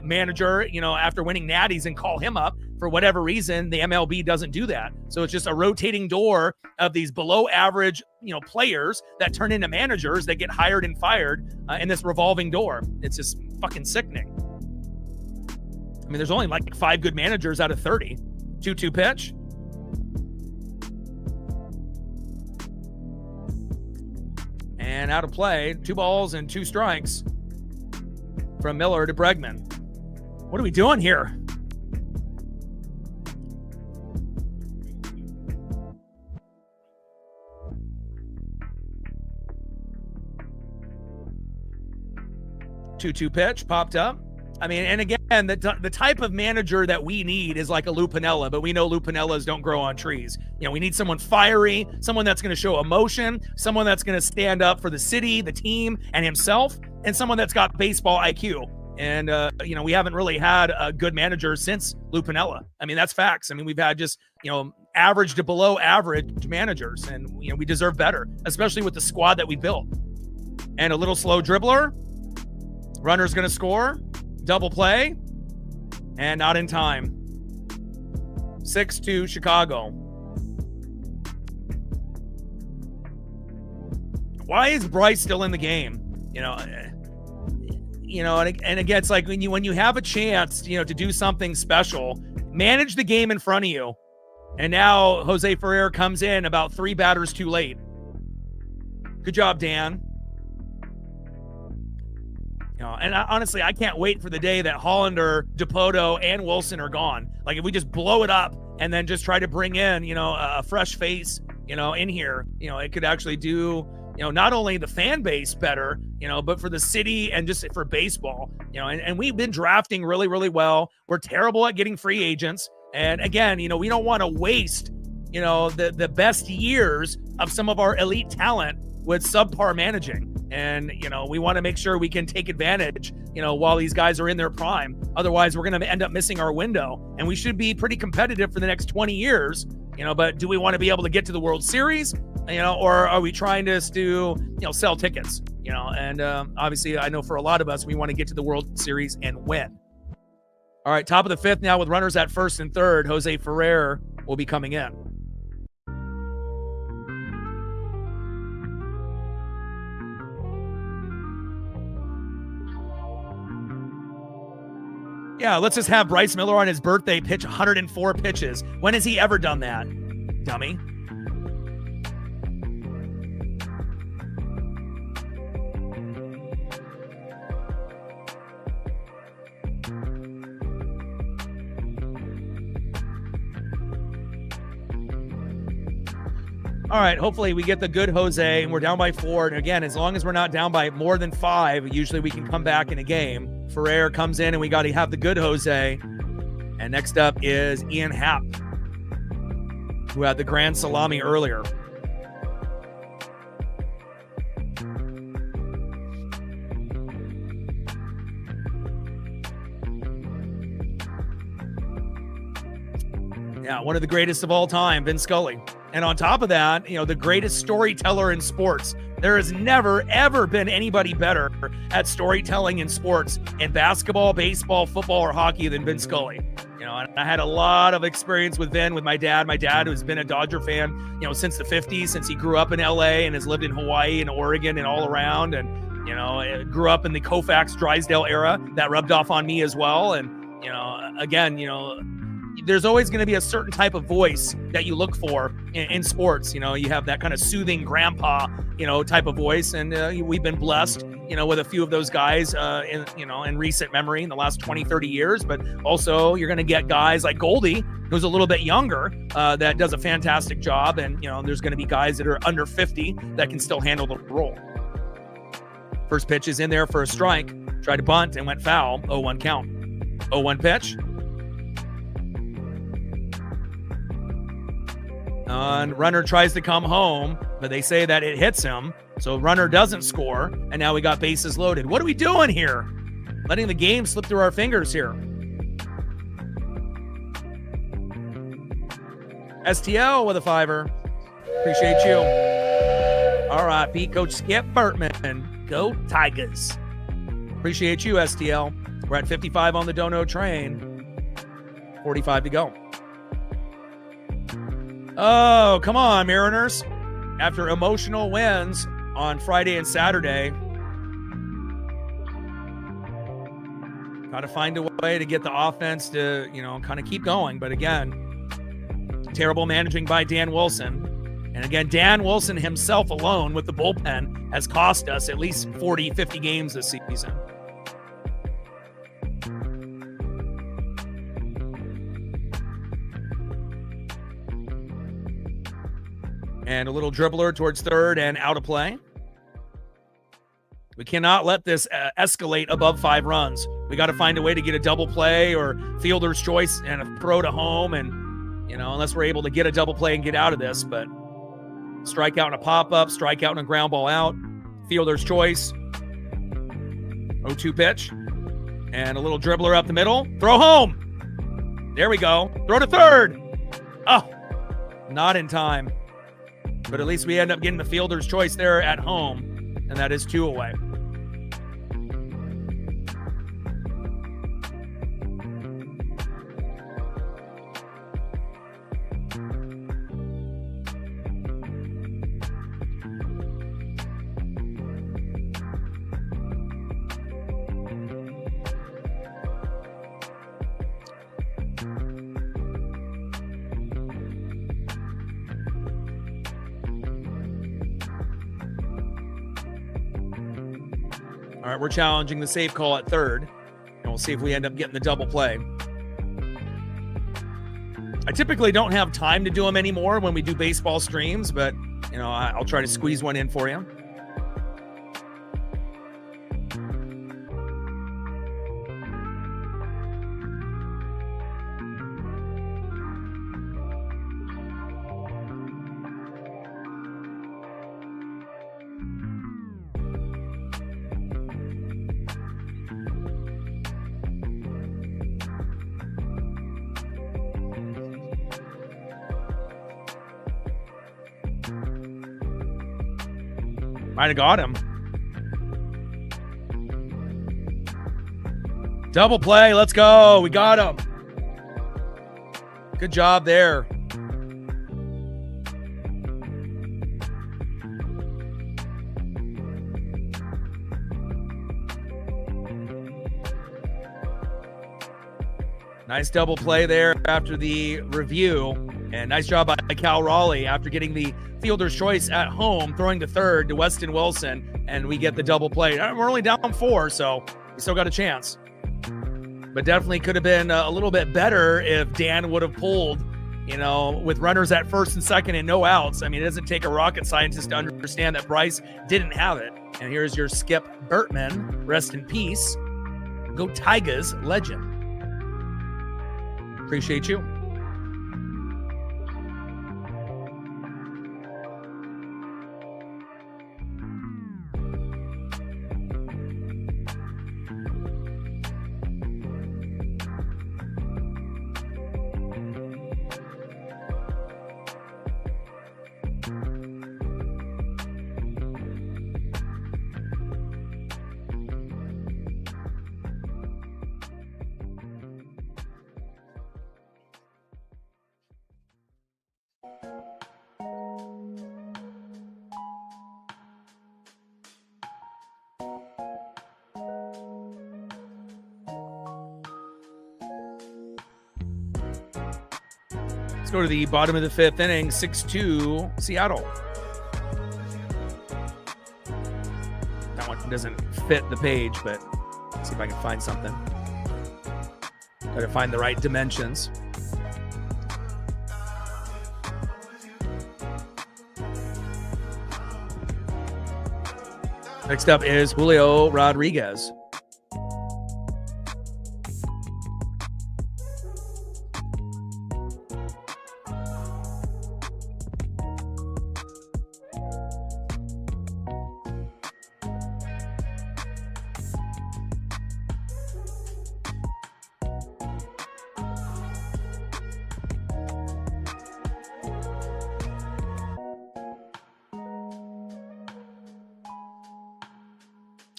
[SPEAKER 1] manager, after winning natties and call him up. For whatever reason, the MLB doesn't do that. So it's just a rotating door of these below average, players that turn into managers that get hired and fired in this revolving door. It's just fucking sickening. I mean, there's only like 5 good managers out of 30. 2-2 pitch. And out of play, 2 balls and 2 strikes from Miller to Bregman. What are we doing here? Two pitch popped up. I mean, and again, the type of manager that we need is like a Lou Piniella, but we know Lou Pinellas don't grow on trees. We need someone fiery, someone that's going to show emotion, someone that's going to stand up for the city, the team, and himself, and someone that's got baseball IQ. And, we haven't really had a good manager since Lou Piniella. I mean, that's facts. I mean, we've had just, average to below average managers, and, we deserve better, especially with the squad that we built. And a little slow dribbler. Runner's going to score. Double play. And not in time. 6-2 Chicago. Why is Bryce still in the game? And again, it's like when you have a chance, to do something special, manage the game in front of you. And now Jose Ferrer comes in about 3 batters too late. Good job, Dan. And honestly, I can't wait for the day that Hollander, Dipoto, and Wilson are gone. Like, if we just blow it up and then just try to bring in, a fresh face, in here, it could actually do, not only the fan base better, but for the city and just for baseball, and we've been drafting really, really well. We're terrible at getting free agents. And again, we don't want to waste, the best years of some of our elite talent with subpar managing. And, we want to make sure we can take advantage, while these guys are in their prime. Otherwise, we're going to end up missing our window. And we should be pretty competitive for the next 20 years, but do we want to be able to get to the World Series, or are we trying to sell tickets, and obviously I know for a lot of us, we want to get to the World Series and win. All right, top of the 5th now with runners at first and third. Jose Ferrer will be coming in. Yeah, let's just have Bryce Miller on his birthday pitch 104 pitches. When has he ever done that, dummy? All right, hopefully we get the good Jose, and we're down by 4. And again, as long as we're not down by more than 5, usually we can come back in a game. Ferrer comes in, and we got to have the good Jose. And next up is Ian Happ, who had the grand salami earlier. Yeah, one of the greatest of all time, Vin Scully. And on top of that, the greatest storyteller in sports. There has never, ever been anybody better at storytelling in sports, in basketball, baseball, football, or hockey than Vin Scully. And I had a lot of experience with Vin, with my dad. My dad, who's been a Dodger fan, since the 50s, since he grew up in LA and has lived in Hawaii and Oregon and all around. And, grew up in the Koufax Drysdale era. That rubbed off on me as well. And, again, there's always going to be a certain type of voice that you look for in sports. You have that kind of soothing grandpa, type of voice. And we've been blessed, with a few of those guys in recent memory in the last 20, 30 years. But also you're going to get guys like Goldie, who's a little bit younger, that does a fantastic job. And, there's going to be guys that are under 50 that can still handle the role. First pitch is in there for a strike. Tried to bunt and went foul. 0-1 count. 0-1 pitch. Runner tries to come home, but they say that it hits him. So runner doesn't score. And now we got bases loaded. What are we doing here? Letting the game slip through our fingers here. STL with a 5-er. Appreciate you. All right, Pete, Coach Skip Burtman. Go Tigers. Appreciate you, STL. We're at 55 on the Dono train. 45 to go. Oh, come on, Mariners. After emotional wins on Friday and Saturday, got to find a way to get the offense to, kind of keep going. But again, terrible managing by Dan Wilson. And again, Dan Wilson himself alone with the bullpen has cost us at least 40, 50 games this season. And a little dribbler towards third and out of play. We cannot let this escalate above 5 runs. We got to find a way to get a double play or fielder's choice and a throw to home. And, unless we're able to get a double play and get out of this. But strikeout and a pop-up, strikeout and a ground ball out. Fielder's choice. 0-2 pitch. And a little dribbler up the middle. Throw home. There we go. Throw to third. Oh, not in time. But at least we end up getting the fielder's choice there at home, and that is 2 away. All right, we're challenging the safe call at third, and we'll see if we end up getting the double play. I typically don't have time to do them anymore when we do baseball streams, but, I'll try to squeeze one in for you. Might have got him. Double play. Let's go. We got him. Good job there. Nice double play there after the review. And nice job by Cal Raleigh after getting the fielder's choice at home, throwing to third to Weston Wilson, and we get the double play. We're only down 4, so we still got a chance. But definitely could have been a little bit better if Dan would have pulled you know, with runners at first and second and no outs. I mean, it doesn't take a rocket scientist to understand that Bryce didn't have it. And here's your Skip Bertman. Rest in peace. Go Tigers, legend. Appreciate you. Let's go to the bottom of the fifth inning, 6-2 Seattle. That one doesn't fit the page, but let's see if I can find something. Got to find the right dimensions. Next up is Julio Rodriguez.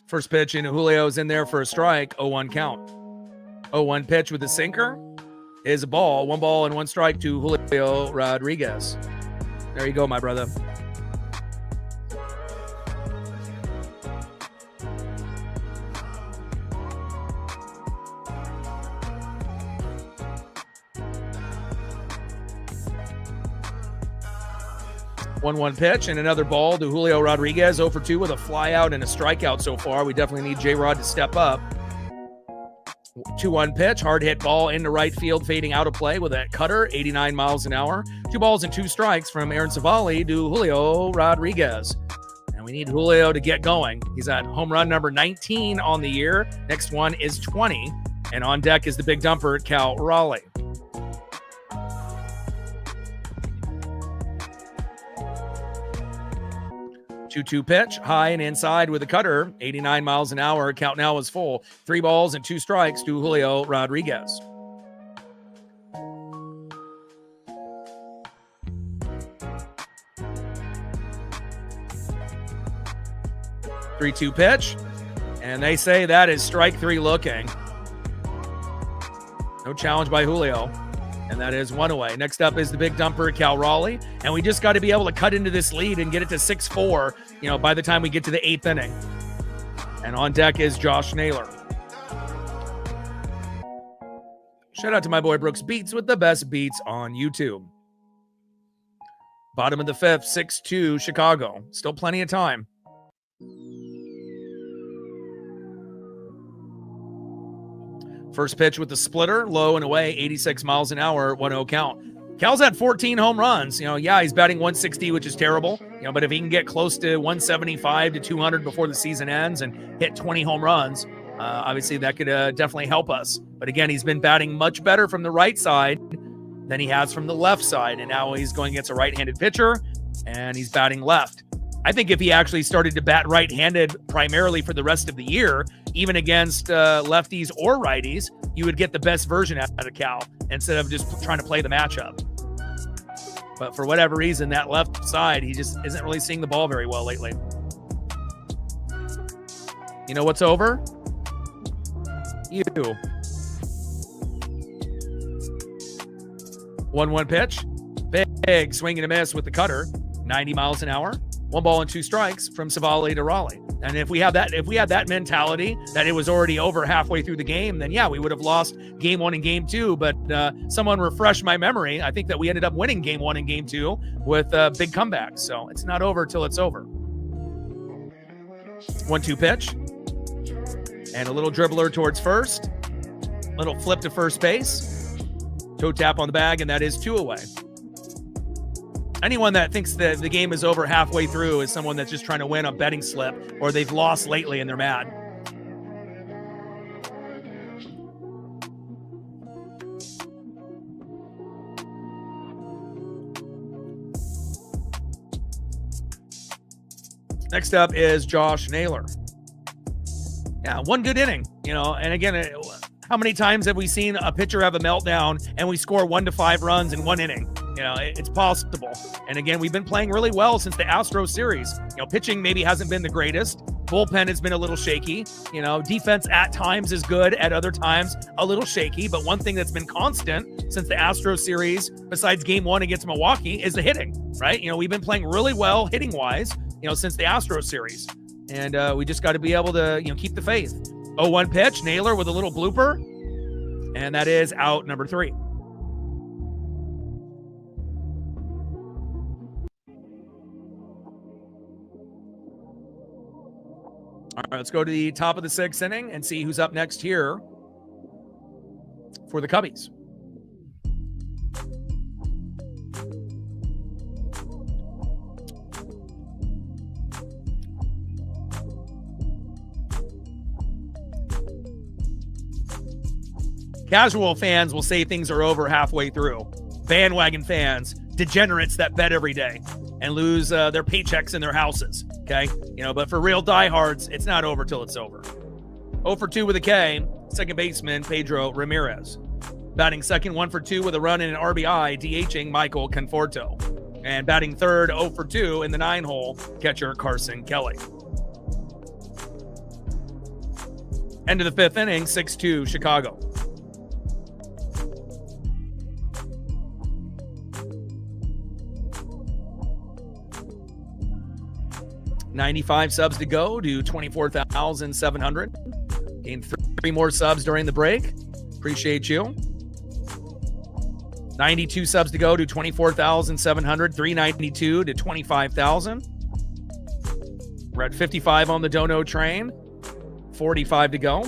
[SPEAKER 1] First pitch, and Julio's in there for a strike. 0-1 count. 0-1 pitch with a sinker is a ball. 1 ball and 1 strike to Julio Rodriguez. There you go, my brother. One pitch and another ball to Julio Rodriguez. 0 for 2 with a fly out and a strikeout so far. We definitely need J-Rod to step up. 2-1 pitch, hard hit ball into right field, fading out of play with that cutter, 89 miles an hour. 2 balls and 2 strikes from Aaron Savali to Julio Rodriguez. And we need Julio to get going. He's at home run number 19 on the year. Next one is 20. And on deck is the big dumper, Cal Raleigh. 2-2 pitch, high and inside with a cutter, 89 miles an hour. Count now is full. 3 balls and 2 strikes to Julio Rodriguez. Three-two pitch, and they say that is strike 3 looking. No challenge by Julio. And that is 1 away. Next up is the big dumper, Cal Raleigh. And we just got to be able to cut into this lead and get it to 6-4, you know, by the time we get to the 8th inning. And on deck is Josh Naylor. Shout out to my boy Brooks Beats with the best beats on YouTube. Bottom of the 5th, 6-2 Chicago. Still plenty of time. First pitch with the splitter, low and away, 86 miles an hour, 1-0 count. Cal's had 14 home runs. You know, yeah, he's batting 160, which is terrible. You know, but if he can get close to 175 to 200 before the season ends and hit 20 home runs, obviously that could definitely help us. But again, he's been batting much better from the right side than he has from the left side. And now he's going against a right-handed pitcher, and he's batting left. I think if he actually started to bat right-handed primarily for the rest of the year, even against lefties or righties, you would get the best version out of Cal instead of just trying to play the matchup. But for whatever reason, that left side, he just isn't really seeing the ball very well lately. You know what's over? You. 1-1 pitch. Big swing and a miss with the cutter. 90 miles an hour. 1 ball and 2 strikes from Savali to Raleigh. And if we had that mentality that it was already over halfway through the game, then yeah, we would have lost game 1 and game 2. But someone refreshed my memory. I think that we ended up winning game 1 and game 2 with big comebacks. So it's not over till it's over. 1-2 pitch. And a little dribbler towards first. Little flip to first base. Toe tap on the bag, and that is 2 away. Anyone that thinks that the game is over halfway through is someone that's just trying to win a betting slip, or they've lost lately and they're mad. Next up is Josh Naylor. Yeah, one good inning, and again, how many times have we seen a pitcher have a meltdown and we score 1 to 5 runs in 1 inning? It's possible. And again, we've been playing really well since the Astros series. Pitching maybe hasn't been the greatest. Bullpen has been a little shaky. Defense at times is good, at other times a little shaky. But one thing that's been constant since the Astros series, besides game 1 against Milwaukee, is the hitting, right? We've been playing really well hitting-wise, since the Astros series. And we just got to be able to, keep the faith. 0-1 pitch, Naylor with a little blooper. And that is out number 3. All right, let's go to the top of the 6th inning and see who's up next here for the Cubbies. Casual fans will say things are over halfway through. Bandwagon fans, degenerates that bet every day and lose their paychecks in their houses, okay? But for real diehards, it's not over till it's over. 0 for 2 with a K, second baseman Pedro Ramirez. Batting second, 1 for 2 with a run and an RBI, DHing Michael Conforto. And batting third, 0 for 2 in the 9-hole, catcher Carson Kelly. End of the 5th inning, 6-2 Chicago. $95 subs to go to 24,700. Gained 3 more subs during the break. Appreciate you. 92 subs to go to 24,700. 392 to 25,000. We're at 55 on the Dono train. 45 to go.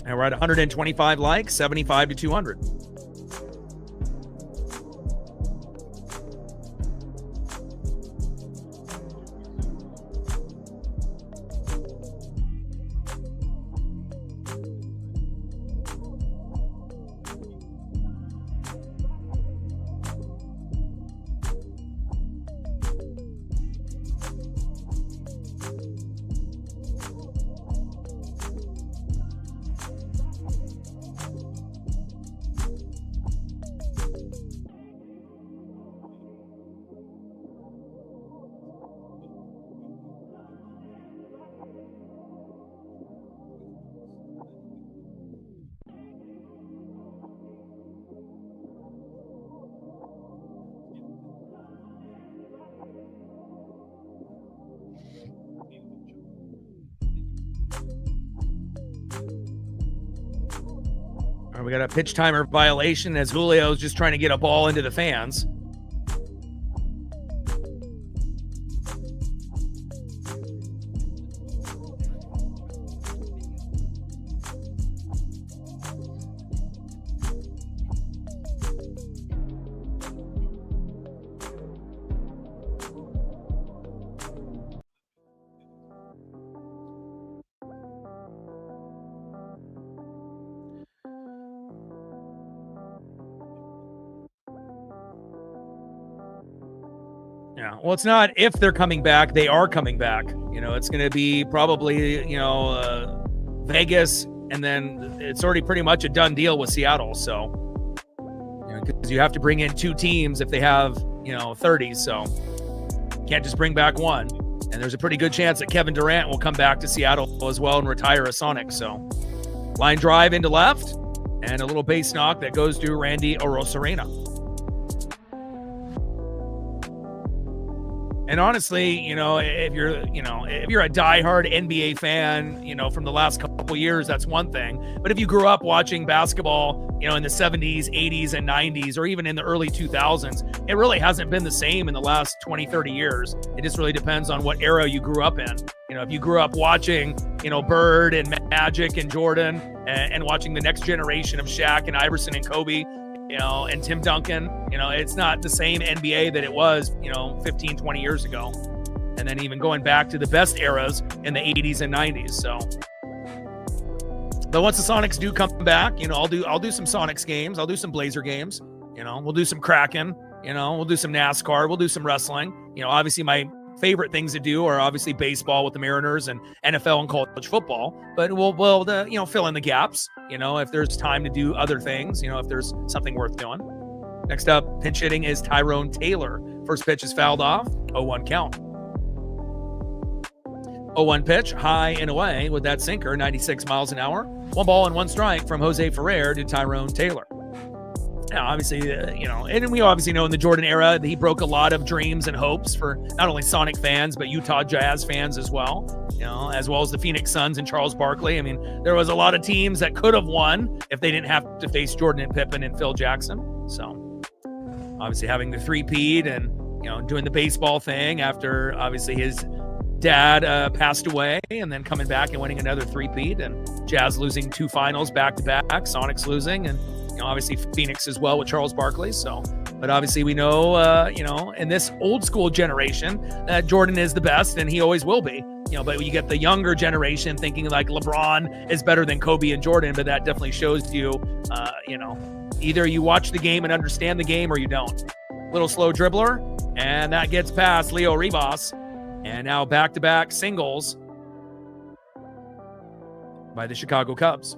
[SPEAKER 1] And we're at 125 likes. 75 to 200. We got a pitch timer violation as Julio's just trying to get a ball into the fans. Yeah, well, it's not if they're coming back. They are coming back. It's going to be probably, Vegas, and then it's already pretty much a done deal with Seattle. So, because you have to bring in 2 teams if they have, 30. So, can't just bring back one. And there's a pretty good chance that Kevin Durant will come back to Seattle as well and retire a Sonic. So, line drive into left and a little base knock that goes to Randy Arozarena. And honestly, if you're a diehard NBA fan, from the last couple years, that's one thing. But if you grew up watching basketball, in the 70s, 80s, and 90s, or even in the early 2000s, it really hasn't been the same in the last 20, 30 years. It just really depends on what era you grew up in. If you grew up watching, Bird and Magic and Jordan and watching the next generation of Shaq and Iverson and Kobe, and Tim Duncan, it's not the same NBA that it was, 15, 20 years ago. And then even going back to the best eras in the 80s and 90s. So, but once the Sonics do come back, I'll do some Sonics games. I'll do some Blazer games. We'll do some Kraken. We'll do some NASCAR. We'll do some wrestling. Obviously my favorite things to do are obviously baseball with the Mariners and NFL and college football. But we'll fill in the gaps. If there's time to do other things. If there's something worth doing. Next up, pinch hitting is Tyrone Taylor. First pitch is fouled off. 0-1 count. 0-1 pitch, high and away with that sinker, 96 miles an hour. 1 ball and 1 strike from Jose Ferrer to Tyrone Taylor. Now, obviously, and we obviously know in the Jordan era, he broke a lot of dreams and hopes for not only Sonic fans, but Utah Jazz fans as well, as well as the Phoenix Suns and Charles Barkley. I mean, there was a lot of teams that could have won if they didn't have to face Jordan and Pippen and Phil Jackson. So, obviously, having the three-peat and, doing the baseball thing after, obviously, his dad passed away, and then coming back and winning another three-peat, and Jazz losing 2 finals back-to-back, Sonics losing, and obviously Phoenix as well with Charles Barkley. So, but obviously we know, in this old school generation that Jordan is the best, and he always will be. But you get the younger generation thinking like LeBron is better than Kobe and Jordan, but that definitely shows you, either you watch the game and understand the game or you don't. Little slow dribbler, and that gets past Leo Rivas. And now back-to-back singles by the Chicago Cubs.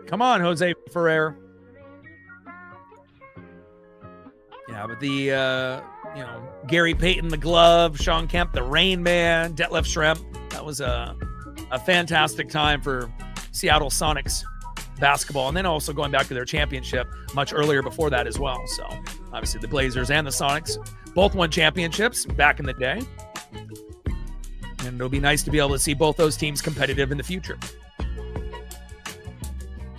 [SPEAKER 1] Come on, Jose Ferrer. Yeah, but the Gary Payton, the glove, Sean Kemp, the Rain Man, Detlef Schrempf. That was a fantastic time for Seattle Sonics basketball. And then also going back to their championship much earlier before that as well. So obviously the Blazers and the Sonics both won championships back in the day. And it'll be nice to be able to see both those teams competitive in the future.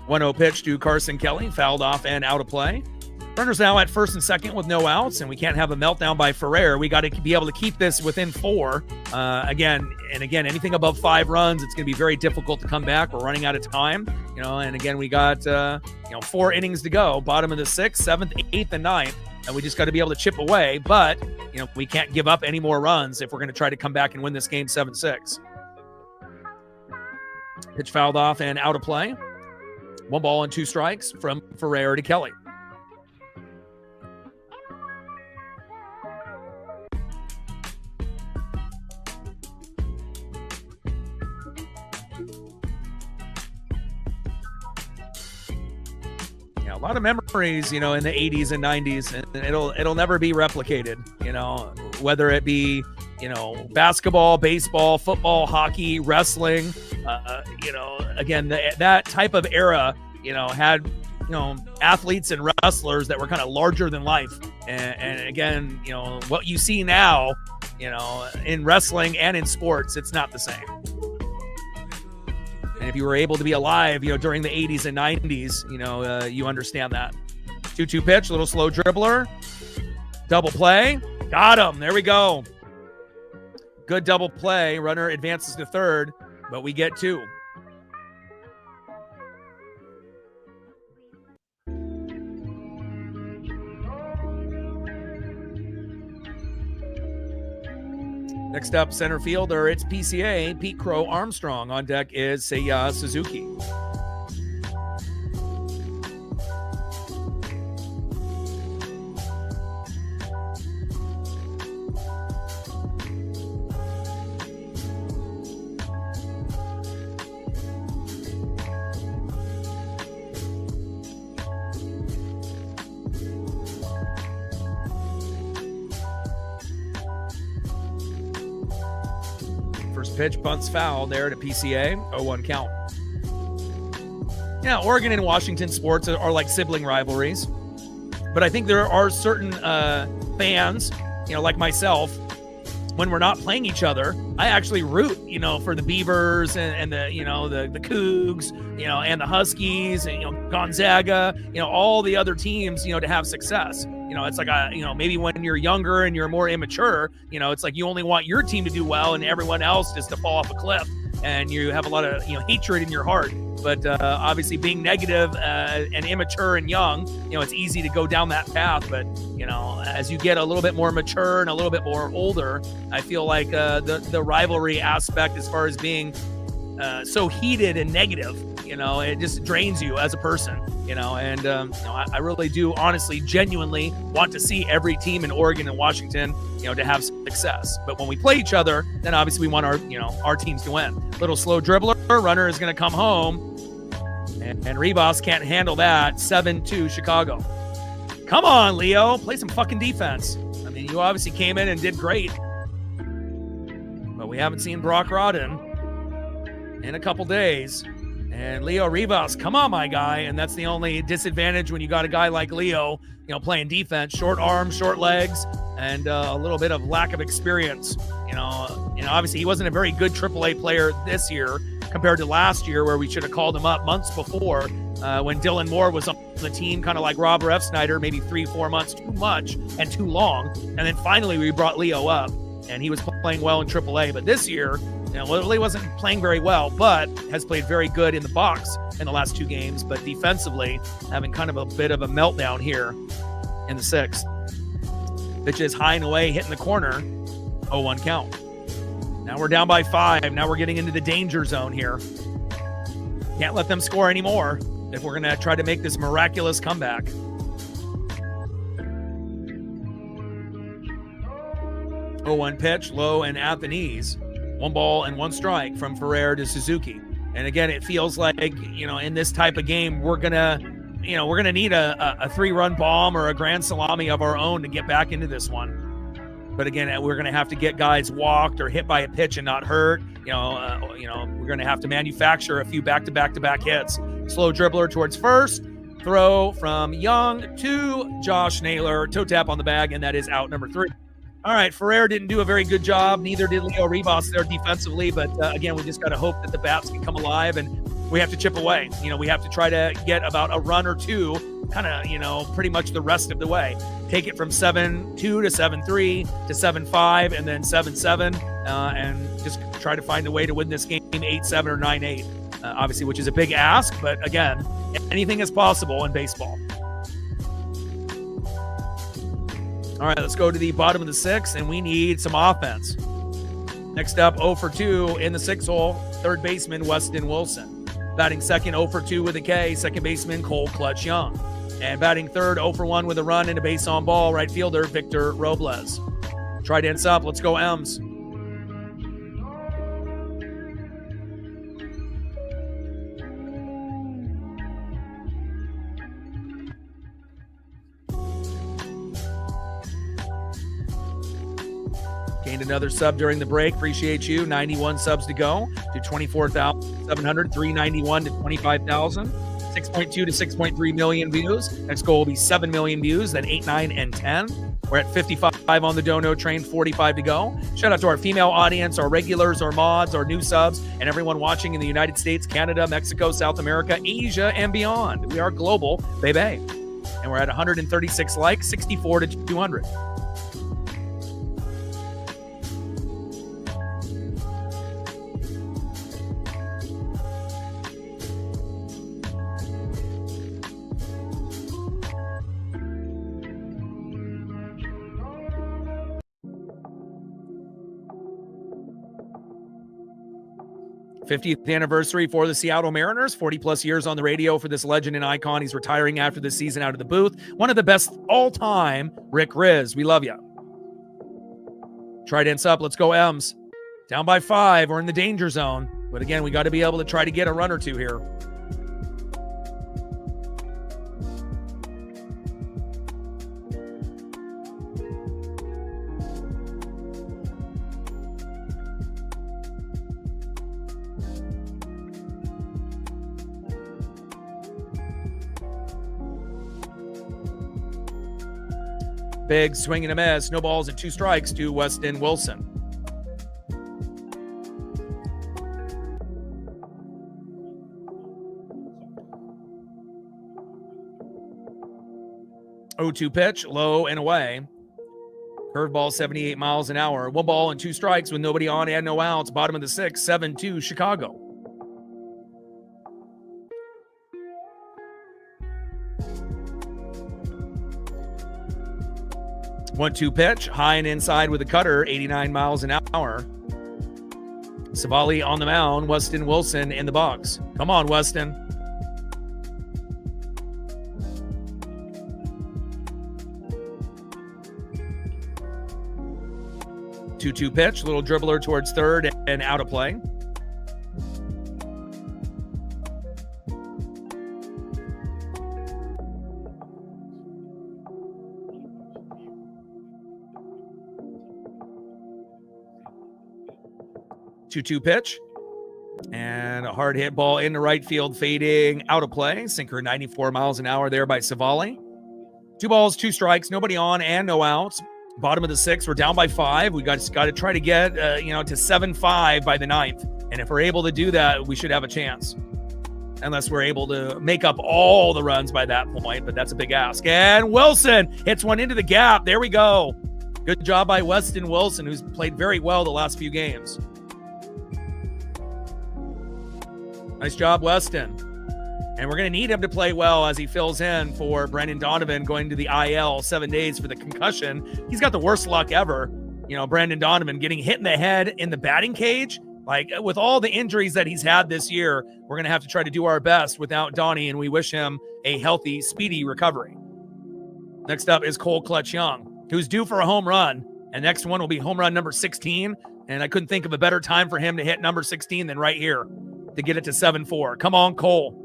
[SPEAKER 1] 1-0 pitch to Carson Kelly, fouled off and out of play. Runners now at first and second with no outs, and we can't have a meltdown by Ferrer. We got to be able to keep this within 4. Again, anything above 5 runs, it's going to be very difficult to come back. We're running out of time, and again, we got, 4 innings to go, bottom of the 6th, 7th, 8th, and 9th, and we just got to be able to chip away, but, we can't give up any more runs if we're going to try to come back and win this game 7-6. Pitch fouled off and out of play. 1 ball and 2 strikes from Ferrer to Kelly. A lot of memories, in the 80s and 90s, and it'll never be replicated, whether it be, basketball, baseball, football, hockey, wrestling, again, that type of era, had, athletes and wrestlers that were kind of larger than life. And again, what you see now, in wrestling and in sports, it's not the same. And if you were able to be alive, during the 80s and 90s, you understand that. 2-2 pitch, little slow dribbler. Double play. Got him. There we go. Good double play. Runner advances to third, but we get 2. Next up, center fielder, it's PCA, Pete Crow Armstrong. On deck is Seiya Suzuki. First pitch, bunts foul there to PCA, 0-1 count. Yeah, Oregon and Washington sports are like sibling rivalries. But I think there are certain fans, like myself, when we're not playing each other, I actually root, for the Beavers and the, the Cougs, and the Huskies and, Gonzaga, all the other teams, to have success. It's like, maybe when you're younger and you're more immature, it's like you only want your team to do well and everyone else just to fall off a cliff. And you have a lot of, hatred in your heart. But obviously being negative and immature and young, it's easy to go down that path. But, as you get a little bit more mature and a little bit more older, I feel like the rivalry aspect as far as being so heated and negative, it just drains you as a person, and I really do honestly, genuinely want to see every team in Oregon and Washington, to have success. But when we play each other, then obviously we want our teams to win. Little slow dribbler, runner is going to come home. And Ribas can't handle that. 7-2 Chicago. Come on, Leo. Play some fucking defense. I mean, you obviously came in and did great. But we haven't seen Brock Rodden in a couple days. And Leo Ribas, come on, my guy. And that's the only disadvantage when you got a guy like Leo, playing defense. Short arms, short legs, and a little bit of lack of experience. Obviously he wasn't a very good AAA player this year compared to last year, where we should have called him up months before when Dylan Moore was on the team, kind of like Robert F. Snyder, maybe 3-4 months too much and too long. And then finally we brought Leo up, and he was playing well in AAA. But this year, Lily wasn't playing very well, but has played very good in the box in the last 2 games. But defensively, having kind of a bit of a meltdown here in the 6th. Pitch is high and away, hitting the corner, 0-1 count. Now we're down by 5. Now we're getting into the danger zone here. Can't let them score anymore if we're going to try to make this miraculous comeback. 0-1 pitch, low and at the knees. 1 ball and 1 strike from Ferrer to Suzuki. And again, it feels like, in this type of game, we're going to need a 3-run bomb or a grand salami of our own to get back into this one. But again, we're going to have to get guys walked or hit by a pitch and not hurt. We're going to have to manufacture a few back-to-back-to-back hits. Slow dribbler towards first. Throw from Young to Josh Naylor. Toe tap on the bag, and that is out number 3. All right, Ferrer didn't do a very good job. Neither did Leo Ribas there defensively. But again, we just got to hope that the bats can come alive, and we have to chip away. We have to try to get about a run or 2, kind of, pretty much the rest of the way. Take it from 7-2 to 7-3 to 7-5 and then 7-7, and just try to find a way to win this game 8-7 or 9-8, obviously, which is a big ask. But again, anything is possible in baseball. All right, let's go to the bottom of the 6th, and we need some offense. Next up, 0 for 2 in the 6 hole, third baseman Weston Wilson. Batting second, 0 for 2 with a K, second baseman Cole Clutch Young. And batting third, 0 for 1 with a run and a base on ball, right fielder Victor Robles. Trident's up. Let's go, M's. Gained another sub during the break. Appreciate you. 91 subs to go to 24,700, 391 to 25,000. 6.2 to 6.3 million views. Next goal will be 7 million views, then 8, 9, and 10. We're at 55 on the Dono train, 45 to go. Shout out to our female audience, our regulars, our mods, our new subs, and everyone watching in the United States, Canada, Mexico, South America, Asia, and beyond. We are global, baby. And we're at 136 likes, 64 to 200. '50th anniversary for the Seattle Mariners. 40-plus years on the radio for this legend and icon. He's retiring after this season out of the booth. One of the best all-time, Rick Riz. We love you. Trident's up. Let's go, M's. Down by 5. We're in the danger zone. But again, we got to be able to try to get a run or 2 here. Big swing and a miss. No balls and 2 strikes to Weston Wilson. Oh, 2 pitch, low and away. Curveball 78 miles an hour. 1 ball and 2 strikes with nobody on and no outs. Bottom of the 6th, 7-2 Chicago. One-two pitch, high and inside with a cutter, 89 miles an hour. Savali on the mound, Weston Wilson in the box. Come on, Weston. Two-two pitch, little dribbler towards third and out of play. Two-two pitch. And a hard hit ball into right field, fading out of play. Sinker 94 miles an hour there by Savali. 2 balls, 2 strikes, nobody on and no outs. Bottom of the 6th, we're down by 5. We got to try to get to 7-5 by the 9th. And if we're able to do that, we should have a chance. Unless we're able to make up all the runs by that point, but that's a big ask. And Wilson hits one into the gap. There we go. Good job by Weston Wilson, who's played very well the last few games. Nice job, Weston. And we're going to need him to play well as he fills in for Brendan Donovan going to the IL 7 days for the concussion. He's got the worst luck ever. Brendan Donovan getting hit in the head in the batting cage. Like, with all the injuries that he's had this year, we're going to have to try to do our best without Donnie, and we wish him a healthy, speedy recovery. Next up is Cole Clutch Young, who's due for a home run. And next one will be home run number 16. And I couldn't think of a better time for him to hit number 16 than right here to get it to 7-4. Come on, Cole.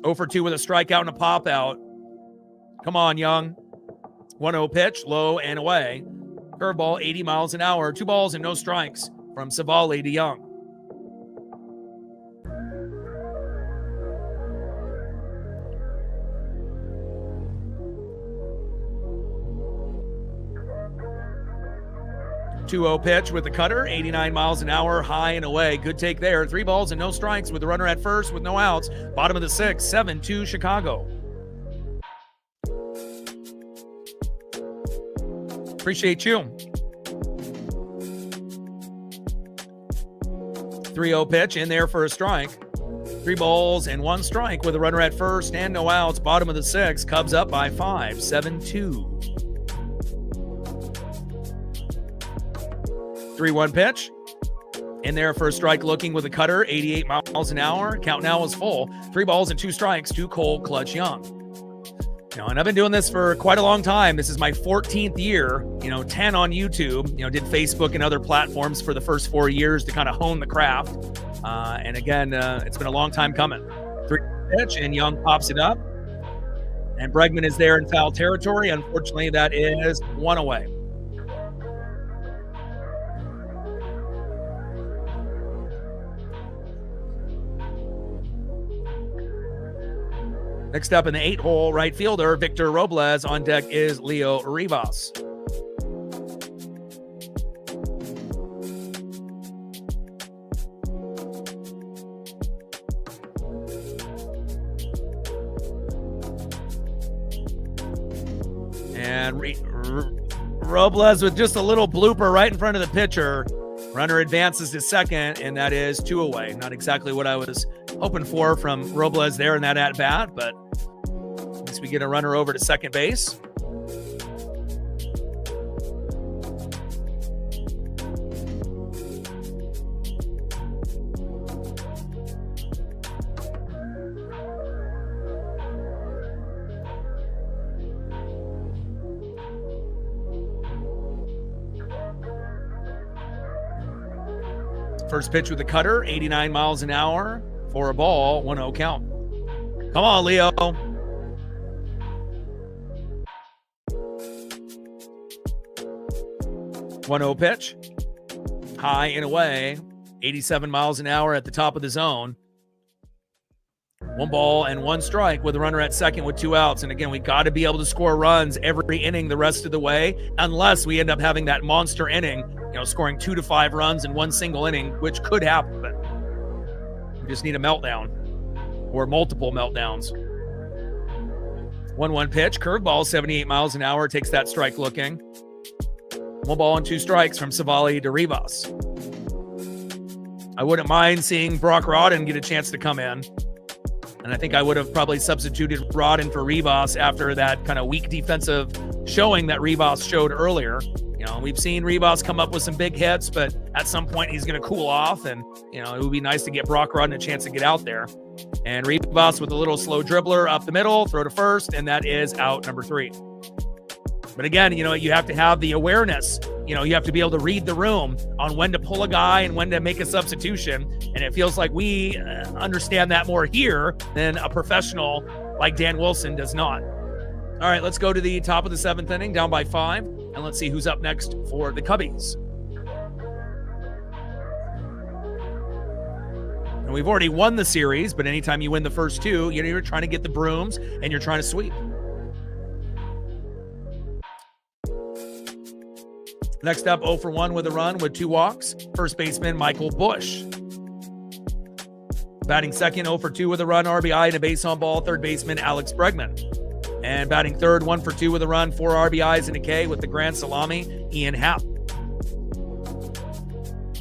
[SPEAKER 1] 0 for 2 with a strikeout and a pop out. Come on, Young. 1-0 pitch, low and away. Curveball, 80 miles an hour. 2 balls and no strikes from Savali to Young. Two-0 pitch with the cutter, 89 miles an hour, high and away. Good take there. 3 balls and no strikes with the runner at first with no outs. Bottom of the 6th, 7-2 Chicago. Appreciate you. 3-0 pitch in there for a strike. 3 balls and 1 strike with a runner at first and no outs. Bottom of the 6th, Cubs up by 5, 7-2. 3-1 pitch. In there for a strike looking with a cutter, 88 miles an hour. Count now is full. 3 balls and 2 strikes to Cole Clutch Young. And I've been doing this for quite a long time. This is my 14th year, 10 on YouTube, did Facebook and other platforms for the first 4 years to kind of hone the craft. And again, it's been a long time coming. 3 pitch and Young pops it up. And Bregman is there in foul territory. Unfortunately, that is 1 away. Next up in the 8-hole, right fielder Victor Robles. On deck is Leo Rivas. And Robles with just a little blooper right in front of the pitcher. Runner advances to second, and that is 2 away. Not exactly what I was hoping for from Robles there in that at-bat, but at least we get a runner over to second base. First pitch with the cutter, 89 miles an hour for a ball, 1-0 count. Come on, Leo. One-0 pitch. High and away. 87 miles an hour at the top of the zone. 1 ball and 1 strike with a runner at second with 2 outs. And again, we got to be able to score runs every inning the rest of the way, unless we end up having that monster inning, scoring 2 to 5 runs in 1 single inning, which could happen. We just need a meltdown or multiple meltdowns. 1-1 pitch, curveball, 78 miles an hour, takes that strike looking. 1 ball and 2 strikes from Savali to Rivas. I wouldn't mind seeing Brock Rodden get a chance to come in. And I think I would have probably substituted Rodden for Rivas after that kind of weak defensive showing that Rivas showed earlier. We've seen Rivas come up with some big hits, but at some point he's going to cool off. And, it would be nice to get Brock Rodden a chance to get out there. And Rivas with a little slow dribbler up the middle, throw to first, and that is out number 3. But again, you have to have the awareness. You have to be able to read the room on when to pull a guy and when to make a substitution. And it feels like we understand that more here than a professional like Dan Wilson does not. All right, let's go to the top of the 7th inning, down by 5, and let's see who's up next for the Cubbies. And we've already won the series, but anytime you win the first 2, you're trying to get the brooms and you're trying to sweep. Next up, 0 for 1 with a run with 2 walks. First baseman, Michael Busch. Batting second, 0 for 2 with a run, RBI, and a base on ball, third baseman, Alex Bregman. And batting third, 1 for 2 with a run, 4 RBIs and a K with the grand salami, Ian Happ.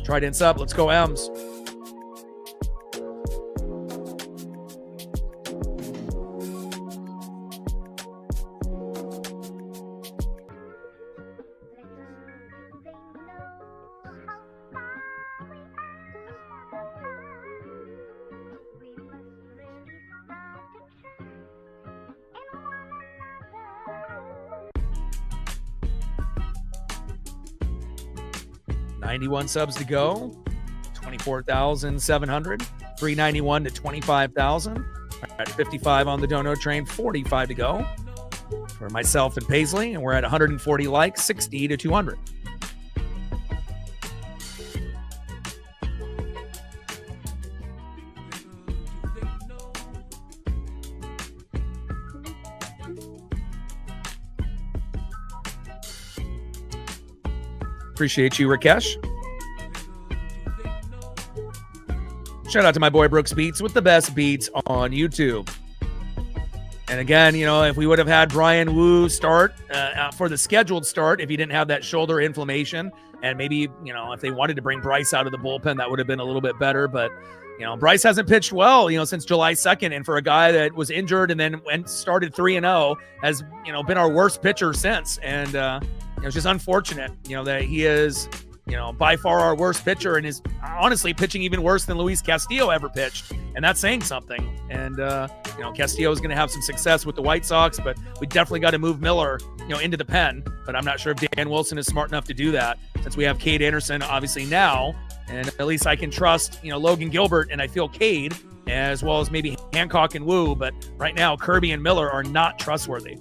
[SPEAKER 1] Trident's up. Let's go, M's. $91 subs to go, 24,700, 391 to 25,000. At 55 on the dono train, 45 to go for myself and Paisley, and we're at 140 likes, 60 to 200. Appreciate you, Rakesh. Shout out to my boy Brooks Beats with the best beats on YouTube. And again, if we would have had Brian Wu start for the scheduled start, if he didn't have that shoulder inflammation, and maybe, if they wanted to bring Bryce out of the bullpen, that would have been a little bit better. But, Bryce hasn't pitched well, since July 2nd. And for a guy that was injured and then started 3-0, has, been our worst pitcher since. And, it's just unfortunate, that he is, by far our worst pitcher and is honestly pitching even worse than Luis Castillo ever pitched. And that's saying something. And, Castillo is going to have some success with the White Sox, but we definitely got to move Miller, into the pen. But I'm not sure if Dan Wilson is smart enough to do that, since we have Cade Anderson obviously now. And at least I can trust, Logan Gilbert, and I feel Cade, as well as maybe Hancock and Wu. But right now, Kirby and Miller are not trustworthy.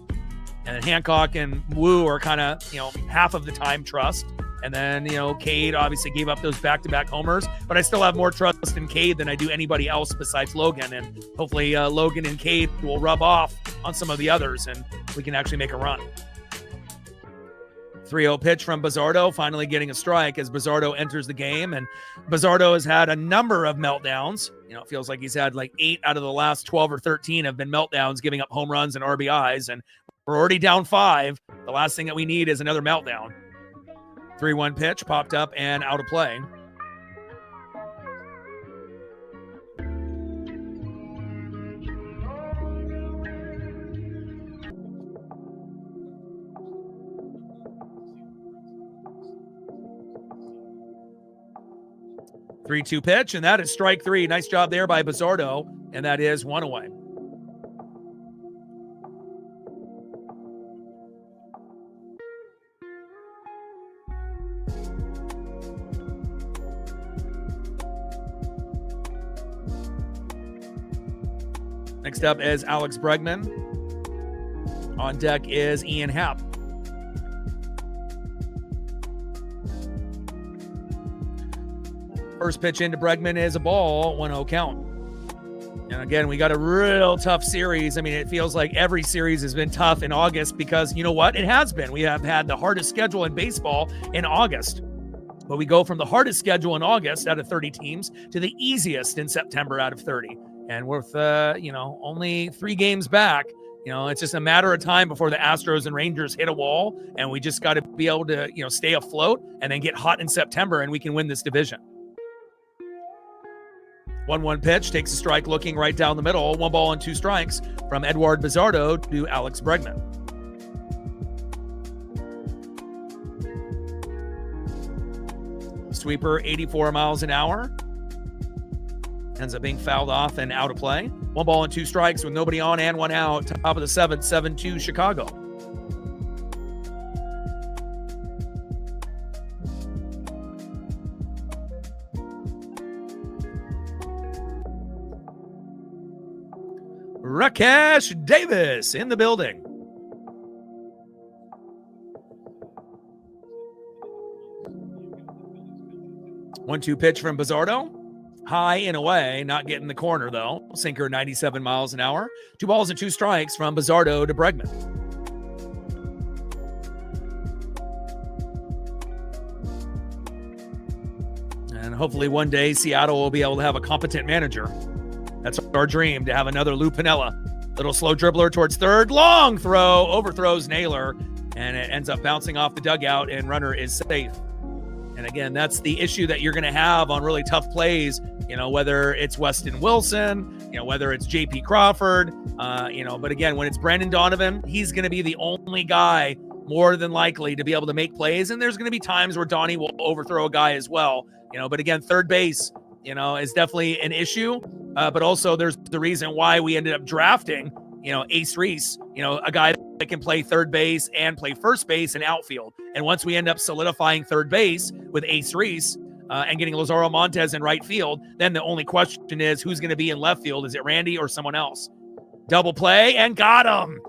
[SPEAKER 1] And Hancock and Wu are kind of, half of the time trust. And then, Cade obviously gave up those back-to-back homers. But I still have more trust in Cade than I do anybody else besides Logan. And hopefully Logan and Cade will rub off on some of the others, and we can actually make a run. 3-0 pitch from Bizzardo, finally getting a strike as Bizzardo enters the game. And Bizzardo has had a number of meltdowns. It feels like he's had like 8 out of the last 12 or 13 have been meltdowns, giving up home runs and RBIs. And we're already down 5. The last thing that we need is another meltdown. 3-1 pitch, popped up and out of play. Three-two pitch, and that is strike 3. Nice job there by Bizzardo, and that is 1 away. Next up is Alex Bregman. On deck is Ian Happ. First pitch into Bregman is a ball, 1-0 count. And again, we got a real tough series. I mean, it feels like every series has been tough in August because you know what? It has been. We have had the hardest schedule in baseball in August. But we go from the hardest schedule in August out of 30 teams to the easiest in September out of 30. And with, only 3 games back, it's just a matter of time before the Astros and Rangers hit a wall. And we just got to be able to, stay afloat and then get hot in September and we can win this division. 1-1 pitch, takes a strike looking right down the middle. 1 ball and 2 strikes from Edward Bizzardo to Alex Bregman. Sweeper, 84 miles an hour. Ends up being fouled off and out of play. 1 ball and 2 strikes with nobody on and 1 out. Top of the 7th, 7-2 Chicago. Rakesh Davis in the building. One-two pitch from Bizzardo. High and away, not getting the corner though. Sinker 97 miles an hour. 2 balls and 2 strikes from Bizzardo to Bregman. And hopefully one day Seattle will be able to have a competent manager. That's our dream, to have another Lou Piniella. Little slow dribbler towards third. Long throw. Overthrows Naylor. And it ends up bouncing off the dugout and runner is safe. And again, that's the issue that you're going to have on really tough plays, whether it's Weston Wilson, whether it's JP Crawford, but again, when it's Brandon Donovan, he's going to be the only guy more than likely to be able to make plays. And there's going to be times where Donnie will overthrow a guy as well, but again, third base, is definitely an issue. But also there's the reason why we ended up drafting, Ace Reese, a guy that can play third base and play first base and outfield. And once we end up solidifying third base with Ace Reese and getting Lazaro Montes in right field, then the only question is who's going to be in left field? Is it Randy or someone else? Double play and got him.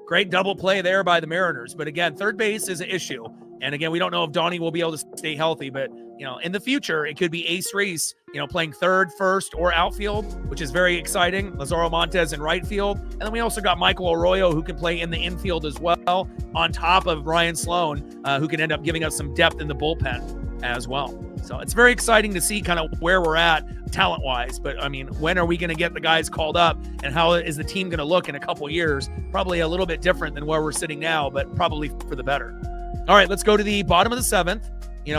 [SPEAKER 1] Great double play there by the Mariners. But again, third base is an issue. And again, we don't know if Donnie will be able to stay healthy, but in the future, it could be Ace Reese, playing third, first, or outfield, which is very exciting. Lazaro Montes in right field. And then we also got Michael Arroyo, who can play in the infield as well, on top of Ryan Sloan, who can end up giving us some depth in the bullpen as well. So it's very exciting to see kind of where we're at talent-wise. But, I mean, when are we going to get the guys called up, and how is the team going to look in a couple years? Probably a little bit different than where we're sitting now, but probably for the better. All right, let's go to the bottom of the 7th.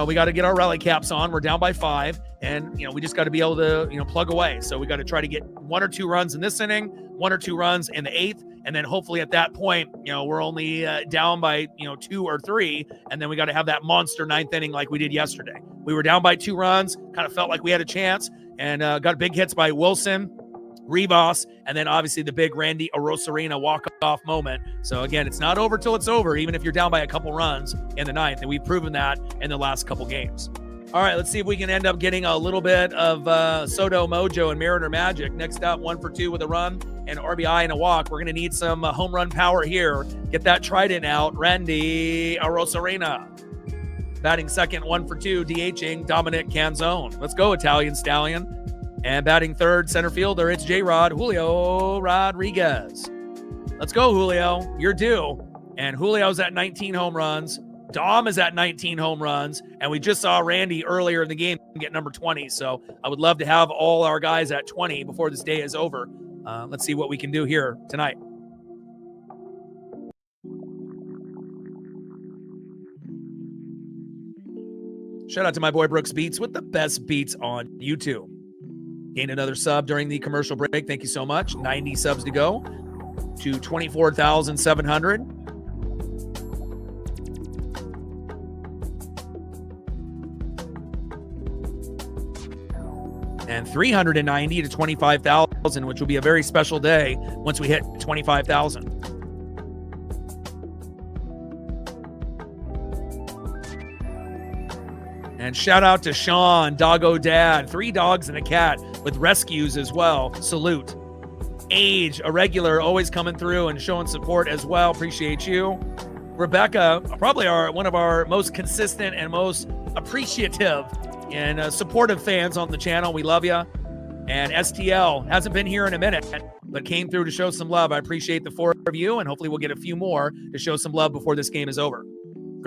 [SPEAKER 1] We got to get our rally caps on. We're down by 5, and, we just got to be able to, plug away. So we got to try to get 1 or 2 runs in this inning, 1 or 2 runs in the 8th, and then hopefully at that point, we're only down by, 2 or 3, and then we got to have that monster 9th inning like we did yesterday. We were down by 2 runs, kind of felt like we had a chance, and got big hits by Wilson, Rivas, and then obviously the big Randy Arozarena walk-off moment. So again, it's not over till it's over, even if you're down by a couple runs in the 9th, and we've proven that in the last couple games. All right, let's see if we can end up getting a little bit of Soto Mojo and Mariner magic. Next up, 1 for 2 with a run and RBI and a walk. We're going to need some home run power here. Get that trident out. Randy Arozarena. Batting second, 1 for 2, DHing Dominic Canzone. Let's go, Italian Stallion. And batting third, center fielder, it's J-Rod, Julio Rodriguez. Let's go, Julio. You're due. And Julio's at 19 home runs. Dom is at 19 home runs. And we just saw Randy earlier in the game get number 20. So I would love to have all our guys at 20 before this day is over. Let's see what we can do here tonight. Shout out to my boy Brooks Beats with the best beats on YouTube. Gained another sub during the commercial break. Thank you so much. 90 subs to go to 24,700. And 390 to 25,000, which will be a very special day once we hit 25,000. And shout out to Sean, Doggo Dad, 3 dogs and a cat with rescues as well. Salute. Age, a regular, always coming through and showing support as well. Appreciate you. Rebecca, probably one of our most consistent and most appreciative and supportive fans on the channel. We love you. And STL hasn't been here in a minute, but came through to show some love. I appreciate the 4 of you, and hopefully we'll get a few more to show some love before this game is over.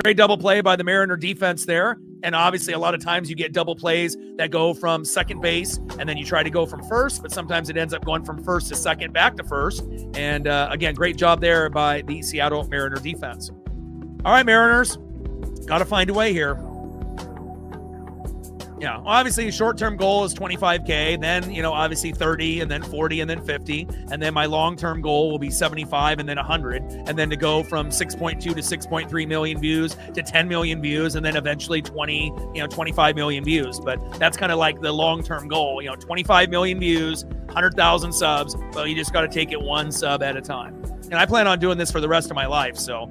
[SPEAKER 1] Great double play by the Mariner defense there. And obviously, a lot of times you get double plays that go from second base, and then you try to go from first, but sometimes it ends up going from first to second, back to first. And again, great job there by the Seattle Mariner defense. All right, Mariners, got to find a way here. Yeah, obviously, short-term goal is 25K, then, obviously 30, and then 40, and then 50. And then my long-term goal will be 75, and then 100. And then to go from 6.2 to 6.3 million views to 10 million views, and then eventually 25 million views. But that's kind of like the long-term goal, 25 million views, 100,000 subs. Well, you just got to take it one sub at a time. And I plan on doing this for the rest of my life. So,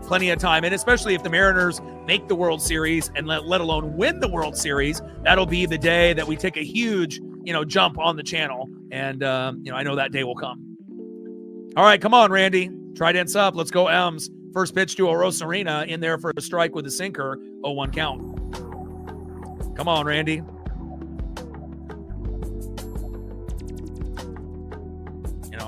[SPEAKER 1] plenty of time. And especially if the Mariners make the World Series and let alone win the World Series, that'll be the day that we take a huge, jump on the channel. And, I know that day will come. All right, come on, Randy. Trident sub. Let's go, M's. First pitch to Arosarena in there for a strike with a sinker. 0-1 count. Come on, Randy.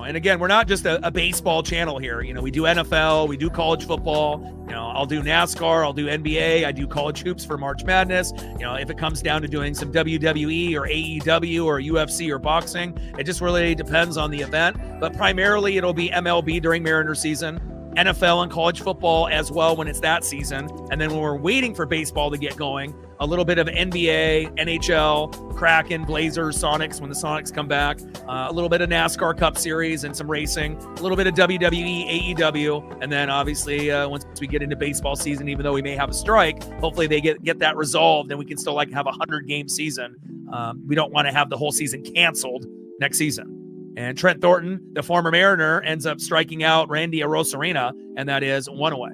[SPEAKER 1] And again, we're not just a baseball channel here. We do NFL, we do college football. I'll do NASCAR, I'll do NBA, I do college hoops for March Madness. If it comes down to doing some WWE or AEW or UFC or boxing, it just really depends on the event. But primarily, it'll be MLB during Mariner season, NFL and college football as well when it's that season. And then when we're waiting for baseball to get going, a little bit of NBA, NHL, Kraken, Blazers, Sonics when the Sonics come back, a little bit of NASCAR Cup Series and some racing, a little bit of WWE, AEW, and then obviously once we get into baseball season, even though we may have a strike, hopefully they get that resolved and we can still have a 100-game season. We don't want to have the whole season canceled next season. And Trent Thornton, the former Mariner, ends up striking out Randy Arosarena, and that is 1 away.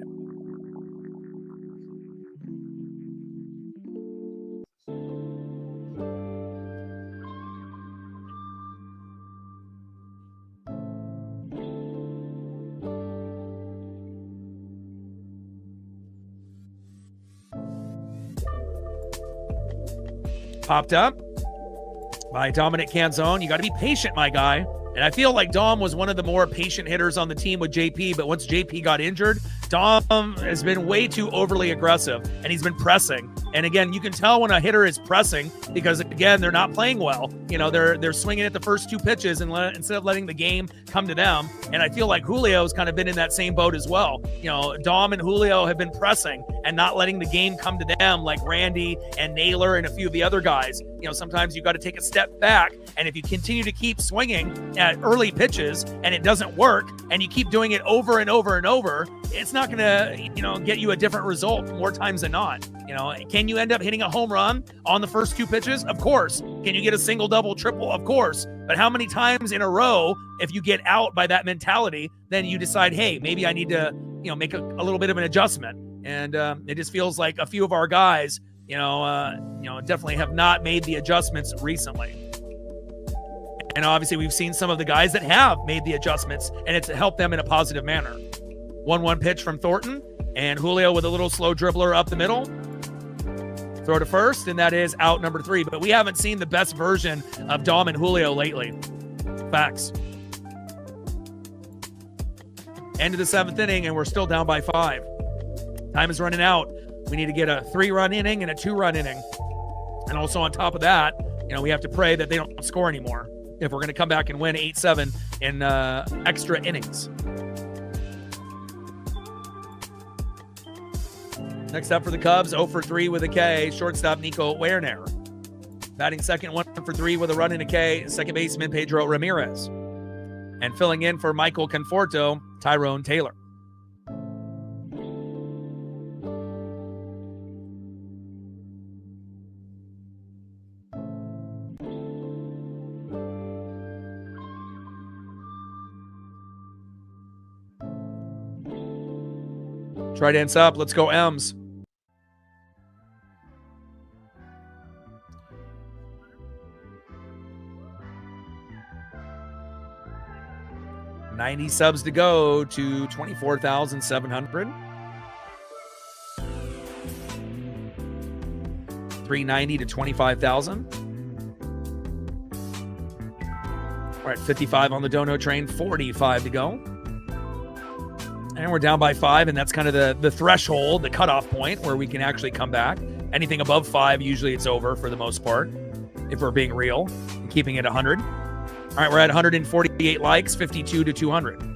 [SPEAKER 1] Popped up by Dominic Canzone. You got to be patient, my guy. And I feel like Dom was one of the more patient hitters on the team with JP, but once JP got injured, Dom has been way too overly aggressive, and he's been pressing. And again, you can tell when a hitter is pressing because, again, they're not playing well. They're swinging at the first 2 pitches instead of letting the game come to them. And I feel like Julio's kind of been in that same boat as well. Dom and Julio have been pressing and not letting the game come to them like Randy and Naylor and a few of the other guys. Sometimes you got to take a step back. And if you continue to keep swinging at early pitches and it doesn't work and you keep doing it over and over and over, it's not going to, get you a different result more times than not. Can you end up hitting a home run on the first 2 pitches? Of course. Can you get a single, double, triple? Of course. But how many times in a row, if you get out by that mentality, then you decide, hey, maybe I need to, make a little bit of an adjustment. And it just feels like a few of our guys, definitely have not made the adjustments recently. And obviously we've seen some of the guys that have made the adjustments, and it's helped them in a positive manner. 1-1 pitch from Thornton, and Julio with a little slow dribbler up the middle. Throw to first, and that is out number 3. But we haven't seen the best version of Dom and Julio lately. Facts. End of the 7th inning, and we're still down by 5. Time is running out. We need to get a 3-run inning and a 2-run inning. And also on top of that, we have to pray that they don't score anymore if we're going to come back and win 8-7 in extra innings. Next up for the Cubs, 0 for 3 with a K, shortstop Nico Werner. Batting second, 1 for 3 with a run and a K, second baseman Pedro Ramirez. And filling in for Michael Conforto, Tyrone Taylor. Trident's up. Let's go, M's. $90 subs to go to 24,700. $390 to 25,000. We're at 55 on the dono train, 45 to go. And we're down by 5, and that's kind of the threshold, the cutoff point where we can actually come back. Anything above 5, usually it's over for the most part, if we're being real and keeping it 100. All right, we're at 148 likes, 52 to 200.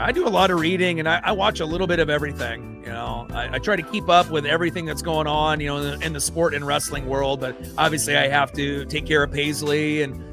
[SPEAKER 1] I do a lot of reading, and I watch a little bit of everything. I try to keep up with everything that's going on, in the sport and wrestling world. But obviously, I have to take care of Paisley, and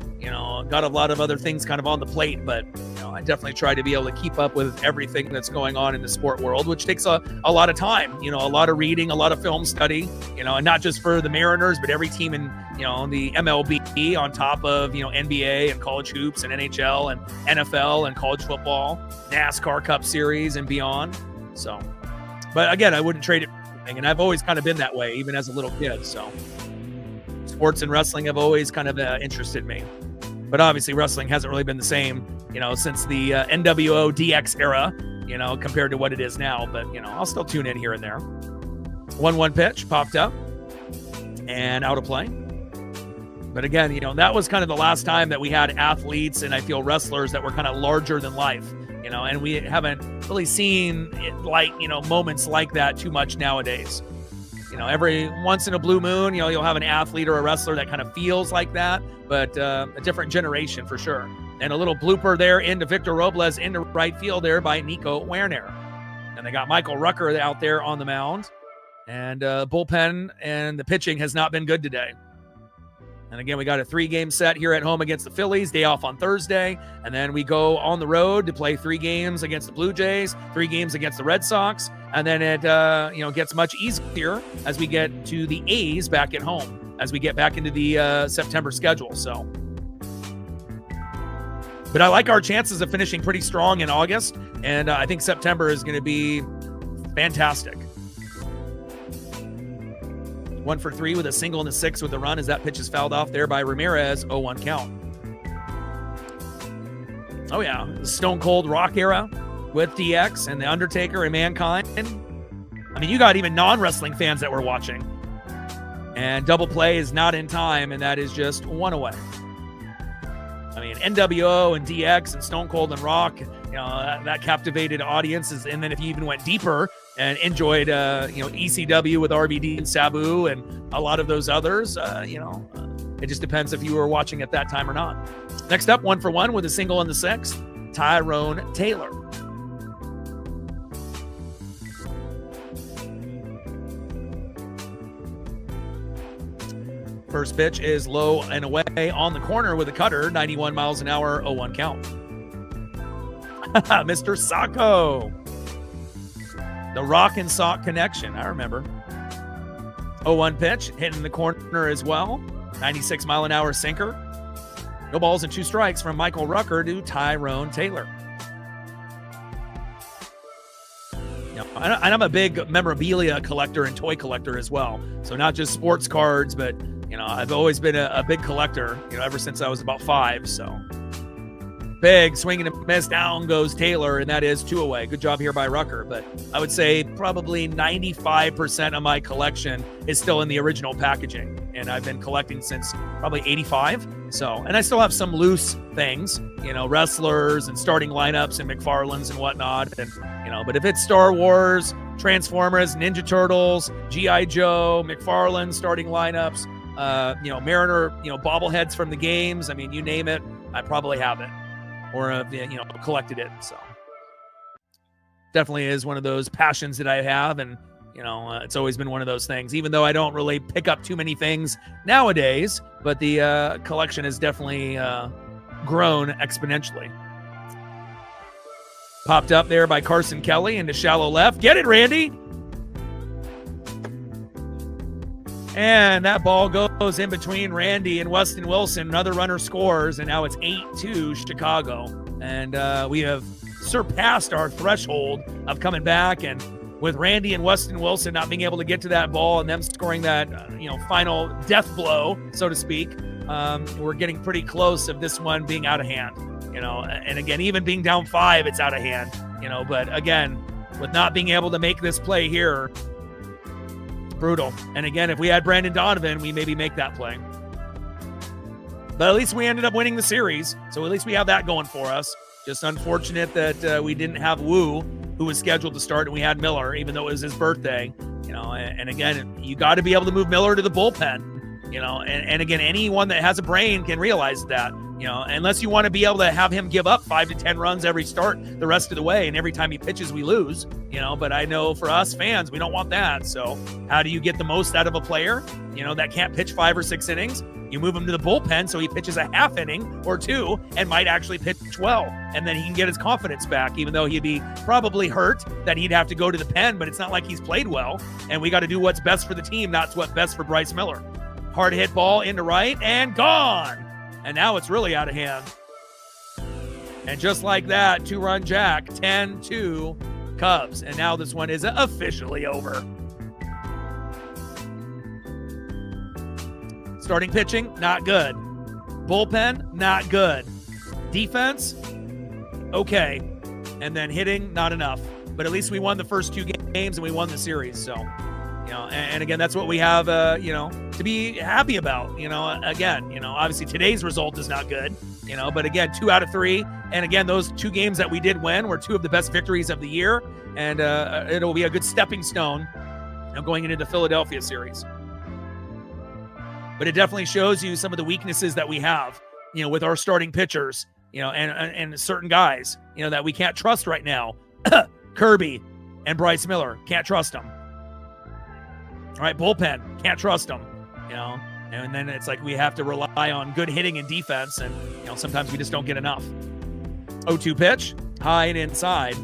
[SPEAKER 1] got a lot of other things kind of on the plate. But I definitely try to be able to keep up with everything that's going on in the sport world, which takes a lot of time. A lot of reading, a lot of film study. And not just for the Mariners, but every team in the MLB, on top of NBA and college hoops and NHL and NFL and college football, NASCAR Cup Series and beyond. So, but again, I wouldn't trade it for anything, and I've always kind of been that way, even as a little kid. So, sports and wrestling have always kind of interested me. But obviously, wrestling hasn't really been the same, since the NWO DX era, compared to what it is now. But I'll still tune in here and there. 1-1 pitch popped up and out of play. But again, that was kind of the last time that we had athletes and I feel wrestlers that were kind of larger than life, and we haven't really seen it moments like that too much nowadays. Every once in a blue moon, you'll have an athlete or a wrestler that kind of feels like that, but a different generation for sure. And a little blooper there into Victor Robles into right field there by Nico Werner. And they got Michael Rucker out there on the mound. And bullpen and the pitching has not been good today. And again, we got a 3-game set here at home against the Phillies, day off on Thursday. And then we go on the road to play 3 games against the Blue Jays, 3 games against the Red Sox. And then it, gets much easier as we get to the A's back at home, as we get back into the September schedule. So, but I like our chances of finishing pretty strong in August. And I think September is going to be fantastic. 1 for 3 with a single and a 6 with a run as that pitch is fouled off there by Ramirez. 0-1 count. Oh, yeah. The Stone Cold Rock era with DX and The Undertaker and Mankind. I mean, you got even non-wrestling fans that were watching. And double play is not in time, and that is just 1 away. I mean, NWO and DX and Stone Cold and Rock, that captivated audiences. And then if you even went deeper and enjoyed, ECW with RVD and Sabu and a lot of those others, it just depends if you were watching at that time or not. Next up, 1 for 1 with a single in the 6th, Tyrone Taylor. First pitch is low and away on the corner with a cutter, 91 miles an hour, 0-1 count. Mr. Sacco. The Rock and Sock connection, I remember. 0-1 pitch, hitting the corner as well. 96 mile an hour sinker. No balls and 2 strikes from Michael Rucker to Tyrone Taylor. And I'm a big memorabilia collector and toy collector as well. So not just sports cards, but I've always been a big collector, ever since I was about 5. So big swing and a miss, down goes Taylor, and that is 2 away. Good job here by Rucker. But I would say probably 95% of my collection is still in the original packaging. And I've been collecting since probably 85. So, and I still have some loose things, wrestlers and starting lineups and McFarlane's and whatnot. And, but if it's Star Wars, Transformers, Ninja Turtles, G.I. Joe, McFarlane starting lineups, Mariner, bobbleheads from the games. I mean, you name it, I probably have it or have, collected it. So definitely is one of those passions that I have. And, it's always been one of those things, even though I don't really pick up too many things nowadays, but the collection has definitely grown exponentially. Popped up there by Carson Kelly into shallow left. Get it, Randy. And that ball goes in between Randy and Weston Wilson. Another runner scores, and now it's 8-2 Chicago. And we have surpassed our threshold of coming back. And with Randy and Weston Wilson not being able to get to that ball and them scoring that, final death blow, so to speak, we're getting pretty close of this one being out of hand, and again, even being down 5, it's out of hand, but again, with not being able to make this play here, brutal. And again, if we had Brandon Donovan, we maybe make that play. But at least we ended up winning the series, so at least we have that going for us. Just unfortunate that we didn't have Wu, who was scheduled to start, and we had Miller, even though it was his birthday. And again, you got to be able to move Miller to the bullpen. And again, anyone that has a brain can realize that. Unless you want to be able to have him give up 5 to 10 runs every start the rest of the way, and every time he pitches, we lose. But I know for us fans, we don't want that. So how do you get the most out of a player, that can't pitch 5 or 6 innings? You move him to the bullpen so he pitches a half inning or 2 and might actually pitch well, and then he can get his confidence back, even though he'd be probably hurt that he'd have to go to the pen, but it's not like he's played well, and we got to do what's best for the team, not what's best for Bryce Miller. Hard hit ball into right and gone. And now it's really out of hand. And just like that, 2-run jack, 10-2 Cubs. And now this one is officially over. Starting pitching, not good. Bullpen, not good. Defense, okay. And then hitting, not enough. But at least we won the first 2 games and we won the series. So, and again, that's what we have, to be happy about. Again, obviously today's result is not good, but again, 2 out of 3. And again, those 2 games that we did win were 2 of the best victories of the year. And it'll be a good stepping stone going into the Philadelphia series. But it definitely shows you some of the weaknesses that we have, with our starting pitchers, and certain guys, that we can't trust right now. Kirby and Bryce Miller, can't trust them. All right, bullpen, can't trust them, and then it's like we have to rely on good hitting and defense, and, sometimes we just don't get enough. 0-2 pitch, high and inside.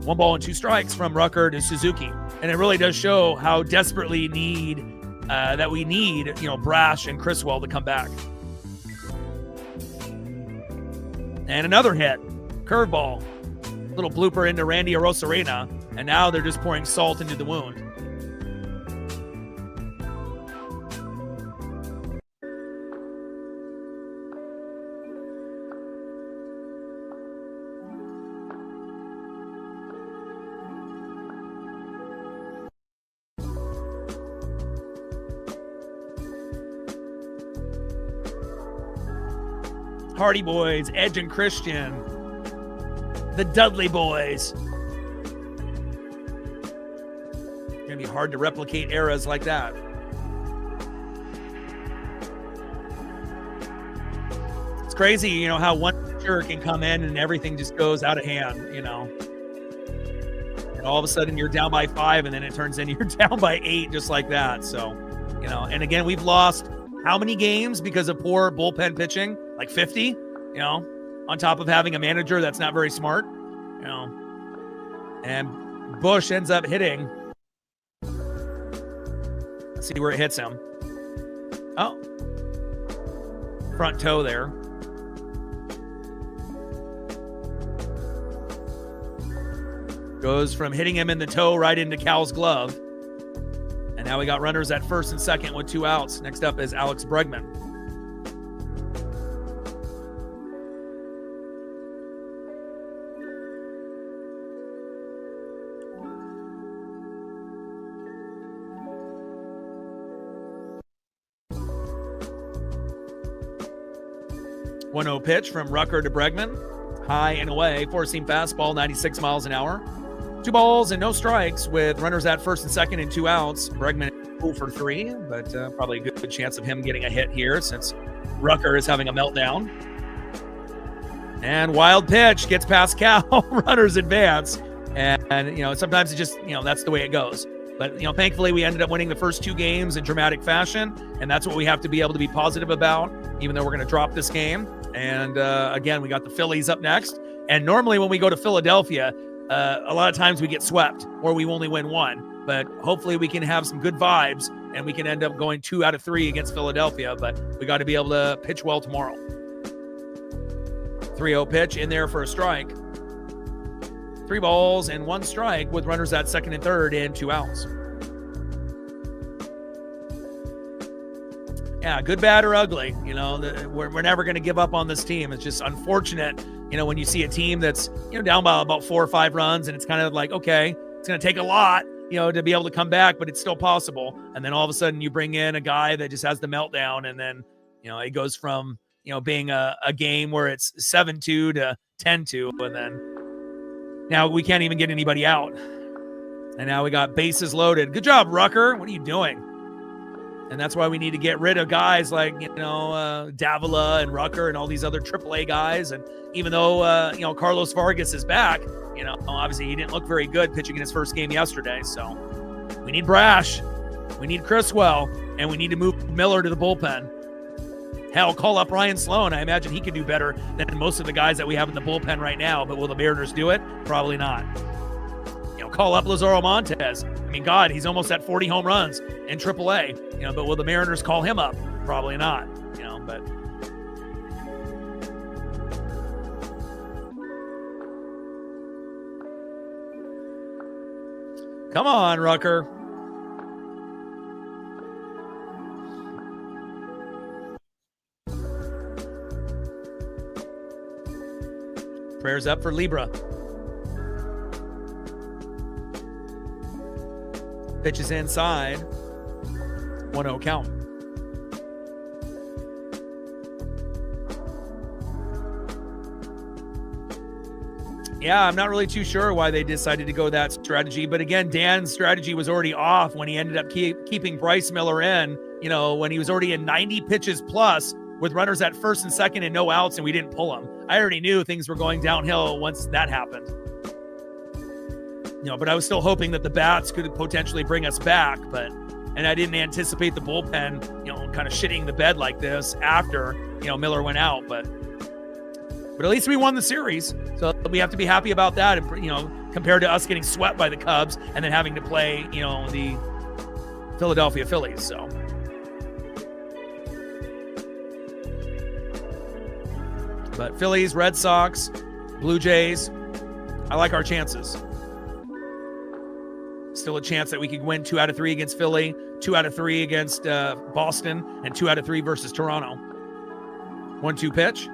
[SPEAKER 1] 1 ball and 2 strikes from Rucker to Suzuki. And it really does show how desperately that we need, Brash and Criswell to come back. And another hit, curveball, little blooper into Randy Arozarena, and now they're just pouring salt into the wound. Hardy Boys, Edge and Christian, the Dudley Boys. It's going to be hard to replicate eras like that. It's crazy, how one pitcher can come in and everything just goes out of hand, And all of a sudden you're down by 5 and then it turns into you're down by 8 just like that. So, and again, we've lost how many games because of poor bullpen pitching? Like 50, on top of having a manager that's not very smart, and Bush ends up hitting. Let's see where it hits him. Oh, front toe there. Goes from hitting him in the toe right into Cal's glove. And now we got runners at first and second with 2 outs. Next up is Alex Bregman. .1-0 pitch from Rucker to Bregman. High and away, 4-seam fastball, 96 miles an hour. 2 balls and no strikes with runners at first and second and 2 outs. Bregman 0 for 3, but probably a good chance of him getting a hit here since Rucker is having a meltdown. And wild pitch gets past Cal. Runners advance. And sometimes it just, that's the way it goes. But, thankfully we ended up winning the first 2 games in dramatic fashion. And that's what we have to be able to be positive about, even though we're going to drop this game. And again, we got the Phillies up next. And normally when we go to Philadelphia, a lot of times we get swept or we only win 1. But hopefully we can have some good vibes and we can end up going 2 out of 3 against Philadelphia. But we got to be able to pitch well tomorrow. 3-0 pitch in there for a strike. 3 balls and 1 strike with runners at second and third and 2 outs. Yeah, good, bad, or ugly. You know, we're never going to give up on this team. It's just unfortunate, you know, when you see a team that's, you know, down by about 4 or 5 runs, and it's kind of like, okay, it's going to take a lot, you know, to be able to come back, but it's still possible. And then all of a sudden you bring in a guy that just has the meltdown, and then, you know, it goes from, you know, being a game where it's 7-2 to 10-2, and then now we can't even get anybody out. And now we got bases loaded. Good job, Rucker. What are you doing? And that's why we need to get rid of guys like, you know, Davila and Rucker and all these other AAA guys. And even though, you know, Carlos Vargas is back, you know, obviously he didn't look very good pitching in his first game yesterday. So we need Brash, we need Criswell, and we need to move Miller to the bullpen. Hell, call up Ryan Sloan. I imagine he could do better than most of the guys that we have in the bullpen right now. But will the Mariners do it? Probably not. You know, call up Lazaro Montes. I mean, God, he's almost at 40 home runs in AAA. You know, but will the Mariners call him up? Probably not. You know, but come on, Rucker. Prayers up for Libra. Pitches inside. 1-0 count. Yeah, I'm not really too sure why they decided to go that strategy. But again, Dan's strategy was already off when he ended up keeping Bryce Miller in, you know, when he was already in 90 pitches plus with runners at first and second and no outs, and we didn't pull him. I already knew things were going downhill once that happened. You know, but I was still hoping that the bats could potentially bring us back, and I didn't anticipate the bullpen, you know, kind of shitting the bed like this after, you know, Miller went out, but at least we won the series. So we have to be happy about that. And, you know, compared to us getting swept by the Cubs and then having to play, you know, the Philadelphia Phillies. So. But Phillies, Red Sox, Blue Jays, I like our chances. Still a chance that we could win 2 out of 3 against Philly, 2 out of 3 against Boston, and 2 out of 3 versus Toronto. 1-2 pitch.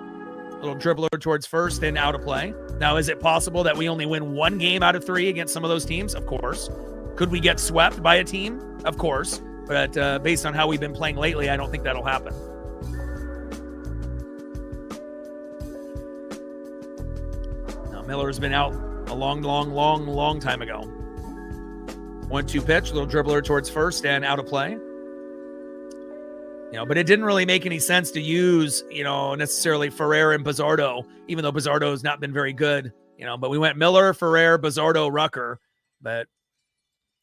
[SPEAKER 1] Little dribbler towards first and out of play. Now, is it possible that we only win 1 game out of 3 against some of those teams? Of course. Could we get swept by a team? Of course. But based on how we've been playing lately, I don't think that'll happen. Now, Miller's been out a long time ago. 1-2 pitch, little dribbler towards first and out of play. You know, but it didn't really make any sense to use, you know, necessarily Ferrer and Bizzardo, even though Bizzardo has not been very good, you know, but we went Miller, Ferrer, Bizzardo, Rucker. But,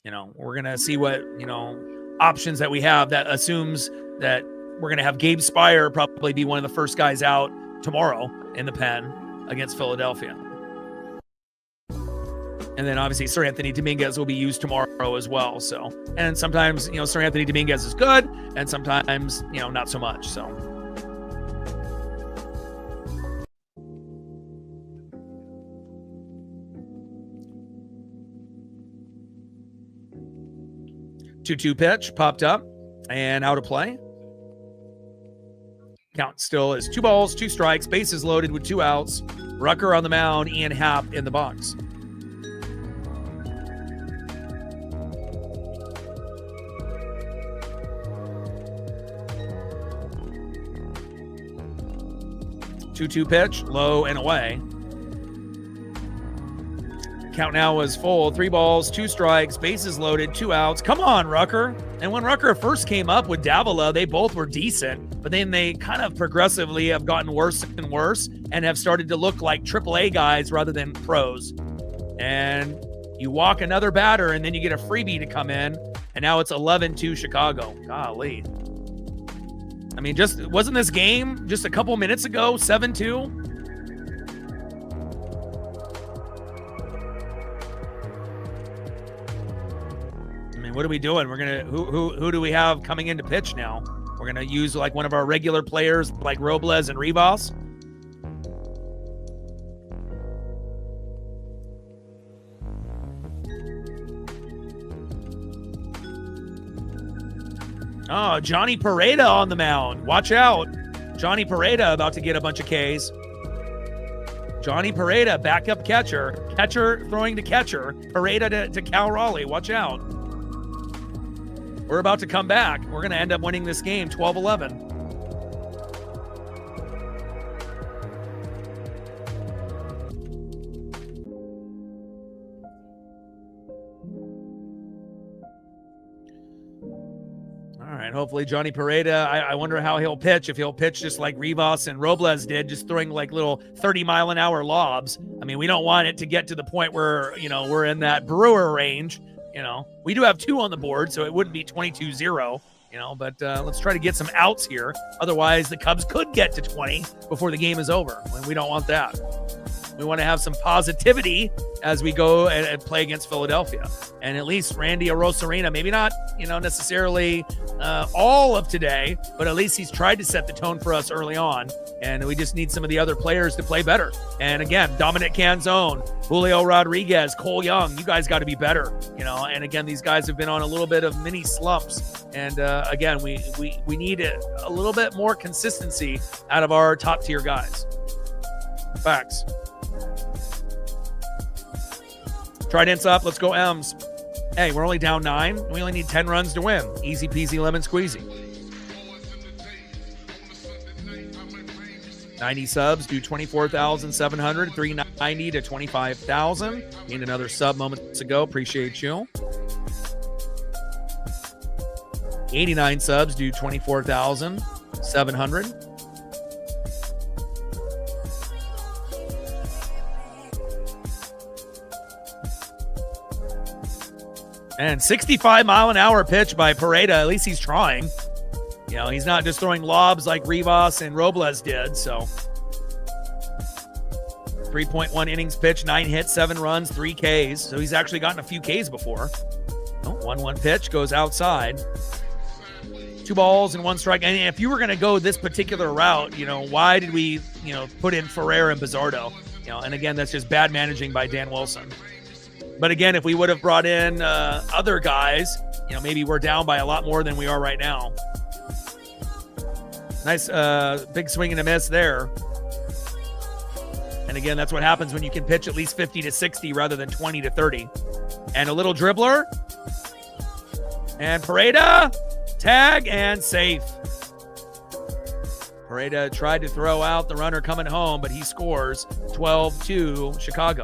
[SPEAKER 1] you know, we're going to see what, you know, options that we have. That assumes that we're going to have Gabe Spire probably be one of the first guys out tomorrow in the pen against Philadelphia. And then obviously Sir Anthony Dominguez will be used tomorrow as well. So, and sometimes, you know, Sir Anthony Dominguez is good and sometimes, you know, not so much. So. Two-two pitch popped up and out of play. Count still is 2 balls, 2 strikes, bases loaded with 2 outs. Rucker on the mound, Ian Happ in the box. Two-two pitch, low and away. Count now is full. 3 balls, 2 strikes, bases loaded, 2 outs. Come on, Rucker. And when Rucker first came up with Davila, they both were decent, but then they kind of progressively have gotten worse and worse and have started to look like AAA guys rather than pros. And you walk another batter and then you get a freebie to come in, and now it's 11-2 Chicago. Golly. I mean, just wasn't this game just a couple minutes ago 7-2? I mean, what are we doing? We're gonna who do we have coming in to pitch now? We're gonna use like one of our regular players like Robles and Rivas. Oh, Johnny Pareda on the mound. Watch out. Johnny Pareda about to get a bunch of Ks. Johnny Pareda, backup catcher. Catcher throwing to catcher. Pareda to Cal Raleigh. Watch out. We're about to come back. We're going to end up winning this game 12-11. All right, hopefully Johnny Pareda, I wonder how he'll pitch, if he'll pitch just like Rivas and Robles did, just throwing like little 30-mile-an-hour lobs. I mean, we don't want it to get to the point where, we're in that Brewer range. We do have 2 on the board, so it wouldn't be 22-0, but let's try to get some outs here. Otherwise, the Cubs could get to 20 before the game is over, and we don't want that. We want to have some positivity as we go and play against Philadelphia. And at least Randy Arozarena, maybe not, necessarily all of today, but at least he's tried to set the tone for us early on. And we just need some of the other players to play better. And again, Dominic Canzone, Julio Rodriguez, Cole Young, you guys got to be better, And again, these guys have been on a little bit of mini slumps. And again, we need a little bit more consistency out of our top tier guys. Facts. Trident's up. Let's go M's. Hey, we're only down 9. We only need 10 runs to win. Easy peasy lemon squeezy. 90 subs, do 24,700. 390 to 25,000. Need another sub moments ago. Appreciate you. 89 subs, do 24,700. And 65-mile-an-hour pitch by Pareda. At least he's trying. He's not just throwing lobs like Rivas and Robles did. So 3.1 innings pitch, 9 hits, 7 runs, 3 Ks. So he's actually gotten a few Ks before. 1-1 pitch goes outside. 2 balls and 1 strike. And if you were going to go this particular route, why did we, put in Ferrer and Bizardo? And again, that's just bad managing by Dan Wilson. But again, if we would have brought in other guys, maybe we're down by a lot more than we are right now. Nice big swing and a miss there. And again, that's what happens when you can pitch at least 50 to 60 rather than 20 to 30. And a little dribbler. And Pareda, tag and safe. Pareda tried to throw out the runner coming home, but he scores 12-2 Chicago.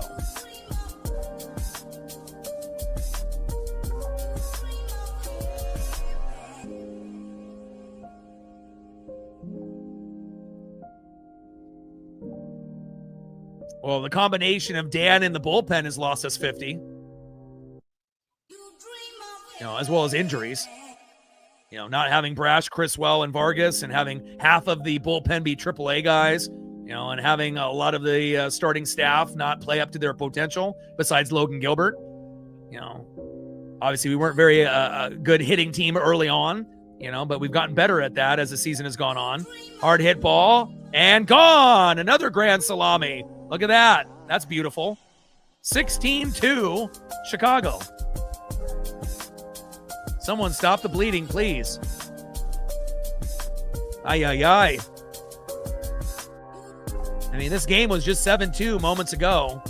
[SPEAKER 1] Well, the combination of Dan and the bullpen has lost us 50. As well as injuries. Not having Brash, Criswell, and Vargas, and having half of the bullpen be AAA guys, and having a lot of the starting staff not play up to their potential, besides Logan Gilbert. Obviously we weren't very good hitting team early on, but we've gotten better at that as the season has gone on. Hard hit ball, and gone! Another grand salami. Look at that. That's beautiful. 16-2 Chicago. Someone stop the bleeding, please. Ay, ay, ay. I mean, this game was just 7-2 moments ago.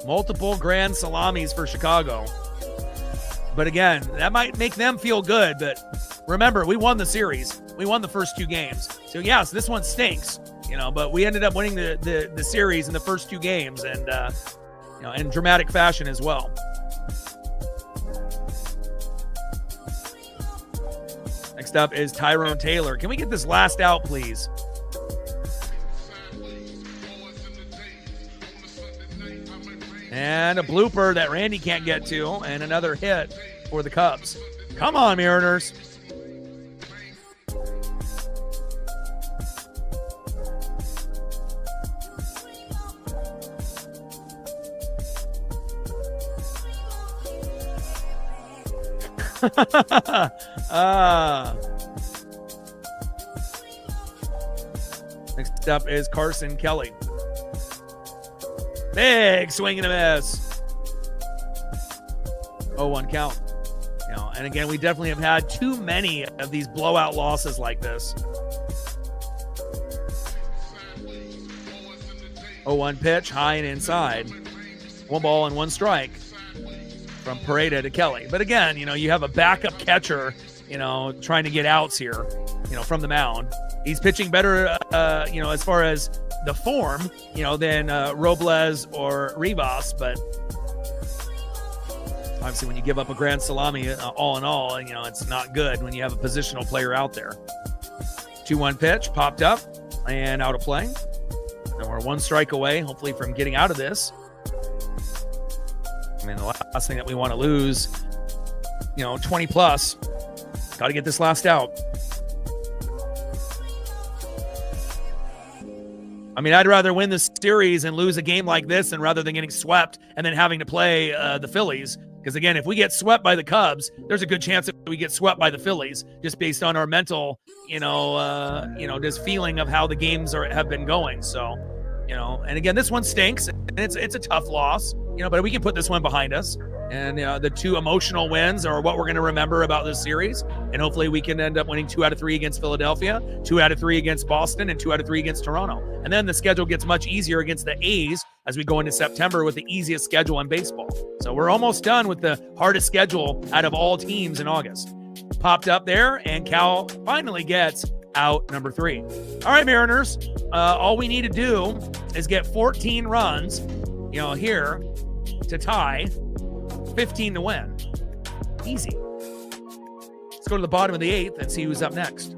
[SPEAKER 1] Multiple grand salamis for Chicago. But again, that might make them feel good, but remember, we won the series. We won the first 2 games. So, yes, this one stinks, but we ended up winning the series in the first 2 games and, in dramatic fashion as well. Next up is Tyrone Taylor. Can we get this last out, please? And a blooper that Randy can't get to, and another hit for the Cubs. Come on, Mariners. Next up is Carson Kelly. Big swing and a miss. 0-1 count. And again, we definitely have had too many of these blowout losses like this. 0-1 pitch, high and inside. 1 ball and 1 strike from Pareda to Kelly. But again, you have a backup catcher, trying to get outs here, from the mound. He's pitching better, as far as the form, than Robles or Rivas. But obviously when you give up a grand salami, all in all, it's not good when you have a positional player out there. 2-1 pitch, popped up and out of play. And we're 1 strike away, hopefully, from getting out of this. I mean, the last thing that we want to lose, 20 plus. Got to get this last out. I mean, I'd rather win the series and lose a game like this than rather than getting swept and then having to play the Phillies. Because, again, if we get swept by the Cubs, there's a good chance that we get swept by the Phillies just based on our mental, just feeling of how the games have been going. So, and again, this one stinks, and it's a tough loss, but we can put this one behind us. And the 2 emotional wins are what we're going to remember about this series. And hopefully we can end up winning 2 out of 3 against Philadelphia, 2 out of 3 against Boston, and 2 out of 3 against Toronto. And then the schedule gets much easier against the A's as we go into September with the easiest schedule in baseball. So we're almost done with the hardest schedule out of all teams in August. Popped up there, and Cal finally gets out number 3. All right, Mariners, all we need to do is get 14 runs, here to tie, 15 to win. Easy. Let's go to the bottom of the 8th and see who's up next.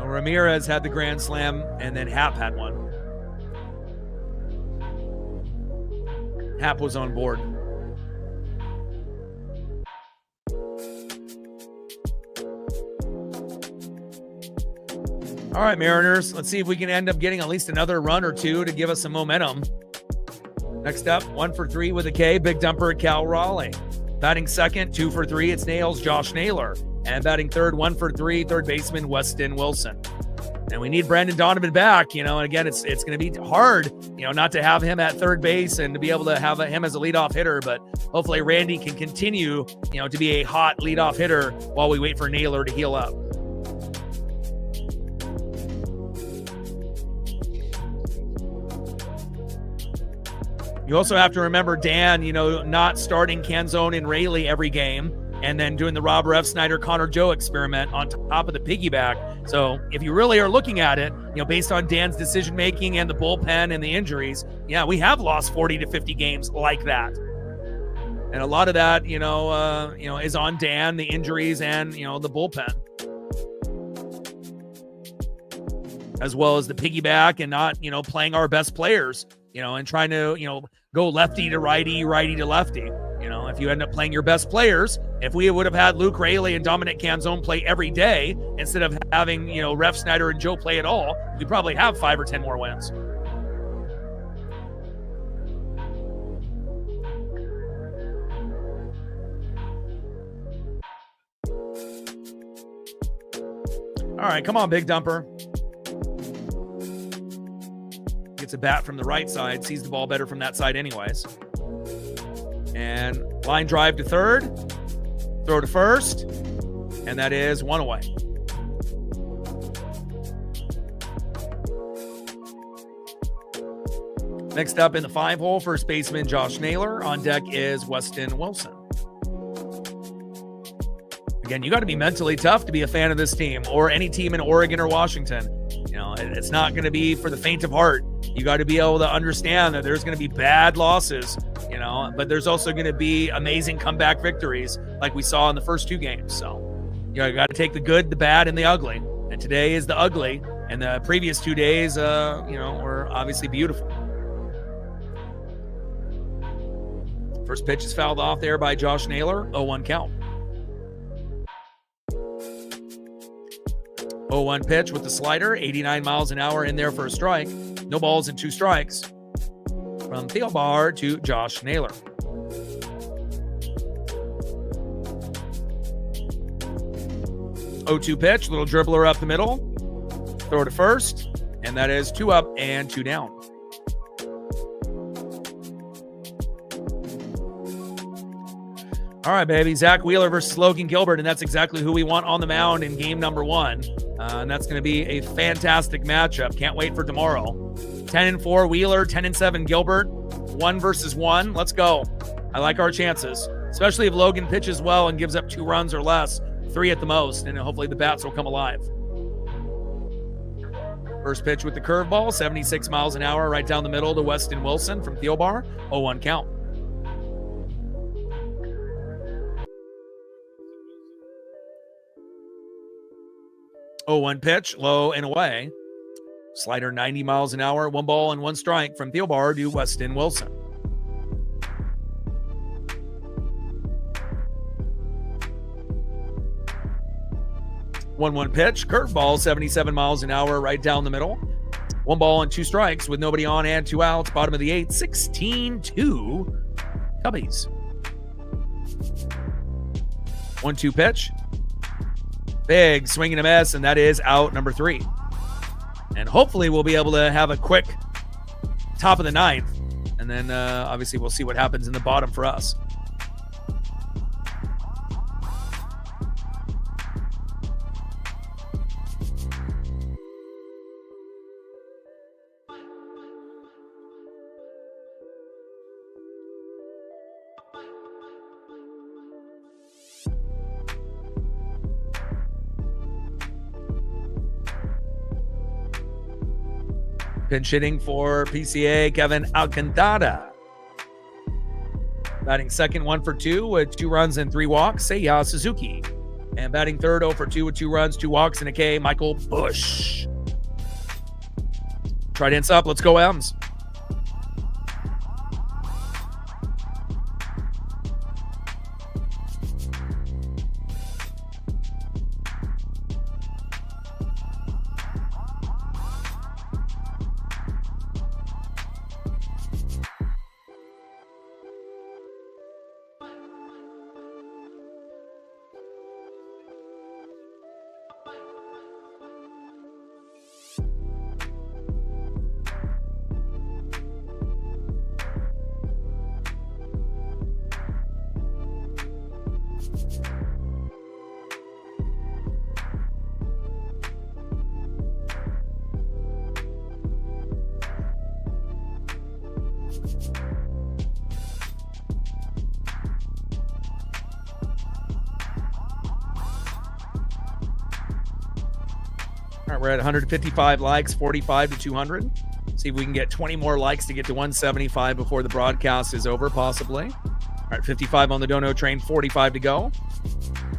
[SPEAKER 1] Ramirez had the grand slam, and then Happ had one. Happ was on board. All right, Mariners, let's see if we can end up getting at least another run or 2 to give us some momentum. Next up, 1 for 3 with a K, big dumper, Cal Raleigh. Batting second, 2 for 3, it's Nails, Josh Naylor. And batting third, 1 for 3, third baseman, Weston Wilson. And we need Brendan Donovan back, and again, it's going to be hard, not to have him at third base and to be able to have him as a leadoff hitter, but hopefully Randy can continue, to be a hot leadoff hitter while we wait for Naylor to heal up. You also have to remember Dan, not starting Canzone and Rayleigh every game, and then doing the Rob Refsnyder, Connor Joe experiment on top of the piggyback. So if you really are looking at it, based on Dan's decision-making and the bullpen and the injuries, we have lost 40 to 50 games like that. And a lot of that, is on Dan, the injuries and, the bullpen. As well as the piggyback and not, playing our best players, and trying to, go lefty to righty, righty to lefty. If you end up playing your best players, if we would have had Luke Rayleigh and Dominic Canzone play every day instead of having, Refsnyder and Joe play at all, we'd probably have 5 or 10 more wins. All right, come on, big dumper. Gets a bat from the right side, sees the ball better from that side anyways. And line drive to third, throw to first, and that is 1 away. Next up in the 5-hole, first baseman Josh Naylor. On deck is Weston Wilson. Again, you got to be mentally tough to be a fan of this team or any team in Oregon or Washington. It's not going to be for the faint of heart. You got to be able to understand that there's going to be bad losses, but there's also going to be amazing comeback victories like we saw in the first 2 games. So, you got to take the good, the bad, and the ugly. And today is the ugly. And the previous 2 days, were obviously beautiful. First pitch is fouled off there by Josh Naylor, 0-1 count. 0-1 pitch with the slider, 89 miles an hour in there for a strike. No balls and 2 strikes from Theobar to Josh Naylor. 0-2 pitch, little dribbler up the middle. Throw to first, and that is 2 up and 2 down. All right, baby. Zach Wheeler versus Logan Gilbert, and that's exactly who we want on the mound in game number 1. And that's going to be a fantastic matchup. Can't wait for tomorrow. 10-4 Wheeler, 10-7 Gilbert. 1 versus 1. Let's go. I like our chances, especially if Logan pitches well and gives up 2 runs or less, 3 at the most, and hopefully the bats will come alive. First pitch with the curveball, 76 miles an hour right down the middle to Weston Wilson from Theobar. 0-1 count. Oh, 1 pitch, low and away. Slider 90 miles an hour, 1 ball and 1 strike from Theobar to Weston Wilson. One pitch, curveball, 77 miles an hour right down the middle. 1 ball and 2 strikes with nobody on and 2 outs. Bottom of the 8th, 16-2 Cubbies. 1-2 pitch. Big swing and a miss, and that is out number 3. And hopefully we'll be able to have a quick top of the 9th. And then obviously we'll see what happens in the bottom for us. Pinch hitting for PCA, Kevin Alcantara. Batting second, 1 for 2 with 2 runs and 3 walks, Seiya Suzuki. And batting third, 0 for 2 with 2 runs, 2 walks, and a K, Michael Busch. Trident's up. Let's go, M's. All right, we're at 155 likes, 45 to 200. See if we can get 20 more likes to get to 175 before the broadcast is over, possibly. All right, 55 on the Dono train, 45 to go.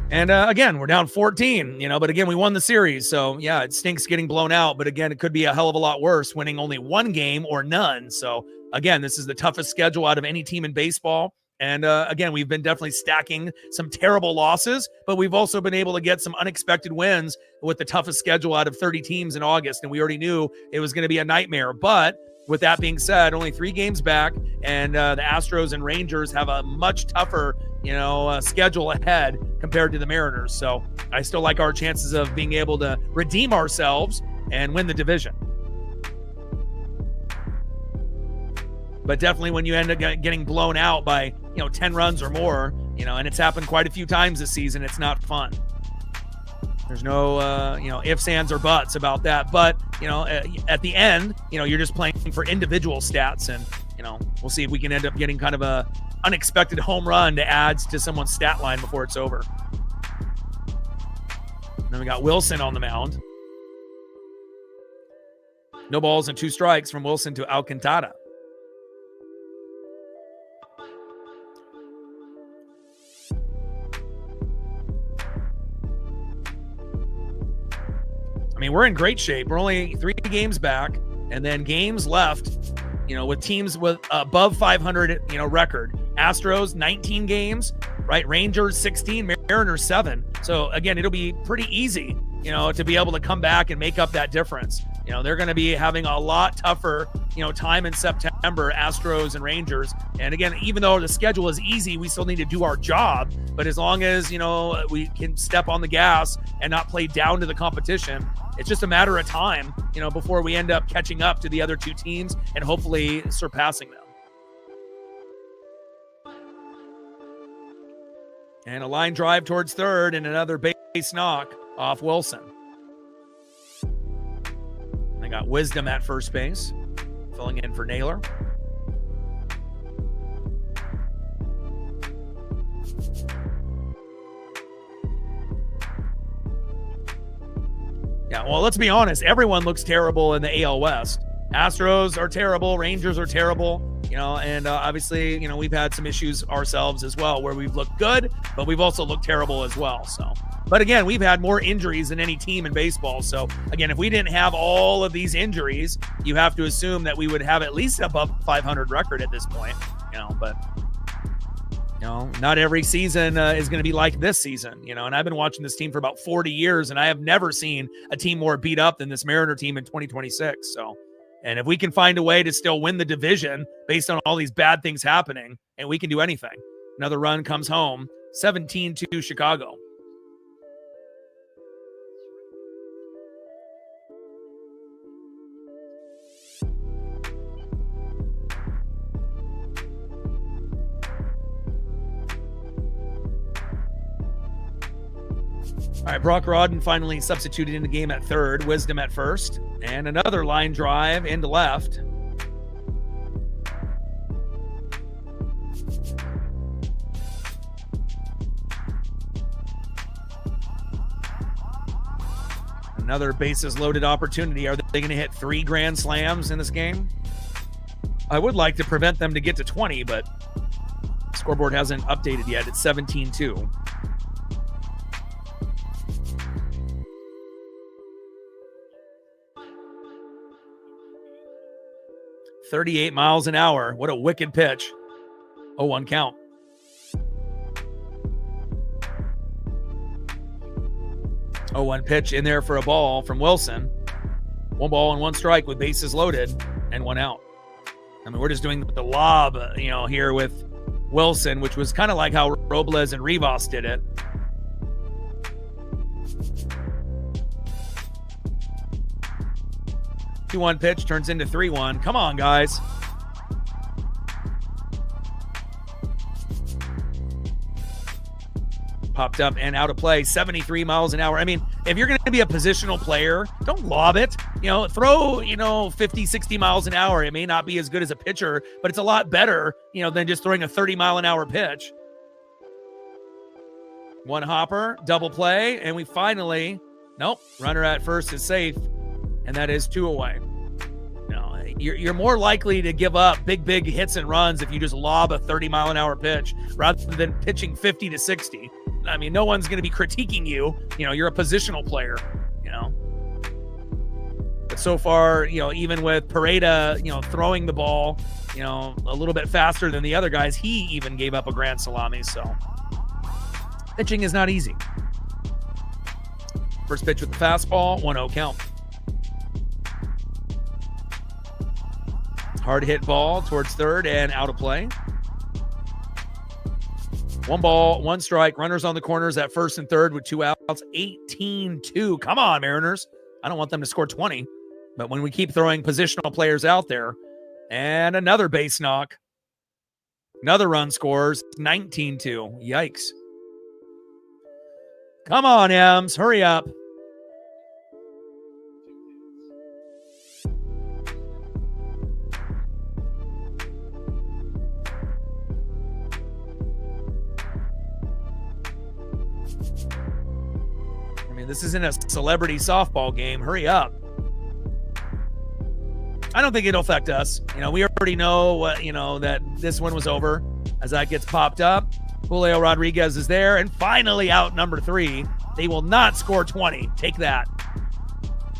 [SPEAKER 1] And again, we're down 14, but again, we won the series. So yeah, it stinks getting blown out, but again, it could be a hell of a lot worse winning only 1 game or none. So again, this is the toughest schedule out of any team in baseball. And again, we've been definitely stacking some terrible losses, but we've also been able to get some unexpected wins with the toughest schedule out of 30 teams in August. And we already knew it was going to be a nightmare. But with that being said, only 3 games back, and the Astros and Rangers have a much tougher, schedule ahead compared to the Mariners. So I still like our chances of being able to redeem ourselves and win the division. But definitely when you end up getting blown out by, 10 runs or more, and it's happened quite a few times this season, it's not fun. There's no, ifs, ands, or buts about that. But, at the end, you're just playing for individual stats. And, we'll see if we can end up getting kind of a unexpected home run to add to someone's stat line before it's over. And then we got Wilson on the mound. No balls and 2 strikes from Wilson to Alcantara. I mean, we're in great shape. We're only 3 games back, and then games left, with teams with above 500, record. Astros, 19 games, right? Rangers, 16, Mariners, 7. So, again, it'll be pretty easy to be able to come back and make up that difference. They're going to be having a lot tougher, time in September, Astros and Rangers. And again, even though the schedule is easy, we still need to do our job. But as long as, we can step on the gas and not play down to the competition, it's just a matter of time, before we end up catching up to the other two teams and hopefully surpassing them. And a line drive towards third and another base knock off Wilson. They got Wisdom at first base, filling in for Naylor. Yeah, well, let's be honest. Everyone looks terrible in the AL West. Astros are terrible. Rangers are terrible. And obviously, we've had some issues ourselves as well where we've looked good, but we've also looked terrible as well. So, but again, we've had more injuries than any team in baseball. So again, if we didn't have all of these injuries, you have to assume that we would have at least above 500 record at this point, but not every season is going to be like this season, and I've been watching this team for about 40 years and I have never seen a team more beat up than this Mariner team in 2026. So, and if we can find a way to still win the division based on all these bad things happening, and we can do anything. Another run comes home, 17-2 Chicago. All right, Brock Rodden finally substituted in the game at third, Wisdom at first, and another line drive into left. Another bases loaded opportunity. Are they going to hit 3 grand slams in this game? I would like to prevent them to get to 20, but scoreboard hasn't updated yet. It's 17-2. .38 miles an hour. What a wicked pitch. 0-1 count. Oh, 1 pitch in there for a ball from Wilson. 1 ball and 1 strike with bases loaded and 1 out. I mean, we're just doing the lob, here with Wilson, which was kind of like how Robles and Rivas did it. Two-1 pitch turns into 3-1. Come on, guys. Popped up and out of play, 73 miles an hour. I mean, if you're going to be a positional player, don't lob it. Throw, 50, 60 miles an hour. It may not be as good as a pitcher, but it's a lot better, than just throwing a 30-mile-an-hour pitch. 1 hopper, double play, and we finally, runner at first is safe. And that is 2 away. You're more likely to give up big hits and runs if you just lob a 30-mile-an-hour pitch rather than pitching 50 to 60. I mean, no one's going to be critiquing you. You're a positional player, But so far, even with Pareda, throwing the ball, a little bit faster than the other guys, he even gave up a grand salami. So pitching is not easy. First pitch with the fastball, 1-0 count. Hard hit ball towards third and out of play. 1 ball, 1 strike. Runners on the corners at first and third with 2 outs. 18-2. Come on, Mariners. I don't want them to score 20. But when we keep throwing positional players out there, and another base knock. Another run scores. 19-2. Yikes. Come on, Ems. Hurry up. This isn't a celebrity softball game. Hurry up. I don't think it'll affect us. We already know what, that this one was over as that gets popped up. Julio Rodriguez is there. And finally out number 3. They will not score 20. Take that.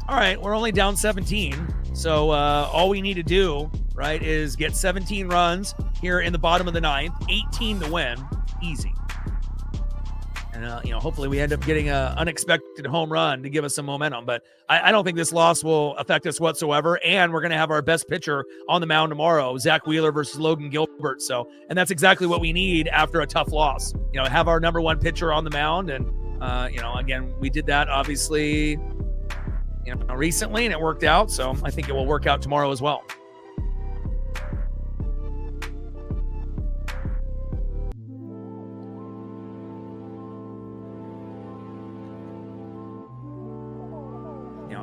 [SPEAKER 1] All right. We're only down 17. So all we need to do, right, is get 17 runs here in the bottom of the 9th. 18 to win. Easy. And, hopefully we end up getting an unexpected home run to give us some momentum. But I don't think this loss will affect us whatsoever. And we're going to have our best pitcher on the mound tomorrow, Zach Wheeler versus Logan Gilbert. And that's exactly what we need after a tough loss. Have our number one pitcher on the mound. And, again, we did that obviously, recently, and it worked out. So I think it will work out tomorrow as well.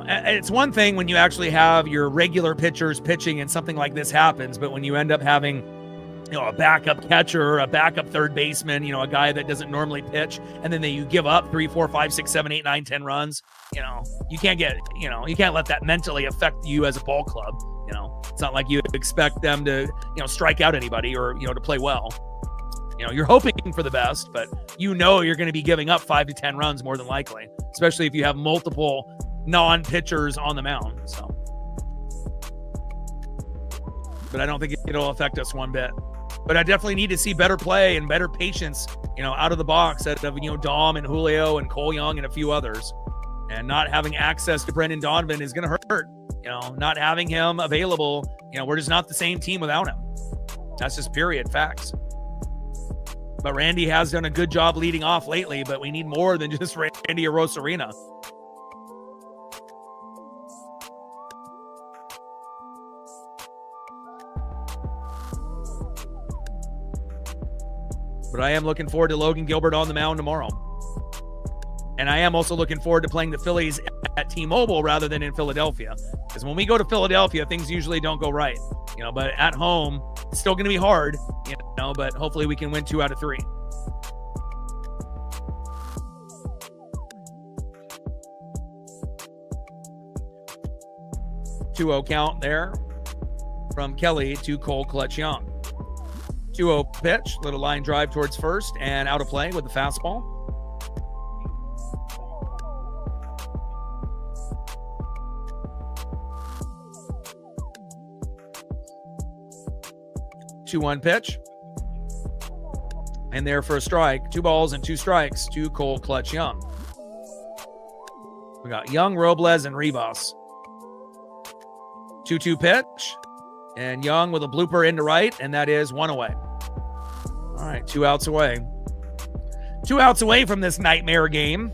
[SPEAKER 1] It's one thing when you actually have your regular pitchers pitching and something like this happens, but when you end up having, a backup catcher, a backup third baseman, a guy that doesn't normally pitch, and then you give up 3, 4, 5, 6, 7, 8, 9, 10 runs, you can't let that mentally affect you as a ball club. It's not like you expect them to, strike out anybody or, to play well. You're hoping for the best, but you're going to be giving up 5 to 10 runs more than likely, especially if you have multiple non-pitchers on the mound. But I don't think it'll affect us one bit. But I definitely need to see better play and better patience, out of the box out of, Dom and Julio and Cole Young and a few others. And not having access to Brendan Donovan is going to hurt. Not having him available, we're just not the same team without him. That's just period facts. But Randy has done a good job leading off lately, but we need more than just Randy Arozarena. But I am looking forward to Logan Gilbert on the mound tomorrow. And I am also looking forward to playing the Phillies at T-Mobile rather than in Philadelphia. Because when we go to Philadelphia, things usually don't go right. But at home, it's still going to be hard, but hopefully we can win 2 out of 3. (2-0) count there from Kelly to Cole Clutch Young. 2-0 pitch, little line drive towards first and out of play with the fastball. (2-1) pitch. And there for a strike. 2 balls and 2 strikes to Cole Clutch Young. We got Young, Robles, and Rivas. 2-2 pitch. And Young with a blooper into right, and that is 1 away. All right, 2 outs away. 2 outs away from this nightmare game.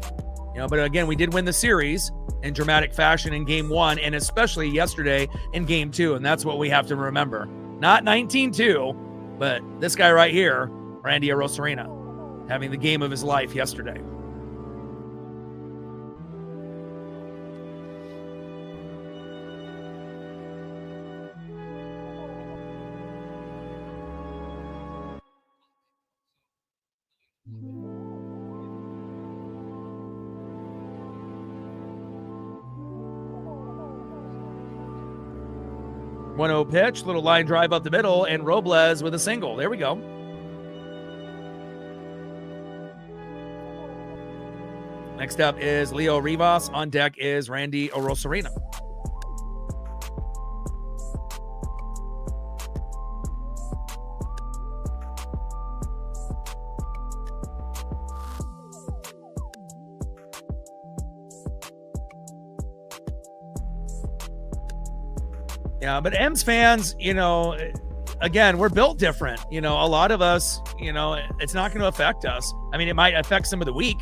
[SPEAKER 1] But again, we did win the series in dramatic fashion in game 1, and especially yesterday in game 2, and that's what we have to remember. Not 19-2, but this guy right here, Randy Arozarena, having the game of his life yesterday. (1-0) pitch, little line drive up the middle, and Robles with a single. There we go. Next up is Leo Rivas. On deck is Randy Arozarena. Yeah, but M's fans, again, we're built different. A lot of us, it's not going to affect us. I mean, it might affect some of the weak,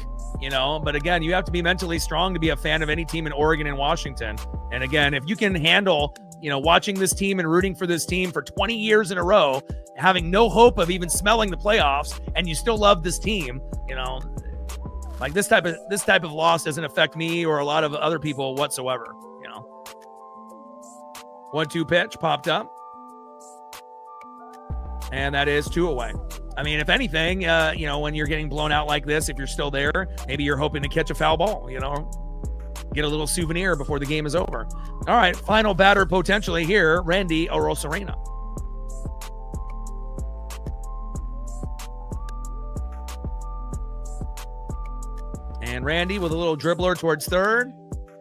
[SPEAKER 1] but again, you have to be mentally strong to be a fan of any team in Oregon and Washington. And again, if you can handle, watching this team and rooting for this team for 20 years in a row, having no hope of even smelling the playoffs, and you still love this team, like this type of loss doesn't affect me or a lot of other people whatsoever. 1-2 pitch popped up. And that is 2 away. I mean, if anything, when you're getting blown out like this, if you're still there, maybe you're hoping to catch a foul ball, get a little souvenir before the game is over. All right, final batter potentially here, Randy Arozarena. And Randy with a little dribbler towards third,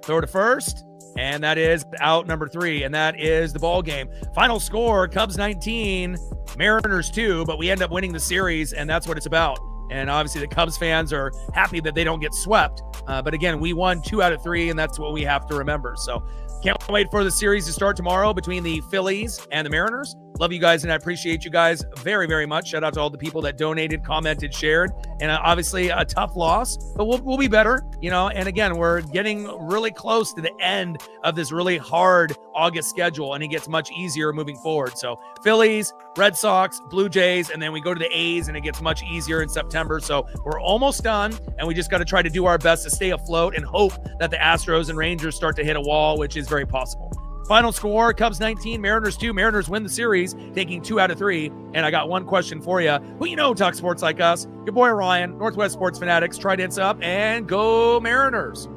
[SPEAKER 1] throw to first. And that is out number 3, and that is the ball game. Final score, Cubs 19, Mariners 2, but we end up winning the series, and that's what it's about. And obviously the Cubs fans are happy that they don't get swept. But again, we won 2 out of 3, and that's what we have to remember. So can't wait for the series to start tomorrow between the Phillies and the Mariners. Love you guys, and I appreciate you guys very, very much. Shout out to all the people that donated, commented, shared, and obviously a tough loss, but we'll be better, and again, we're getting really close to the end of this really hard August schedule, and it gets much easier moving forward. So Phillies, Red Sox, Blue Jays, and then we go to the A's, and it gets much easier in September. So we're almost done, and we just got to try to do our best to stay afloat and hope that the Astros and Rangers start to hit a wall, which is very possible. Final score, Cubs 19, Mariners 2. Mariners win the series, taking 2 out of 3. And I got one question for you. Who talk sports like us? Your boy Ryan, Northwest Sports Fanatics. Tridents up and go Mariners.